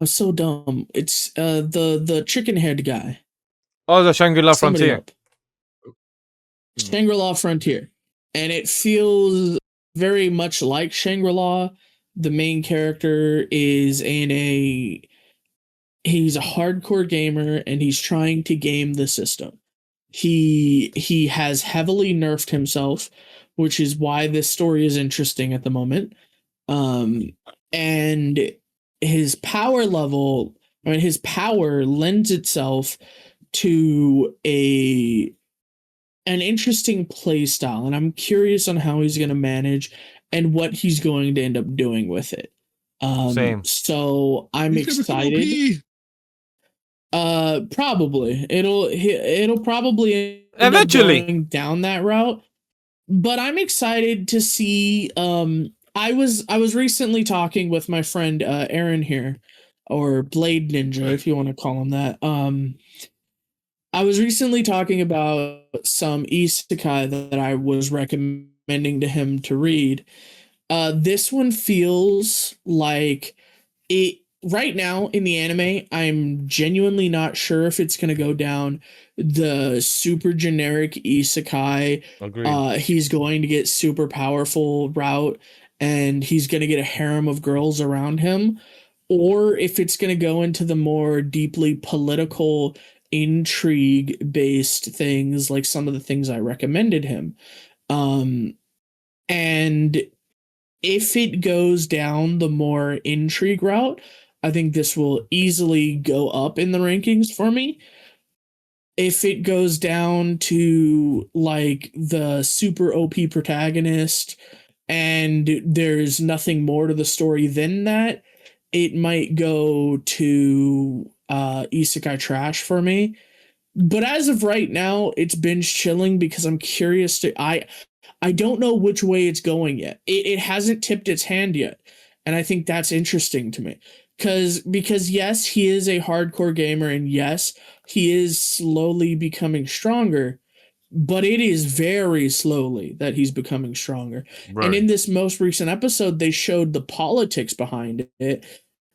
so dumb. It's the chicken head guy. Oh, the Shangri-La Sum it Frontier. up. Shangri-La Frontier. And it feels very much like Shangri-La. The main character is in he's a hardcore gamer and he's trying to game the system. He has heavily nerfed himself, which is why this story is interesting at the moment. And his power level, I mean, his power lends itself to an interesting play style, and I'm curious on how he's going to manage and what he's going to end up doing with it. Same. So I'm excited. Probably it'll probably end up eventually going down that route, but I'm excited to see. I was recently talking with my friend Aaron here, or Blade Ninja, if you want to call him that. I was recently talking about some isekai that I was recommending to him to read. This one feels like it right now in the anime. I'm genuinely not sure if it's going to go down the super generic isekai. Agreed. He's going to get super powerful route, and he's going to get a harem of girls around him, or if it's going to go into the more deeply political intrigue based things like some of the things I recommended him. And if it goes down the more intrigue route, I think this will easily go up in the rankings for me. If it goes down to like the super OP protagonist and there's nothing more to the story than that, it might go to isekai trash for me. But as of right now, it's binge chilling because I'm curious to I don't know which way it's going yet. It hasn't tipped its hand yet. And I think that's interesting to me. Because yes, he is a hardcore gamer, and yes, he is slowly becoming stronger, but it is very slowly that he's becoming stronger. Right. And in this most recent episode, they showed the politics behind it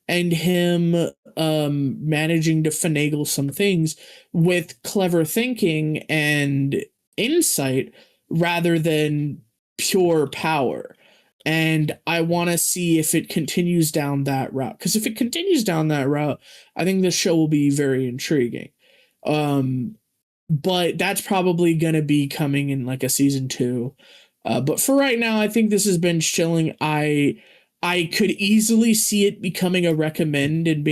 and him managing to finagle some things with clever thinking and insight rather than pure power. And I want to see if it continues down that route. Because if it continues down that route, I think this show will be very intriguing. But that's probably going to be coming in like a season 2. But for right now, I think this has been chilling. I could easily see it becoming a recommend and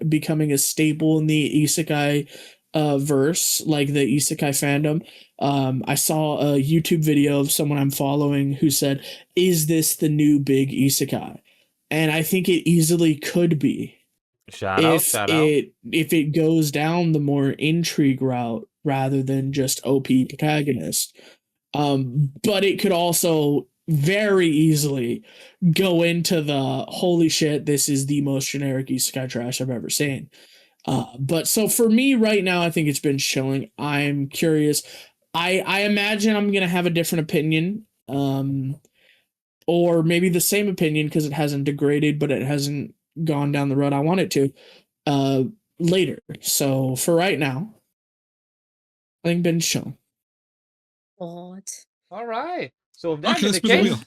becoming a staple in the isekai verse, like the isekai fandom. I saw a YouTube video of someone I'm following who said, "Is this the new big isekai?" And I think it easily could be. If it goes down the more intrigue route rather than just OP protagonist. But it could also very easily go into the holy shit, this is the most generic isekai trash I've ever seen. But so for me right now, I think it's been chilling. I'm curious. I imagine I'm gonna have a different opinion, or maybe the same opinion because it hasn't degraded, but it hasn't gone down the road I want it to later. So for right now, I think been chilling. What? All right. So if that's Okay, the spin the case, wheel.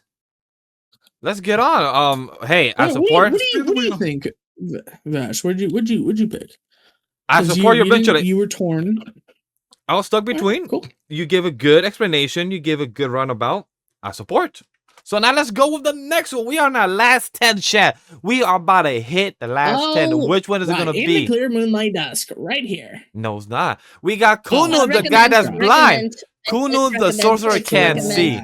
let's get on. Hey, I What support. do you think, Vash? Would you pick? I 'Cause support your bench. You were torn. I was stuck Alright, between. cool. You gave a good explanation. You gave a good runabout. I support. So now let's go with the next one. We are on our last 10, chat. We are about to hit the last 10. Which one is it going to in be? the clear moonlight dusk, right here. No, it's not. We got Oh, Kunon, the guy that's blind. It's Kunon, the recommend. sorcerer, It's can't recommend. see.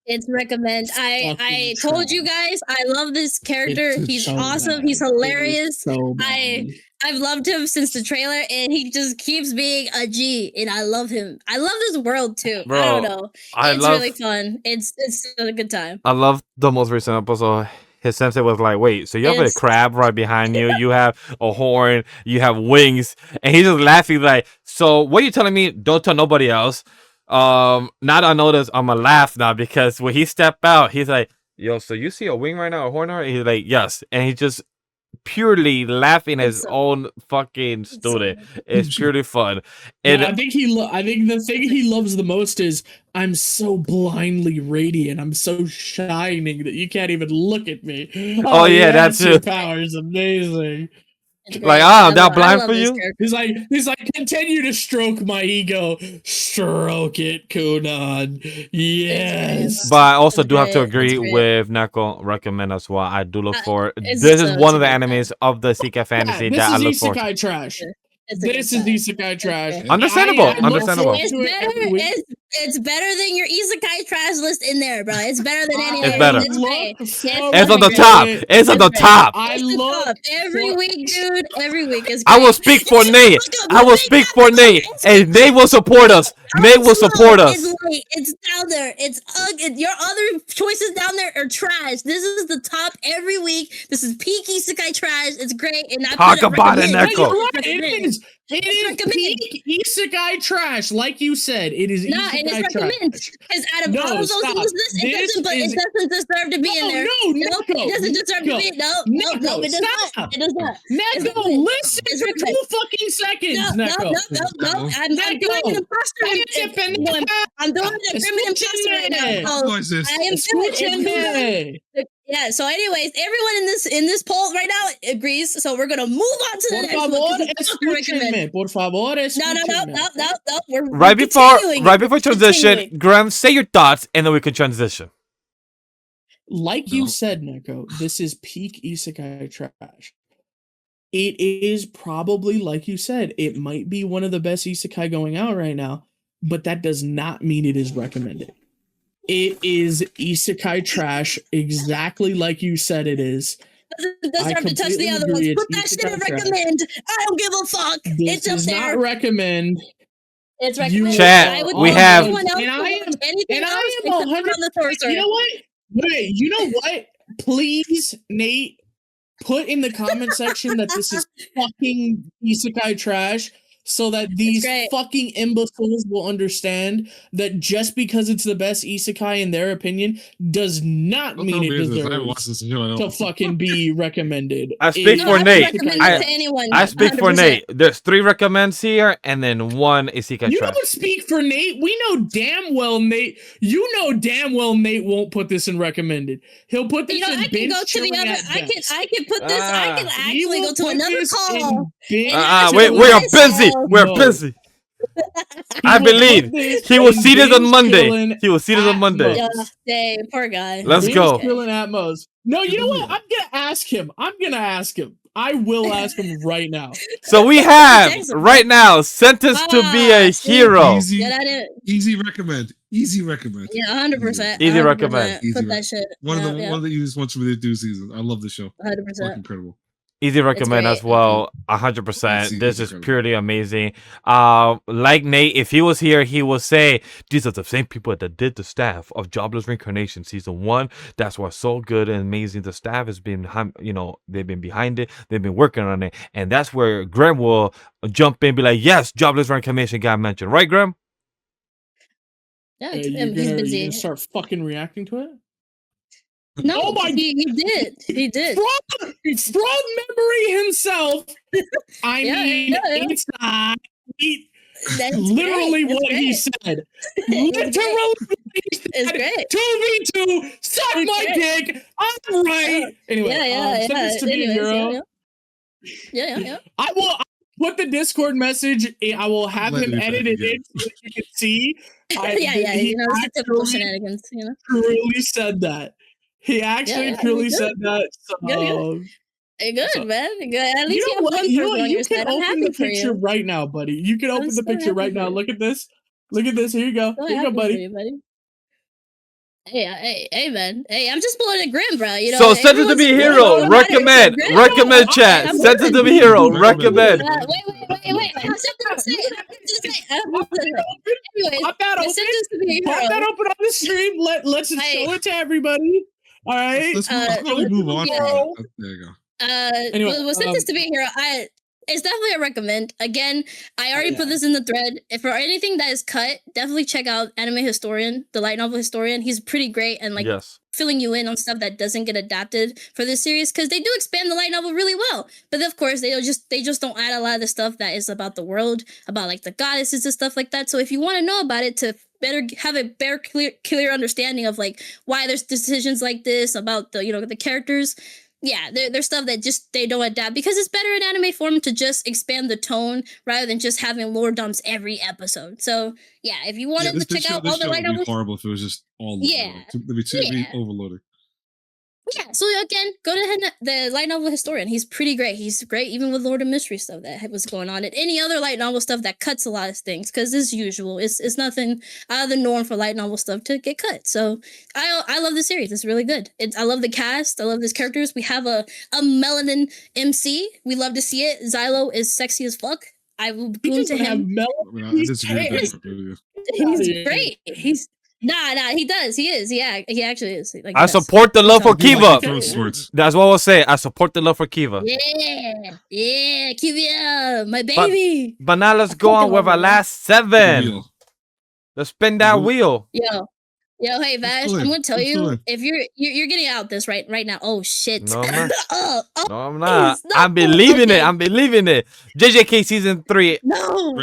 It's recommend. I Fucking told you trash. guys I love this character. It's He's so awesome. bad. He's hilarious. So bad. I've loved him since the trailer, and he just keeps being a G, and I love him. I love this world too. Bro, I don't know. I It's love- really fun. It's a good time. I love the most recent episode. His sensei was like, wait, so you have a Yes. crab right behind you, you have a horn, you have wings, and he's just laughing like, so what are you telling me? Don't tell nobody else. Now that I know this, I'm gonna laugh now because when he stepped out, he's like, yo, so you see a wing right now, a horn right? He's like, yes. And he's just purely laughing at his own fucking student. It's purely fun. And I think I think the thing he loves the most is I'm so blindly radiant. I'm so shining that you can't even look at me. Oh, yeah, that your too. power is amazing. It's Like, great. I'm that I blind love for this you? character. He's like, continue to stroke my ego. Stroke it, Kunon. Yes. But I also It's do have to great. agree It's great. with Neko. Recommend as well. I do look for. It's This is so- one of it's the a good animes of the Seeker Yeah, Fantasy this that I is look for. isekai trash. It's a This good is time. isekai trash. Okay. Understandable, I look understandable. forward It's to it better. every week. It's better than your isekai trash list in there, bro. It's better than any It's other. better. It's great. It's on the great. top. It's on the great. top. I It's the look top. Every for- week, dude. Every week is great. I will speak for Nate. I will speak for Nate, and Nate will support us. Nate will support us. It's late. It's down there. It's your other choices down there are trash. This is the top every week. This is peak isekai trash. It's great. And I Talk put it about it, recommend. Neko. You're right, Recommend. it is. It is recommend. peak isekai trash, like you said. It is No, and it's isekai recommend. trash. Because out of No, all of those stop. in this list, it doesn't deserve to be in there. No, Nope, Neko. it doesn't deserve to be. No, Neko, it does not. stop. It does not. Neko, listen It's for recommend. 2 fucking seconds, No, Neko. I'm doing an imposter. I'm doing a criminal imposter right now. What is this? I am doing it. Yeah. So, anyways, everyone in this poll right now agrees. So we're gonna move on to the Por next favor, one. 'cause it's not recommend. escúchenme. Por favor, No. escúchenme. We're Right continuing. before transition, Continuing. Graham, say your thoughts, and then we can transition. Like you said, Neko, this is peak isekai trash. It is probably, like you said, it might be one of the best isekai going out right now, but that does not mean it is recommended. It is isekai trash, exactly like you said it is. Doesn't deserve to touch the completely other ones. agree, Put it's that shit in isekai trash. recommend. I don't give a fuck. This It's up is there. not recommend. It's You- recommended. Chat, I would we want have- anyone else And to I am- watch anything and I else am except for 100 on the Sorcerer. You know what? Wait, you know what? Please, Nate, put in the comment section that this is fucking isekai trash so that these great. fucking imbeciles will understand that just because it's the best isekai in their opinion does not Don't mean tell it me this. I haven't deserves watched this show. I to don't. fucking be recommended. I speak It for is Nate. I would recommend isekai it I- to trash. anyone. I speak for 100%. Nate. There's 3 recommends here, and then 1 Isekai You trash. don't speak for Nate. We know damn well Nate. You know damn well Nate won't put this in recommended. He'll put this You know, in I can binge go to the chilling other. at best. I can put this. I can He actually will go to put another this call. in binge And Wait, we are Myself. busy. We're No. busy. He I will put believe this he will in see this on binge Monday. chilling He will see this on at Monday. Yeah, most. dang, poor guy. Let's Binge go. chilling at most. No, you know what? I'm gonna ask him. I will ask him right now. So we have Jackson, right now sentenced to be a see? hero. Easy, Yeah, that is. easy recommend. Easy recommend. Yeah, 100%. Easy recommend. Easy Put that recommend. shit. One yeah, of the easiest ones for me to do season. I love the show. 100%. Fucking incredible. Easy recommend great. as well. 100%. It's This is incredible. purely amazing. Like Nate, if he was here, he will say these are the same people that did the staff of Jobless Reincarnation season 1. That's what's so good and amazing. The staff has been, they've been behind it. They've been working on it, and that's where Grem will jump in, and be like, "Yes, Jobless Reincarnation got mentioned, right, Grem?" Yeah, You're he's gonna busy. start fucking reacting to it. No, Oh my- he did. He did. From memory himself. I Yeah, mean, yeah. it's not. That's Literally great. what he said. Literally It's great. 2v2, suck It's my great. dick. I'm right. Anyway, Yeah. send this to me, Anyways, hero. Yeah. I will put the Discord message. I will have Let him me edit back it in so that you can see. Yeah. He You know, it's the typical actually shenanigans. You know. truly said that. He actually Yeah, truly he said that. So, Good. Hey, good, So- man. Good. At least you, know have one You, person on you your can side. I'm open happy the for picture you. right now, buddy. You can open I'm the so picture happy right for now. you. Look at this. Look at this. Here you go. So Here you go, happy for buddy. you, buddy. Hey, man. Hey, I'm just pulling a Grim, bro. You know. So send it to be a hero. Recommend. Recommend chat. I'm Send it to good. be hero. Recommend. Recommend. Wait. I have something to say. Anyways, Pop that I open. sent this to be a Pop hero. that open on the stream. Let's Hey. show it to everybody. All right. Let's probably move on. yeah. From that. There you go. Anyway, we'll send this to be a hero. It's definitely a recommend. Again, I already yeah. put this in the thread. If for anything that is cut, definitely check out Anime Historian, the light novel historian. He's pretty great and like Yes. filling you in on stuff that doesn't get adapted for this series because they do expand the light novel really well. But of course, they just don't add a lot of the stuff that is about the world, about like the goddesses and stuff like that. So if you want to know about it to better have a better clear understanding of like why there's decisions like this about the the characters, yeah, there's stuff that just they don't adapt because it's better in anime form to just expand the tone rather than just having lore dumps every episode. So yeah, if you wanted to check out all the light would be novels, horrible if it was just all yeah, it'd be overloaded. Yeah, so again, go to the light novel historian. He's pretty great. He's great even with Lord of Mystery stuff that was going on and any other light novel stuff that cuts a lot of things because as usual, it's nothing out of the norm for light novel stuff to get cut. So I love the series. It's really good. I love the cast. I love these characters. We have a melanin MC. We love to see it. Xylo is sexy as fuck. I will boom to him. I disagree with that. He's great. He's Nah, he does. He is. Yeah, he actually is. Like, I support the love for Kiva. Swords. That's what I'll say. I support the love for Kiva. Yeah, Kiva, my baby. But now let's go on with our last 7. Let's spin that wheel. Yo, hey Vash, I'm gonna tell you if you're getting out this right now. Oh shit. No, I'm not. No, I'm not. I'm believing it. I'm believing it. JJK season 3. No.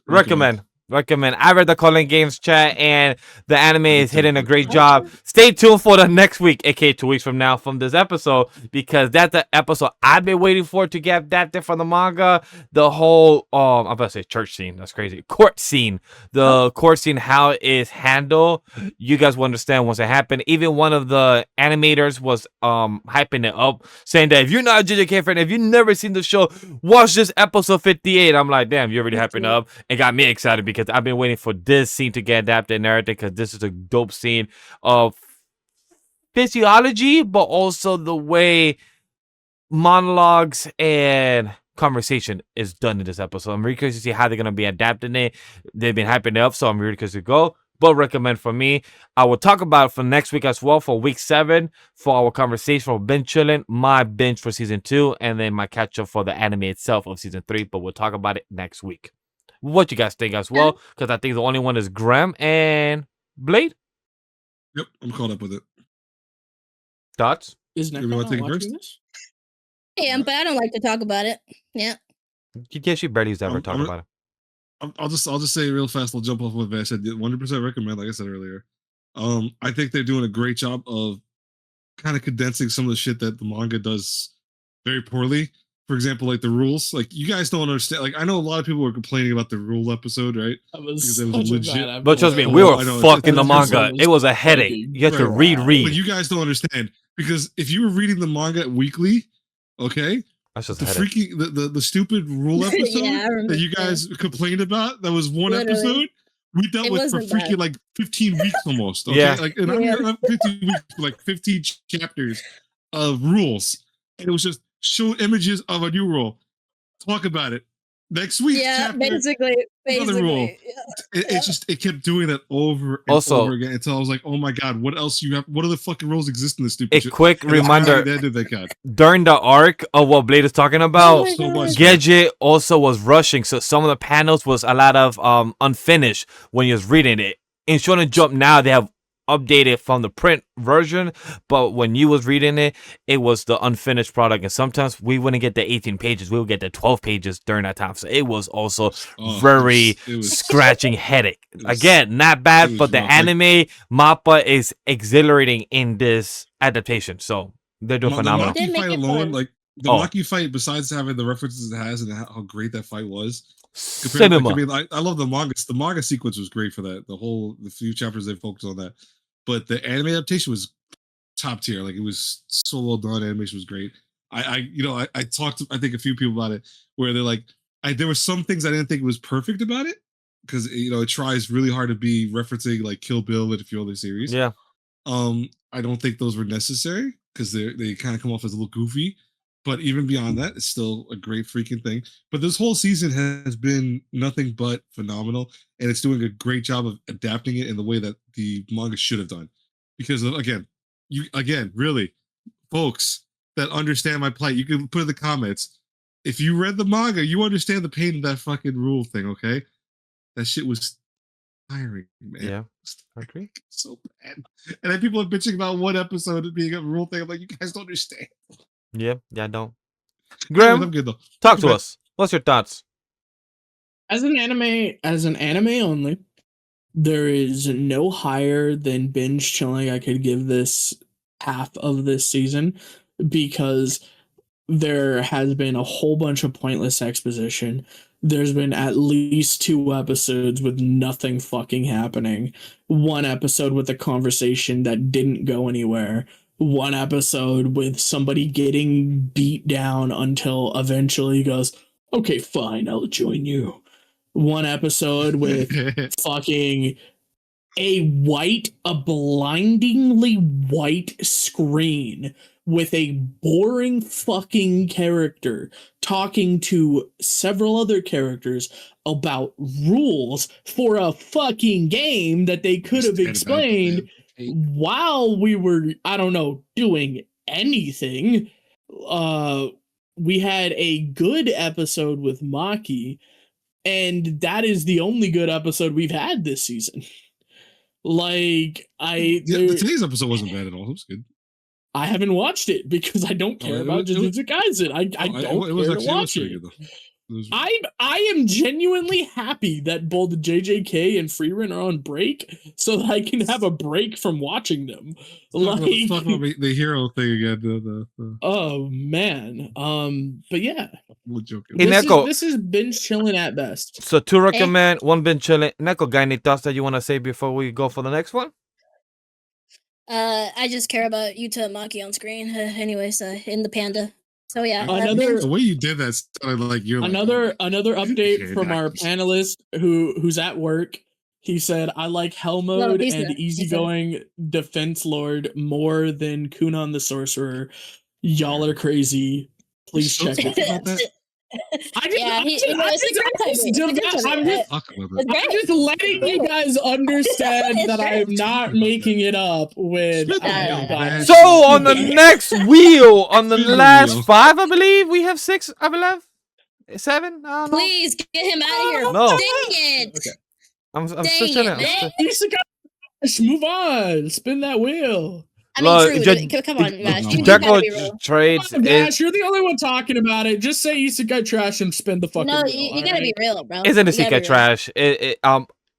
Recommend. I read the calling games chat and the anime is hitting a great job. Stay tuned for the next week, aka 2 weeks from now from this episode, because that's the episode I've been waiting for to get adapted from the manga. The whole I'm about to say church scene, that's crazy. Court scene. The court scene, how it is handled. You guys will understand once it happened. Even one of the animators was hyping it up, saying that if you're not a JJK fan, if you've never seen the show, watch this episode 58. I'm like, damn, you're already hyping it up. It got me excited because I've been waiting for this scene to get adapted and everything because this is a dope scene of physiology, but also the way monologues and conversation is done in this episode. I'm really curious to see how they're going to be adapting it. They've been hyping it up, so I'm really curious to go. But recommend for me. I will talk about it for next week as well for week 7 for our conversation for binge chilling, my binge for season 2, and then my catch up for the anime itself of season 3. But we'll talk about it next week. What you guys think as well? Because I think the only one is Grem and Blade. Yep, I'm caught up with it. Thoughts? Is Neko-chan watching this? Yeah, but I don't like to talk about it. Yeah. Yeah, she barely ever talk about it. I'll just say real fast. I'll jump off what Vash said. 100% recommend. Like I said earlier, I think they're doing a great job of kind of condensing some of the shit that the manga does very poorly. For example, like the rules. Like you guys don't understand. Like I know a lot of people were complaining about the rule episode, right? That was legit. But trust me, we were fucking the manga. It was a headache. You have to read. But you guys don't understand because if you were reading the manga weekly, okay, that's just the stupid rule episode that you guys complained about. That was one episode. We dealt with for freaking like 15 weeks almost. Okay? Yeah. Like, and I'm 15 weeks, like 15 chapters of rules, and it was just show images of a new rule. Talk about it. Next week, basically. Another rule. Yeah. It kept doing that over and over again until I was like, oh my god, what else you have? What other fucking rules exist in this stupid shit? Quick reminder: during the arc of what Blade is talking about, Gedget also was rushing, so some of the panels was a lot of unfinished when he was reading it. In Shonen Jump now, they have updated from the print version, but when you was reading it, it was the unfinished product, and sometimes we wouldn't get the 18 pages, we would get the 12 pages during that time, so it was also very scratching headache. Again, not bad, but the anime Mappa is exhilarating in this adaptation, so they're doing phenomenal. The Maki fight alone, like the Maki fight, besides having the references it has and how great that fight was, cinema. I love the manga. The manga sequence was great for that. The few chapters they focused on that, but the anime adaptation was top tier. Like it was so well done. Animation was great. I talked to I think a few people about it where they're like, there were some things I didn't think was perfect about it because it tries really hard to be referencing like Kill Bill and a few other series. Yeah. I don't think those were necessary because they kind of come off as a little goofy. But even beyond that, it's still a great freaking thing. But this whole season has been nothing but phenomenal, and it's doing a great job of adapting it in the way that the manga should have done. Because really, folks that understand my plight, you can put in the comments. If you read the manga, you understand the pain of that fucking rule thing. Okay, that shit was tiring, man. Yeah, I agree. So bad. And then people are bitching about one episode being a rule thing. I'm like, you guys don't understand. Yeah, I don't. Graham, I'm good though. Talk to us. What's your thoughts? As an anime only, there is no higher than binge chilling I could give this half of this season. because there has been a whole bunch of pointless exposition. There's been at least 2 episodes with nothing fucking happening. 1 episode with a conversation that didn't go anywhere. 1 episode with somebody getting beat down until eventually he goes, okay, fine, I'll join you. 1 episode with fucking a blindingly white screen with a boring fucking character talking to several other characters about rules for a fucking game that they could have explained while we were, I don't know, doing anything. We had a good episode with Maki, and that is the only good episode we've had this season. Like, today's episode wasn't bad at all. It was good. I haven't watched it because I don't care about Jujutsu Kaisen. I don't care to watch it. I am genuinely happy that both JJK and Frieren are on break so that I can have a break from watching them. Talk about the hero thing again. Oh man. But yeah. This is binge chilling at best. So 2 recommend, 1 binge chilling. Neko, got any thoughts that you want to say before we go for the next one? I just care about Yuta and Maki on screen. Anyways, in the panda. So yeah. The way you did that sounded like you're another update from our panelist who's at work. He said, I like Hell Mode and Easygoing Defense Lord more than Kunon the Sorcerer. Y'all are crazy. Please check it. I'm just letting you guys understand that I'm not making it up with. So on the next wheel, on the last 5, I believe we have 6. I believe 7. I don't know. Please get him out of here. No. Dang it. Okay. I'm still chilling. Move on. Spin that wheel. I mean, true. Come on, Mash. You gotta be real. Trades. Mash, you're the only one talking about it. Just say Isekai trash and spin the fucking. No, you gotta be real, bro. Isn't Isekai trash?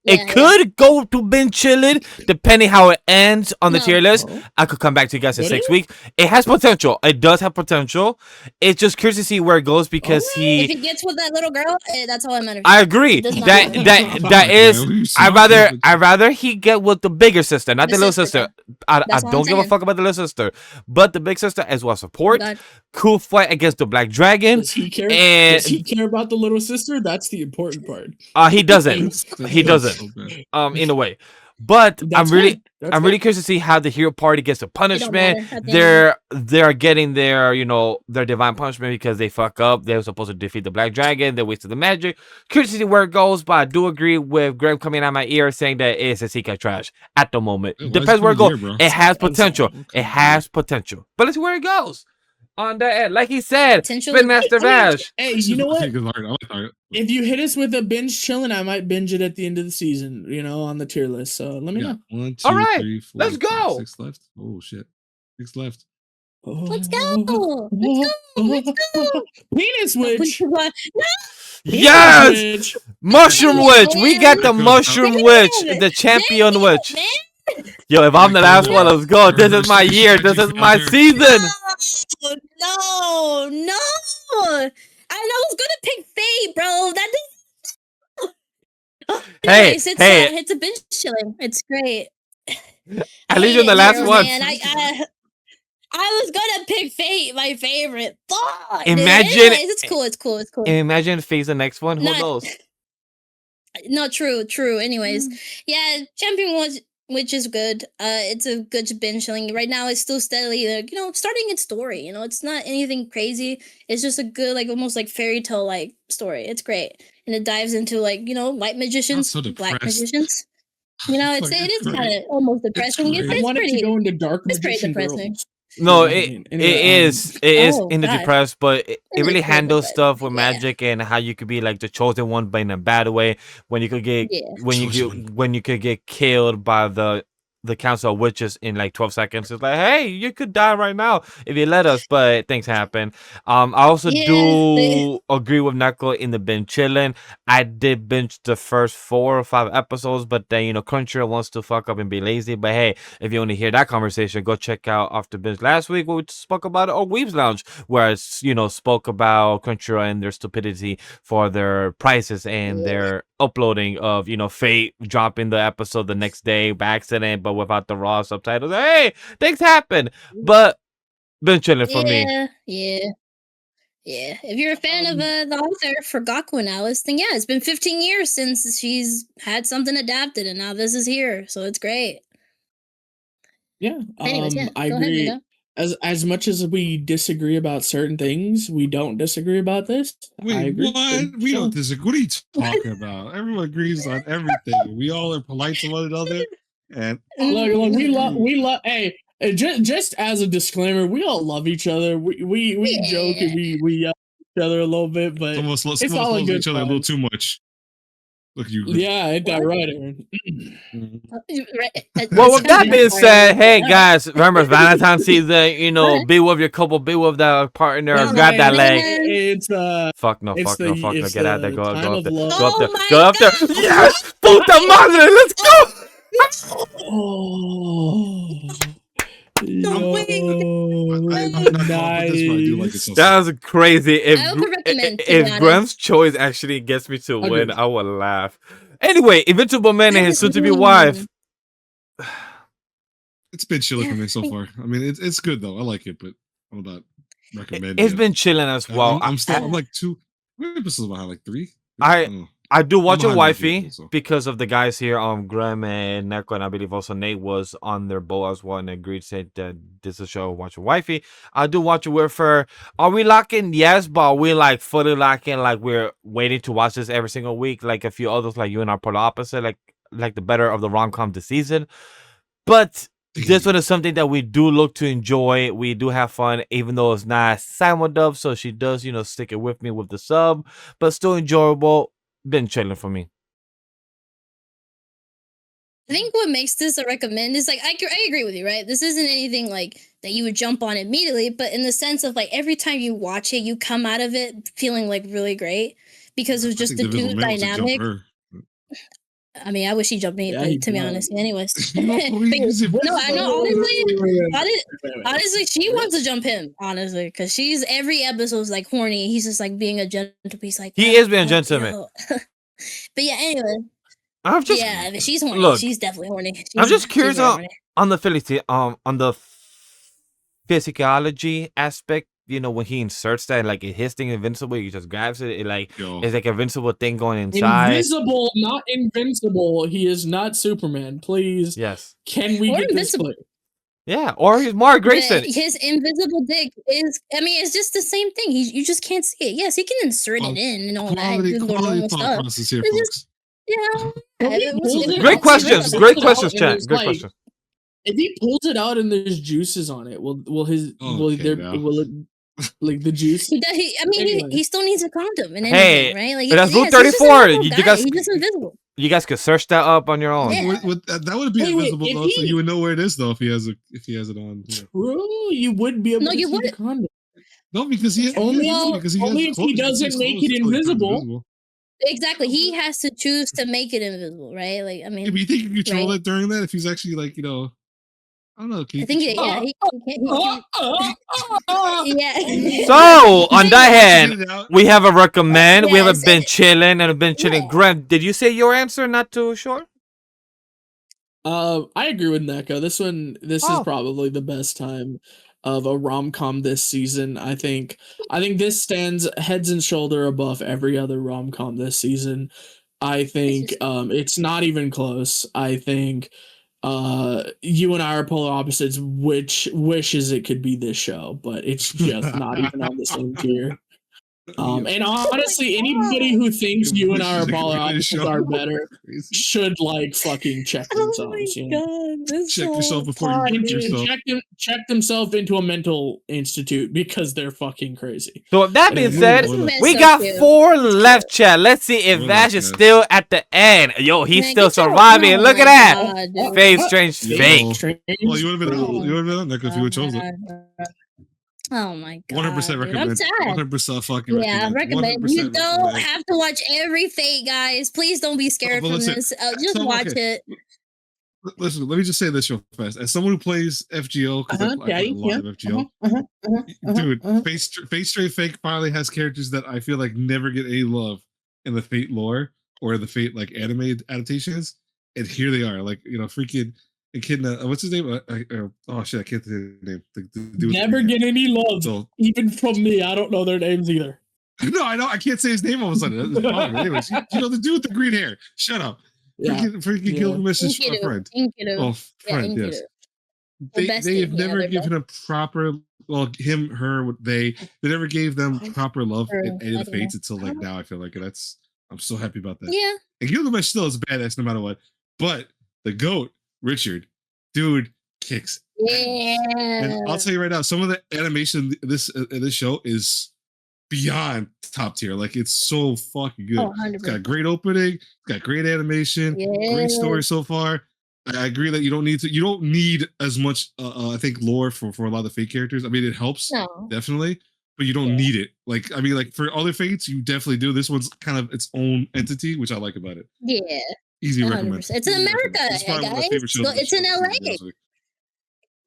It could go to binge chilling depending how it ends on the tier list. I could come back to you guys in 6 weeks. It has potential. It does have potential. It's just curious to see where it goes because if he gets with that little girl, that's all that matters. I agree. That is. I'd rather he get with the bigger sister, not the little sister. I don't give a fuck about the little sister, but the big sister as well. Support. Cool fight against the Black Dragon. Does he care? Does he care about the little sister? That's the important part. He doesn't. He doesn't. In a way, but I'm really curious to see how the hero party gets a punishment. They're getting their their divine punishment because they fuck up. They were supposed to defeat the Black Dragon. They wasted the magic. Curious to see where it goes, but I do agree with Grem coming out of my ear saying that it's a Isekai trash at the moment. Depends where it goes. It has potential. It has potential, but let's see where it goes. On the end, like he said, Spin Master Vash. Hey, you know what? If you hit us with a binge chilling, I might binge it at the end of the season, on the tier list. So let me know. 1, 2, all right, 3, 4, let's go. 6 left. Oh shit, 6 left. Let's go. Let's go. Penis Witch. Yes, Mushroom Witch. We got the Mushroom Witch, the Champignon Witch. Yo, if I'm the last one, let's go. This is my year. This is my season. No. I was gonna pick Fate, bro. It's a binge chilling. It's great. At least you're the last one. Man, I was gonna pick Fate, my favorite. Imagine. It's cool. Imagine Fate's the next one. Who knows? No, true. Anyways, yeah, Champion Witch is good. It's a good binge chilling. Right now, it's still steadily, starting its story. It's not anything crazy. It's just a good, almost fairy tale story. It's great, and it dives into white magicians, black magicians. It is kind of almost depressing. I wanted to go into dark magician depressing. girls. No, it is in the depressed, but it really handles stuff with magic and how you could be like the chosen one, but in a bad way. When you could get when you could get killed by the the Council of Witches in like 12 seconds. It's like, hey, you could die right now if you let us, but things happen. I also do agree with Neko in the binge chilling. I did binge the first 4 or 5 episodes, but then, Crunchyroll wants to fuck up and be lazy. But hey, if you want to hear that conversation, go check out After Binge last week where we spoke about Weeb's Lounge, where I, spoke about Crunchyroll and their stupidity for their prices and their uploading of, Fate dropping the episode the next day by accident, but without the raw subtitles. Hey, things happen, but been chilling for me. Yeah. If you're a fan of the author for Gaku and Alice, then yeah, it's been 15 years since she's had something adapted, and now this is here, so it's great. Yeah. Anyways, I go ahead, agree. Nico. As much as we disagree about certain things, we don't disagree about this. I Wait, agree. what? We don't disagree. What are you talking about? Everyone agrees on everything. We all are polite to one another. And Look, we love. Hey, just as a disclaimer, we all love each other. We joke and we yell at each other a little bit, but some of us it's all a love good each other a fun. little too much. Look, you. Yeah, ain't that right, Aaron? Well, with that being said, hey guys, remember Valentine's season, be with your couple, be with that partner, That's grab right. that leg. It's Fuck no, it's fuck no, get out there, go up there, love. go up there, Oh go up there. my Yes! Puta madre, let's go! Oh, No way. I'm not confident this, but I do like it so far. That was crazy. I would recommend, to be If honest. Grem's choice actually gets me to win, Agreed. I would laugh. Anyway, Invincible Man and his soon-to-be wife. It's been chilling for me so far. I mean, it's good though. I like it, but I'm not recommending It's it. been chilling as well. I'm like 2 episodes behind, like 3. I do watch a behind wifey people, so. because of the guys here, Grem and Neko, and I believe also Nate was on their boat as well and agreed to say that this is a show watch a wifey. I do watch it with her. Are we locking? Yes, but are we like fully locking? Like we're waiting to watch this every single week, like a few others, like you and I polar opposite, like the better of the rom-com this season. But this one is something that we do look to enjoy. We do have fun, even though it's not simul-dub, so she does, stick it with me with the sub, but still enjoyable. Been chilling for me. I think what makes this a recommend is like I agree with you, right? This isn't anything like that you would jump on immediately, but in the sense of like every time you watch it, you come out of it feeling like really great because it was just the two dynamic. I mean, I wish he jumped me, to be honest. Anyways, no, I know. Honestly, she wants to jump him. Honestly, because she's every episode is like horny. He's just like being a gentleman. He's like he is being a gentleman. But yeah, anyway. I'm just but she's horny. Look, she's definitely horny. I'm just curious on the physicology aspect. When he inserts that, like his thing invincible, he just grabs it. It's like an invincible thing going inside. Invisible, not invincible. He is not Superman. Please. Yes. Can we get this clear? Yeah, or he's Mark Grayson. His invisible dick is, it's just the same thing. You just can't see it. Yes, he can insert it in and all that. Normal stuff. Here, folks. Great questions. Great questions, chat. Great questions. If he pulls it out and there's juices on it, will it like the juice? He still needs a condom and anything, right? Like that's Rule 34. He's just invisible. You guys could search that up on your own. Yeah. That would be invisible though, so you would know where it is though if he has it on. True, you would be able to see the condom. No, because he only if he doesn't make it invisible. Exactly, he has to choose to make it invisible, right? Like, I mean, but you think you control it during that if he's actually like, I don't know. I think So on that hand, we have a recommend. We have been chilling and been chilling. Grem, did you say your answer? Not too sure. I agree with Neko. This is probably the best time of a rom-com this season. I think this stands heads and shoulder above every other rom-com this season. I think it's not even close. I think you and I are polar opposites, which wishes it could be this show, but it's just not even on the same tier. And honestly, anybody who thinks you and I are baller opposites are better should like fucking check themselves. You know? Check yourself before you hurt yourself. Check themselves into a mental institute because they're fucking crazy. So with that being said, That's we so got cute. 4 left, chat. Let's see if Four Vash left, is yes. still at the end. Yo, he's Man, still get your- surviving. oh Look at my that. God, dude. Fake, strange, fake. Well, you would have been on Neko if you would chose it. Oh my god. 100% dude, I'm recommend. sad. 100% fucking Yeah, recommend. 100% You don't recommend. have to watch every fate, guys. Please don't be scared but from listen, this. Just so, watch okay. it. Listen, let me just say this real fast. As someone who plays FGO, because I play a lot of FGO, dude, Fate Straight Fake finally has characters that I feel like never get any love in the Fate lore or the Fate like anime adaptations, and here they are. Like, you know, freaking Echidna. What's his name? Oh shit, I can't say his name. The dude with Never the- get any love, So, even from me. I don't know their names either. no, I know I can't say his name all of a sudden. That's fine. Anyways, you know the dude with the green hair. Shut up. Yeah. Freaking Yeah. Gilgamesh's Enkidu. friend. Enkidu. Oh, Yeah, friend, yes. Enkidu. They bestie, have yeah, never they're given him proper, well, him, her, they never gave them proper love in any of the fates until like now. I feel like I'm so happy about that. Yeah. And Gilgamesh still is badass no matter what, but the goat Richard, dude, kicks. Yeah. And I'll tell you right now, some of the animation in this show is beyond top tier. Like it's so fucking good. Oh, It's 100%. got a great opening, it's got great animation, great story so far. I agree that you don't need as much I think lore for a lot of the fake characters. I mean it helps No. definitely, but you don't need it. Like I mean like for other fates you definitely do. This one's kind of its own entity, which I like about it. Yeah. Easy 100%. recommend. It's in Easy America, recommend. It's probably one of my guys. favorite shows. It's in LA. to be honest with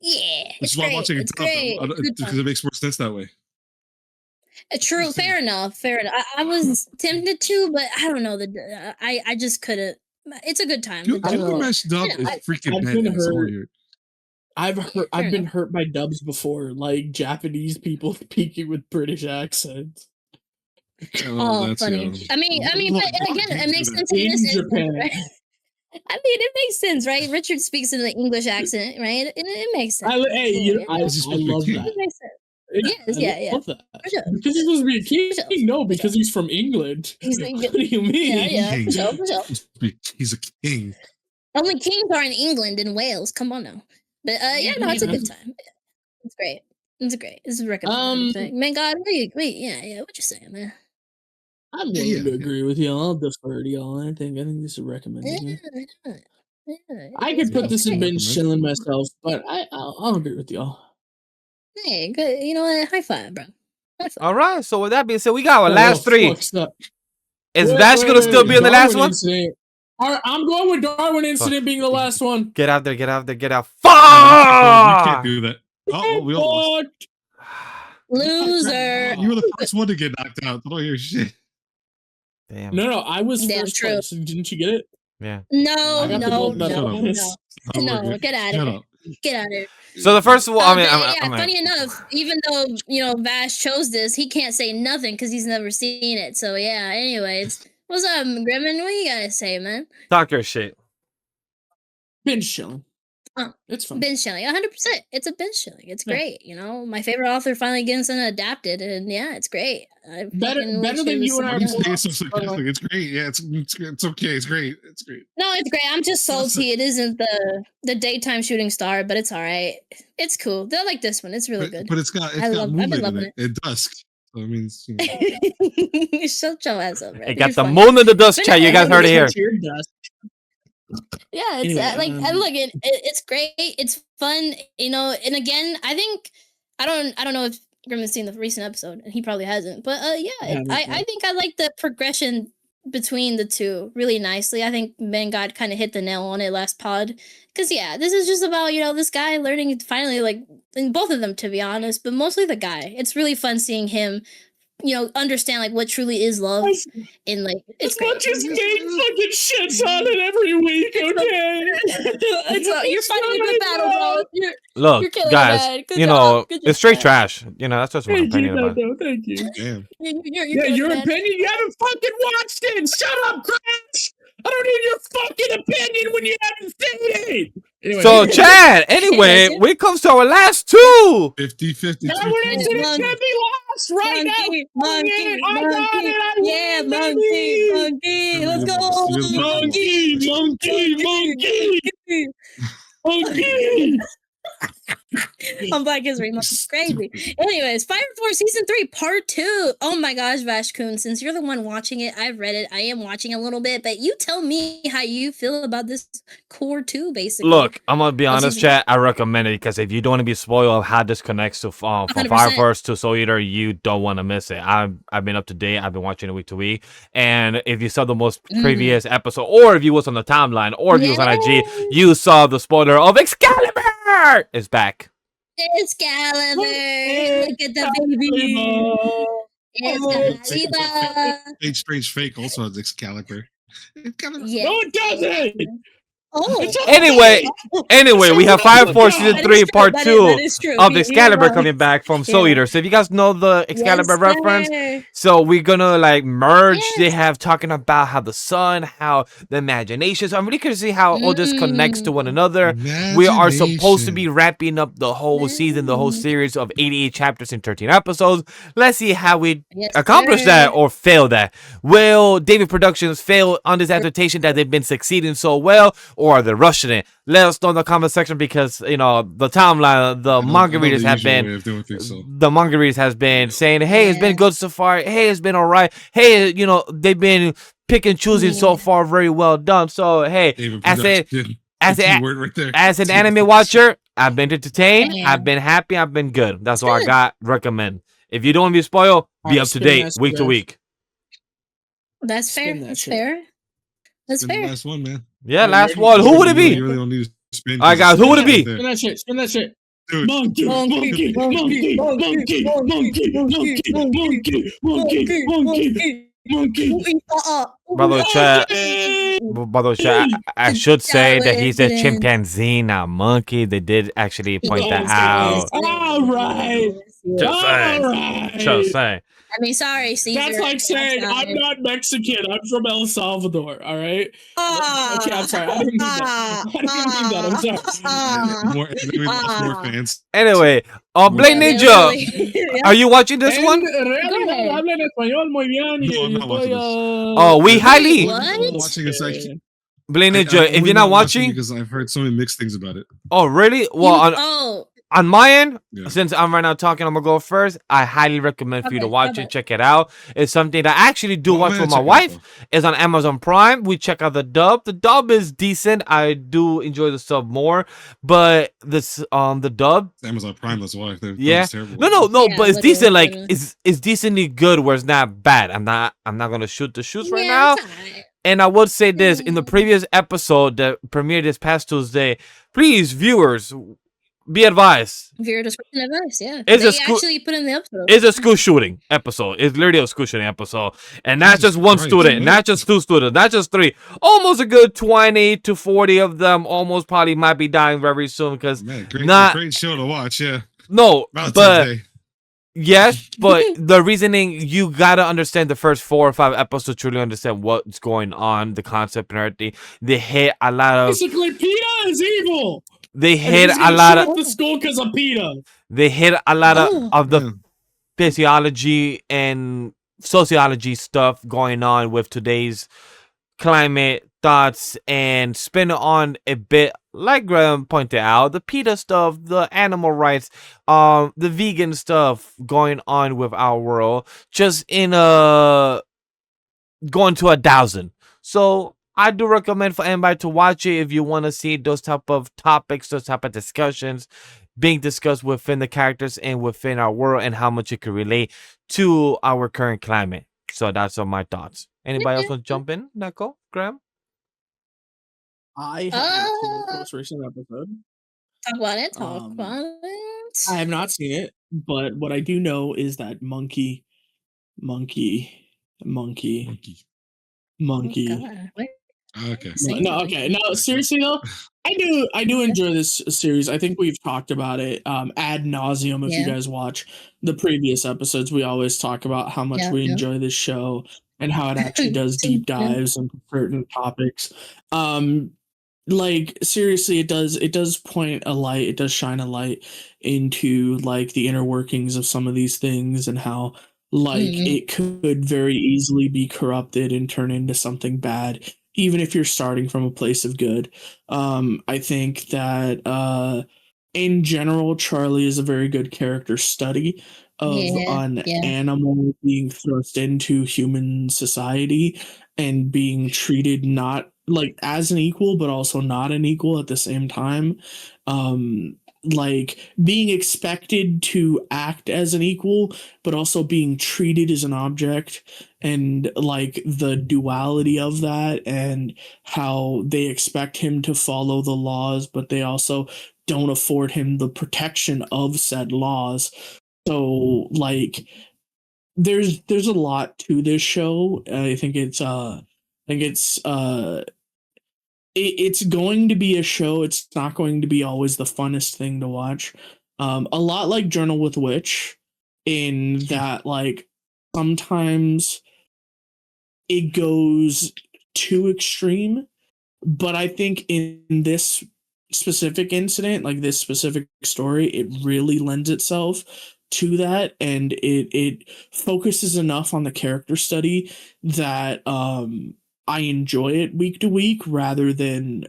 you. Yeah. Which It's is why I'm great. watching it It's great. It's good because fun. it makes more sense that way. True. Fair enough. Fair enough. I was tempted to, but I don't know. I just couldn't. It's a good time. Gilgamesh dub is freaking I've been badass. hurt. I've been hurt by dubs before, like Japanese people speaking with British accents. Oh, funny. I mean, but again, it makes sense in In this instance, Japan. right? I mean, it makes sense, right? Richard speaks in the English accent, right? It makes sense. I love Is he supposed to be that. king? It makes sense. Yes, yeah. love that. For sure. Because he's supposed to be a king? For sure. No, because he's from England. He's What do you mean? Yeah, King. for sure. He's a king. Only kings are in England and Wales. Come on now. But yeah, no, it's a good time. It's great. It's great. This is recommended. Man, God, wait, yeah. What you saying, man? I'm willing to agree with you. I'll defer to y'all. I think this is recommended. I could put this in binge chilling myself, but I'll agree with y'all. Hey, good. You know what? High five, bro. High five. All right. So with that being said, we got our Oh, last 3. fuck's up. Is Wait, Vash gonna still be in the last Darwin one? Incident. All right, I'm going with Darwin Incident being the last one. Get out there. Get out there. Get out. You can't Fuck! do that. Oh, we all lost. Loser. You were the first one to get knocked out. I don't hear shit. Damn. No, I was Damn first true. place. Didn't you get it? Yeah. No, I got the no, gold no, medal no. on this. No, get out of Shut here. up. Get out of here. So the first one, I mean, But funny enough, even though Vash chose this, he can't say nothing because he's never seen it. So yeah. Anyways, what's up, Gremlin? What you gotta say, man? talk your shit. Binge chilling. It's fun. Binge chilling, 100%. It's a binge chilling. It's Yeah. great. My favorite author finally getting something adapted, and yeah, it's great. I Better fucking wish than it was you and I Why do you something say else. it so sarcastic? It's great. Yeah, it's okay. It's great. It's great. No, it's great. I'm just salty. It isn't the daytime shooting star, but it's all right. It's cool. They're like this one. It's really good. But it's got I've Moonlit been in loving it. And Dusk. So it means Shut your ass up, bro. It got You're the funny. moon in the dust But chat. no, You guys heard it here. Yeah, it's Anyway, and look, it's great. It's fun, And again, I think I don't know if Grim has seen the recent episode, and he probably hasn't. But yeah, I think I like the progression between the two really nicely. I think Ben God kind of hit the nail on it last pod. Because yeah, this is just about this guy learning finally, like, in both of them, to be honest, but mostly the guy. It's really fun seeing him understand like what truly is love, and like it's great. Just Kate fucking shits on it every week, okay? You're fighting a good battle, bro. You're Look, killing guys, it, man. Good job. Good it's straight job. trash. That's just my Thank you, opinion about it. no, thank you. damn. You're Yeah, killing your it, man. opinion? You haven't fucking watched it. Shut up, Crash. I don't need your fucking opinion when you haven't seen it. Anyway, So, Chad, anyway, Yes, when it comes to our last two, 50-50. Darwin Incident Monkey. can't be lost right now. Monkey, I got monkey, it. I yeah, win, monkey, baby. monkey, let's go. Monkey. On Black History Month. It's crazy. Anyways, Fire Force Season 3, Part 2. Oh my gosh, Vashkun, since you're the one watching it, I've read it. I am watching a little bit, but you tell me how you feel about this core 2, basically. look, I'm gonna be honest, season chat. I recommend it because if you don't want to be spoiled of how this connects to from 100%. Fire Force to Soul Eater, you don't want to miss it. I've been up to date. I've been watching it week to week, and if you saw the most previous episode, or if you was on the timeline, or if you was on IG, you saw the spoiler of Excalibur is back. Excalibur! Look at the baby! Excalibur! Strange Fake also has Excalibur. Yeah. No, it doesn't. Oh, Anyway, we have Fire Force Season That 3, is true. Part That 2 is true. of You're Excalibur right. coming back from Soul Yeah. Eater. So if you guys know the Excalibur Yes, reference, sir. so we're gonna like merge. Yes. They have talking about how the sun, how the imagination. So I'm really curious to see how all this connects to one another. We are supposed to be wrapping up the whole season, the whole series of 88 chapters in 13 episodes. Let's see how we Yes, accomplish sir. that or fail that. Will David Productions fail on this adaptation that they've been succeeding so well, or are they rushing it? Let us know in the comment section because you know the timeline, the manga readers have been the manga readers has been saying, hey, it's been good so far. Hey, it's been all right. Hey, you know they've been pick and choosing so far, very well done. So hey, as an anime watcher, I've been entertained. Yeah. I've been happy. I've been good. That's all I got. Recommend. If you don't want to be spoiled, be Alright, up to spin date that week to shit. week. That's fair. Spin that That's shit. fair. That's The fair. last one, man. Yeah, Yeah, last you one. Who would it You be? really don't need to spin. All right, guys, who would it be? Spin that shit. Spin that shit. Dude, Monkey, monkey, monkey, monkey, monkey, monkey, monkey, monkey, monkey. By the way, chat, I should say that he's a chimpanzee, not monkey. They did actually point that out. All right. Just saying. All right. Just saying. I mean, sorry, Caesar. That's like saying I'm not Mexican. I'm from El Salvador. All right. Okay, I'm sorry. I didn't mean that. I'm sorry. more fans. Anyway, Blade Ninja, are you watching this one? Habla en español muy bien. No, I'm not watching this. Oh, we highly. What? I'm watching this actually. Blade Ninja, if you're not watching, because I've heard so many mixed things about it. oh really? Well, on my end, since I'm right now talking, I'm gonna go first. I highly recommend for you to watch it, check it out. It's something that I actually do watch with my wife. It's on Amazon Prime. We check out the dub. The dub is decent. I do enjoy the sub more, but this the dub. It's Amazon Prime, that's why. Yeah. No, but it's decent. Like it's decently good, where it's not bad. I'm not gonna shoot the shoots right now. And I would say this in the previous episode that premiered this past Tuesday. Please, viewers, be advised. Viewer discretion advice, yeah. It's they actually put in the episode. It's a school shooting episode. It's literally a school shooting episode. And not just one student, not just two students, not just three. Almost a good 20 to 40 of them almost probably might be dying very soon because great show to watch, yeah. No, but yes, but the reasoning, you gotta understand the first 4 or 5 episodes to truly understand what's going on, the concept and everything. They hit a lot of basically PETA is evil. They hit a lot of the school because of PETA. They hit a lot of the physiology and sociology stuff going on with today's climate thoughts and spin on a bit like Grem pointed out, the PETA stuff, the animal rights, the vegan stuff going on with our world, just in going to 1,000. So I do recommend for anybody to watch it if you want to see those type of topics, those type of discussions being discussed within the characters and within our world and how much it could relate to our current climate. So that's all my thoughts. Anybody else want to jump in? Neko? Graham? I have not seen the most recent episode. Talk about it. Talk about it. I have not seen it, but what I do know is that monkey. Okay. No, seriously though, I do enjoy this series. I think we've talked about it ad nauseum. If you guys watch the previous episodes, we always talk about how much we enjoy this show. and how it actually does deep dives into certain topics. Like seriously, it does point a light, it does shine a light into like the inner workings of some of these things and how like it could very easily be corrupted and turn into something bad, even if you're starting from a place of good. I think that in general, Charlie is a very good character study of an animal being thrust into human society and being treated not like as an equal, but also not an equal at the same time. Like being expected to act as an equal, but also being treated as an object, and like the duality of that, and how they expect him to follow the laws, but they also don't afford him the protection of said laws. So like there's a lot to this show. I think it's it's going to be a show. It's not going to be always the funnest thing to watch. A lot like Journal with Witch, in that like sometimes it goes too extreme, but I think in this specific incident, like this specific story, it really lends itself to that, and it focuses enough on the character study that I enjoy it week to week rather than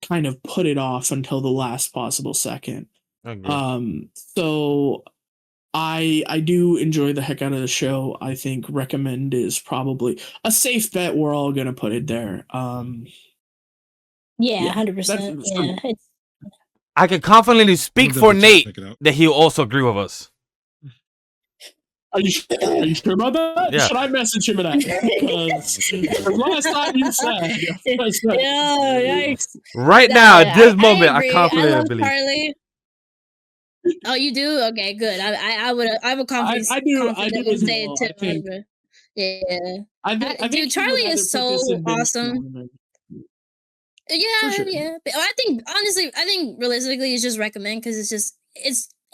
kind of put it off until the last possible second. So I do enjoy the heck out of the show. I think recommend is probably a safe bet. We're all gonna put it there. Yeah, 100%. Yeah. I can confidently speak for Nate that he'll also agree with us. Are you sure about that? Yeah. Should I message him that? Because last time you said. Yikes. Right now, at this moment, I confidently believe. Charlie. Oh, you do? Okay, good. I would confidently say it too. Yeah. Dude, Charlie is so awesome. Yeah, sure. Yeah. But I think realistically, it's just recommend because it's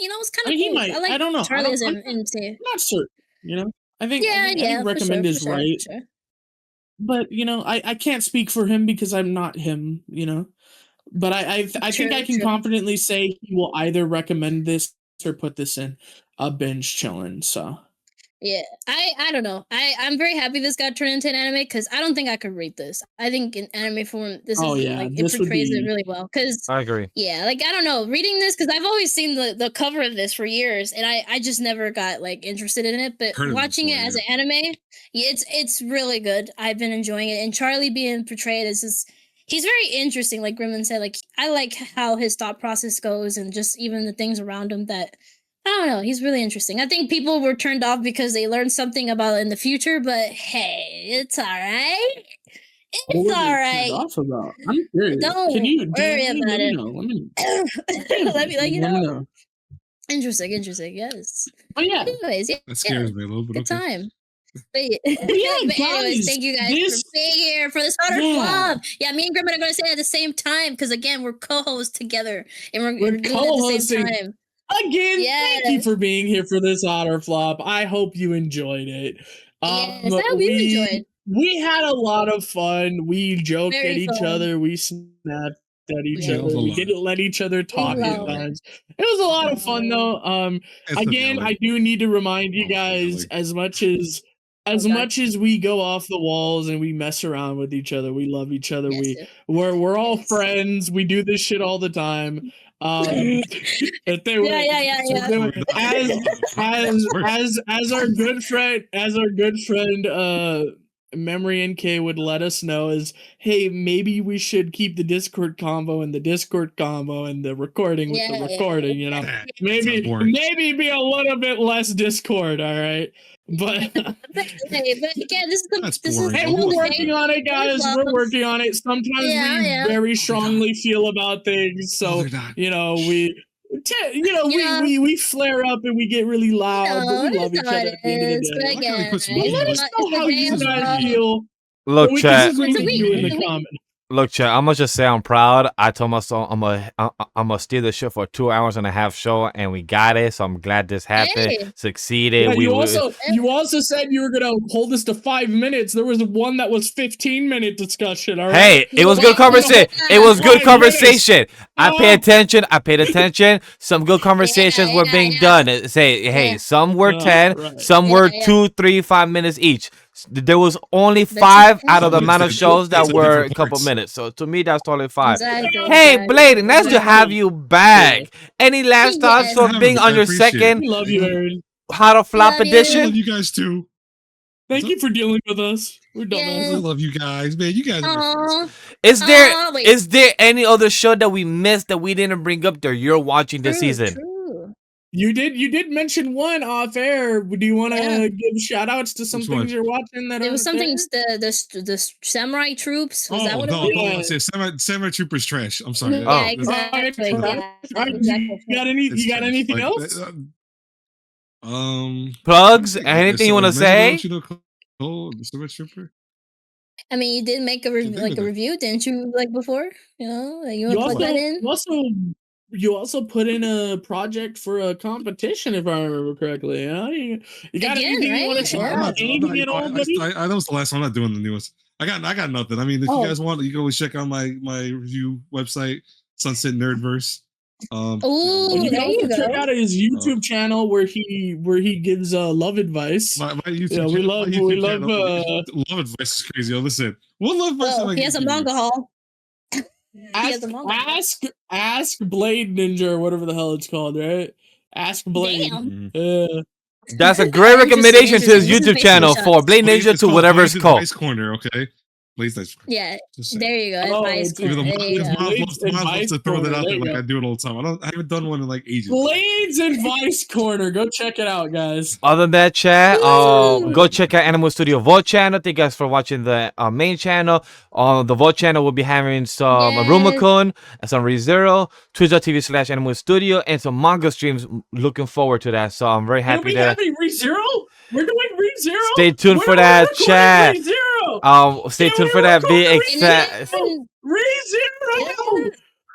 you know, it's kind of cool. I like I don't know. Charlie as I'm not certain. You know, I think recommend is right. Sure. But you know, I can't speak for him because I'm not him. You know, but I think I can confidently say he will either recommend this or put this in a binge chillin'. So. Yeah, I don't know. I'm very happy this got turned into an anime because I don't think I could read this. I think in anime form, this it portrays it really well. Because I agree. Yeah, like I don't know, reading this because I've always seen the cover of this for years, and I just never got like interested in it. But watching it as an anime, it's really good. I've been enjoying it, and Charlie being portrayed as this. He's very interesting, like Grimman said. Like I like how his thought process goes, and just even the things around him that. I don't know. He's really interesting. I think people were turned off because they learned something about it in the future, but hey, it's all right. It's all right. Off about? I'm curious. Don't worry about it. Let me let you know. Interesting. Yes. Oh yeah. Anyways, that scares me a little bit. Good time. But anyways, thank you guys for being here for this Honor Club. Yeah, me and Grimmett are going to say it at the same time because again, we're co-hosts together and we're doing it at the same time. Again, thank you for being here for this Otter Flop. I hope you enjoyed it. Yes, I hope you enjoyed. We had a lot of fun. We joked at each other. We snapped at each other. We didn't let each other talk at times. It was a lot of fun though. Again, I do need to remind you guys, as much as we go off the walls and we mess around with each other, we love each other. We're all friends. We do this shit all the time. As our good friend MemoryNK would let us know is, hey, maybe we should keep the Discord combo and the Discord combo and the recording with the recording, you know. Maybe be a little bit less Discord, all right? But again, this is hey, we're working on it, guys. We're working on it. Sometimes we very strongly feel about things, so you know we flare up and we get really loud, but we love each other at the end of the day. Let us know how you guys feel. Look, chat. In the comments. Look, Chet, I'm gonna just say I'm proud. I told myself I'm gonna steer the show for a 2 hours and a half show, and we got it. So I'm glad this happened, Hey. succeeded. Yeah, we you also said you were gonna hold this to 5 minutes. There was one that was 15-minute discussion. All right. Hey, it was good conversation. It was good conversation. I pay attention. I paid attention. Some good conversations were being done. Say, hey, some were 10, some were 2, 3, 5 minutes each. There was only 5 out of the amount of shows that were a couple minutes. So to me, that's totally 5. Exactly, Hey, exactly. Blade, nice to have you back. Any last thoughts for being on your second We love you, Aaron. How to Flop Love you. I edition? love you guys too. Thank you for dealing with us. We're I dumbasses. love you guys, man. You guys. Aw. Wait. Is there any other show that we missed that we didn't bring up that you're watching this season? True. You did mention one off air. Do you want to Yeah. give shout outs to some Which things one? you're watching that There was aren't something there? the samurai troops. Was that Oh what no, it was? no! I said Samurai Troopers trash. I'm sorry. Yeah, Oh. exactly. Alright, Yeah, alright, exactly. You got It's anything trash. else? Plugs? Anything you want to say? Oshi No Ko, the Samurai Trooper. I mean, you did make a review, didn't you? Like before, you know, like, you want to plug that in. You also put in a project for a competition, if I remember correctly. Yeah, you got Again, anything you want to right? share? Yeah. Anything at all, buddy? That was the last one. I'm not doing the newest. I got nothing. I mean, if you guys want, you can always check out my review website, Sunset Nerdverse. Ooh, You can there you also check go. out his YouTube channel where he gives love advice. My YouTube. Yeah, we love love advice is crazy. Yo, listen, what love advice? Oh, he has a manga haul. Ask Blade Ninja or whatever the hell it's called, right? Ask Blade. Damn. That's a great recommendation to his Interesting. YouTube channel for Blade Ninja to whatever it's called. Advice Corner, okay? Blaze Advice Corner. Yeah, Just saying. there you go. Oh, Advice it's corner. Even There you though go. mom loves to throw that out there like I do it all the time. I haven't done one in like ages. Blade's Advice Corner. Go check it out, guys. Other than that, chat, Woo! go check out Animal Studio Vault channel. Thank you guys for watching the main channel. On the Vault channel, we'll be having some Yes. Aruma-kun and some ReZero, twitch.tv/Animal Studio, and some manga streams. Looking forward to that. So I'm very Are happy we that. having ReZero? We're doing ReZero? Stay tuned for We're that, recording chat. ReZero! Stay Yeah, tuned we're for that. Be recording excited. ReZero!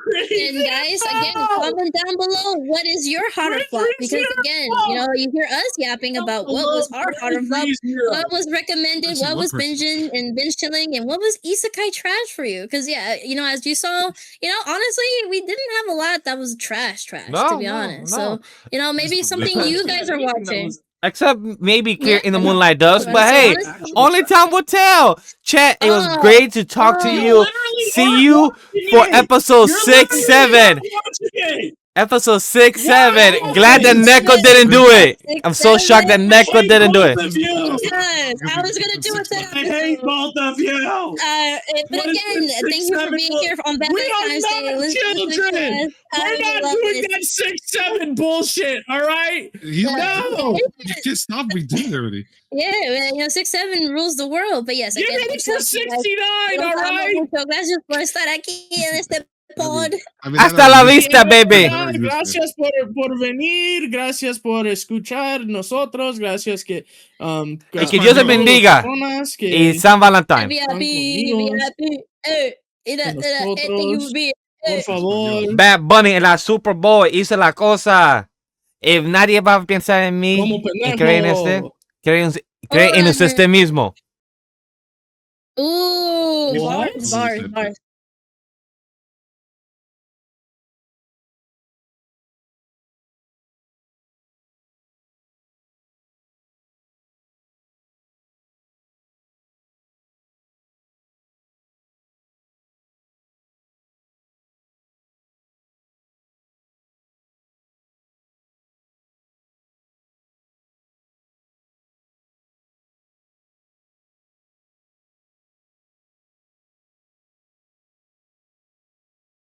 And guys, again, comment down below what is your heart of flop, because again, you know, you hear us yapping about what was our heart of flop, what was recommended, what was binging and binge chilling, and what was isekai trash for you. Because yeah, you know, as you saw, you know, honestly, we didn't have a lot that was trash, to be honest. So you know, maybe something you guys are watching. Except maybe Clear in the Yeah. Moonlight Dusk, but So hey, honestly- only time will tell. Chat, it was Oh, great to talk to you. literally See are you watching for it. episode You're 6, literally 7. watching it. Episode 6, Wow. 7. Glad that Neko didn't do it. I'm so shocked that Neko didn't do it. Both of you. Yes, I was gonna do it then. I hate both of you. But What is again, this thank you for 6-7 being here on We are Valentine's Day. not Listening to children. us. We're not love doing it. that 6-7 bullshit, all right? No. You can't stop. We did it already. Yeah, you know, 6-7 rules the world. But yes, Give again, it for 69, all Los amo right? mucho. Gracias por estar aquí en este pod. I mean, Hasta la vista, baby. Gracias por venir, gracias por escuchar nosotros, gracias que Y que Dios te bendiga. Y San Valentín. VIP, VIP. Por favor. Bad Bunny en la Super Bowl hizo la cosa. If nadie va a pensar en mí Como y creer en pendejo. cree en usted mismo. Ooh, What? bars.